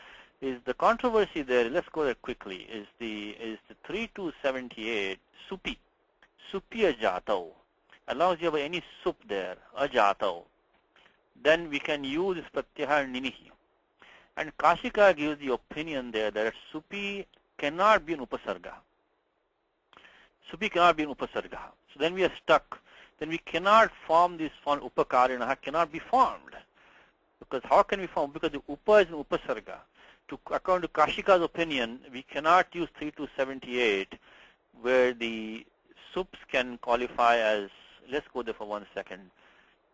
Is the controversy there, let's go there quickly, is the 3278 supya jato. As long as you have any sup there, a jato, then we can use this pratyahar ninihi. And Kashika gives the opinion there that supi cannot be an upasarga. Supi cannot be an upasarga. So then we are stuck. Then we cannot form this form, upakarinaha cannot be formed. Because how can we form? Because the upa is an upasarga. According to Kashika's opinion, we cannot use 3278 where the sups can qualify as, let's go there for 1 second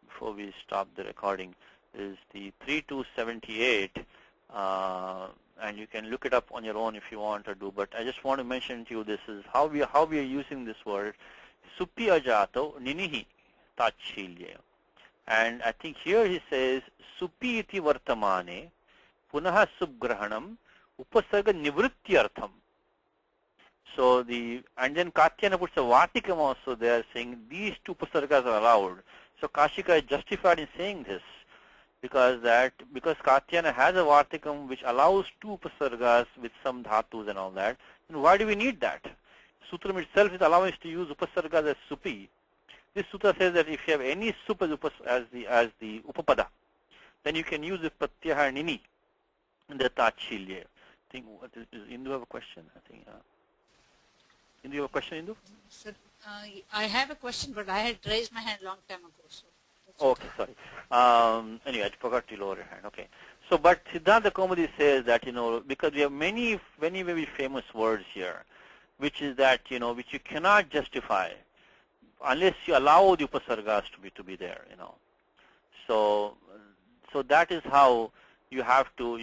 before we stop the recording, is the 3278, and you can look it up on your own if you want to do, but I just want to mention to you, this is how we are using this word, supi ajato ninihi tachilya. And I think here he says, supi iti vartamane punaha subgrahanam upasarga nivrityartham. So and then Katyana puts a Vatikam also there, saying these two upasargas are allowed. So Kashika is justified in saying this, because Katyana has a Vatikam which allows two upasargas with some dhatus and all that. And why do we need that? Sutram itself is allowing us to use upasargas as supi. This sutra says that if you have any sup as the upapada, then you can use the pratyahar nini in the tachilya. I think, does Indu have a question? I think. Indu, you have a question, Indu? Sir, I have a question, but I had raised my hand long time ago. So okay, sorry. Anyway, I forgot to lower your hand. Okay. So, but Siddhanta Kaumudi says that, because we have many very famous words here. which is that, which you cannot justify unless you allow the upasargas to be there, So that is how you have to,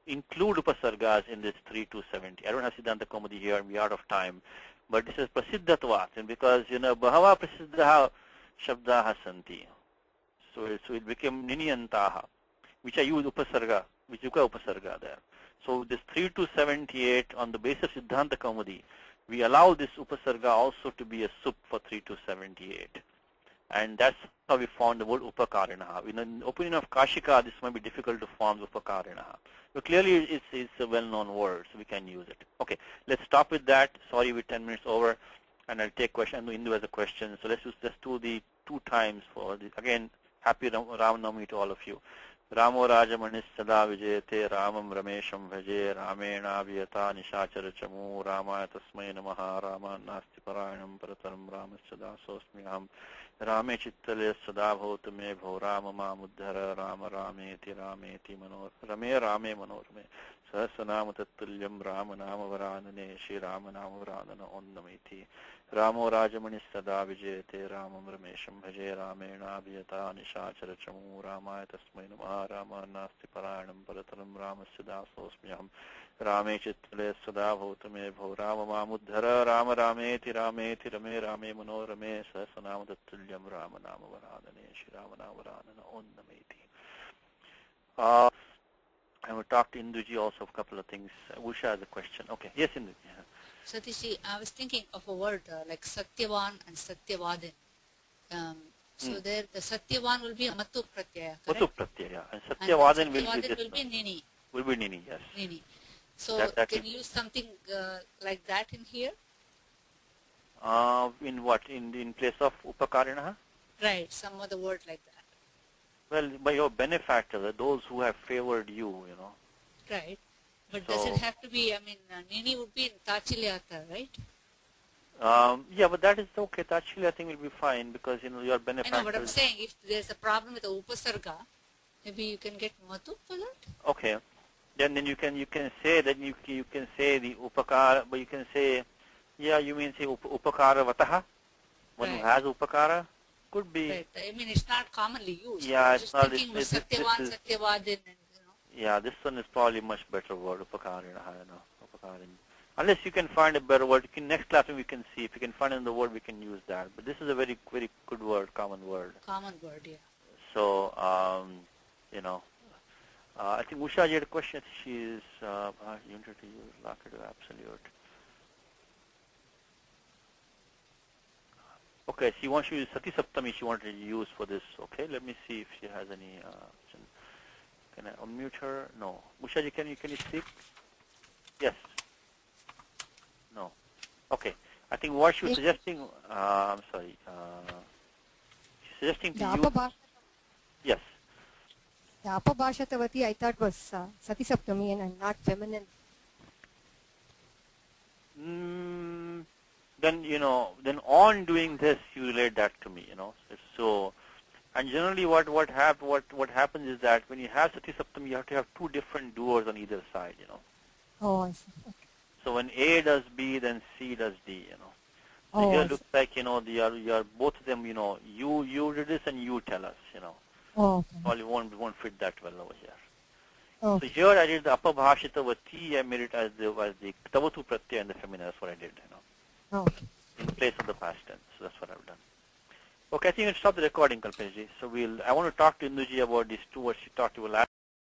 include upasargas in this 3 to 70. I don't have Siddhanta Kaumudi here, and we're out of time. But this is prasiddhatvat, and because, bahava prasiddhaha shabdaha santi. So it became niniyantaha, which I use upasarga, which you got upasarga there. So this 3 to 78, on the basis of Siddhanta Kaumudi, we allow this upasarga also to be a sup for 3 to 78. And that's how we found the word upakarinaha. In the opinion of Kashika, this might be difficult to form upakarinaha. But clearly it's a well-known word, so we can use it. Okay, let's stop with that. Sorry, we're 10 minutes over, and I'll take question. Indu has a question, so let's do the 2 times for this. Again, happy Ram Navami to all of you. Ramo Rajamanis Sada Vijayate Ramam Ramesham Bhaje Ramena Vyata Nishachara Chamu Ramaya Tasmai Namaha Rama Nasti Parayanam Parataram Ramasada Sosmiham Rame Chittale Sada Bhautame Bho Rama Mamuddhara Rama Rameti Rameti Manor Rame Rame Manorme Sahasanama Tattulyam Rama Nama Varanane Shri Rama Nama Varanana Onnamiti Ramo Rajamanis Sada Vijayate Ramam Ramesham Bhaje Ramena Vyata Nishachara Chamu Ramaya Tasmai Namaha Rama Nasti Parayanam Parataram Ramasada Sosmiham Rame Chittale Sada Bhautame Bho Rama Mamuddhara Rama Rameti Rameti Rame Rame Manorame Sahasanama Tattulyam Rama Nama Varanane Shri Rama Nama Varanana Onnamiti. I will talk to Induji also of a couple of things. Usha has a question. Okay. Yes, Induji. Satishi, I was thinking of a word like Satyavan and Satyavadin. There the Satyavan will be a Matu Pratyaya, correct? Matu Pratyaya. And Satyavadin will be Nini. Will be Nini, yes. Nini. So can you use something like that in here? In what? In place of Upakarinaha? Right, some other word like that. Well, by your benefactor, those who have favored you, Right. But does it have to be, Nini would be in Tachilyata, right? Yeah, but that is okay. Tachili, I think, will be fine because, your benefactor. I know, but I'm saying if there's a problem with the Upasarga, maybe you can get Matu for that? Okay. Then you can say that you can say the Upakara, but you can say, yeah, you mean say Upakara Vataha? One who has Upakara? Could be. Right. It's not commonly used. Yeah, it's not. Thinking Satyavan, Satyavadin, Yeah, this one is probably much better word, Upakarinaha, Upakarin. Unless you can find a better word, next class we can see. If you can find another word, we can use that. But this is a very, very good word, common word. Common word, yeah. So, I think Usha had a question. She is, you wanted to use Lakato Absolute. Okay, she wants to use Sati Saptami she wanted to use for this. Okay, let me see if she has any. Can I unmute her? No. Usha, can you speak? Yes. No. Okay. I think what she was suggesting. I'm sorry. She's suggesting to you. Yes. The Apabhashatavati I thought was Sati Saptami and not feminine. Then on doing this, you relate that to me, So, and generally what happens is that when you have Sati Saptami, you have to have 2 different doers on either side, Oh, I see. Okay. So when A does B, then C does D, So Oh, here it looks like, you are both of them, you did this and you tell us, Oh, okay. Probably won't fit that well over here. Oh. So here I did the Apabhashitavati, I made it as the Tavatu Pratyaya in the feminine, that's what I did, Oh, okay. in place of the past tense. So that's what I've done. Okay, I think we'll stop the recording, Kalpeshji. So I want to talk to Induji about these 2 words she talked about last.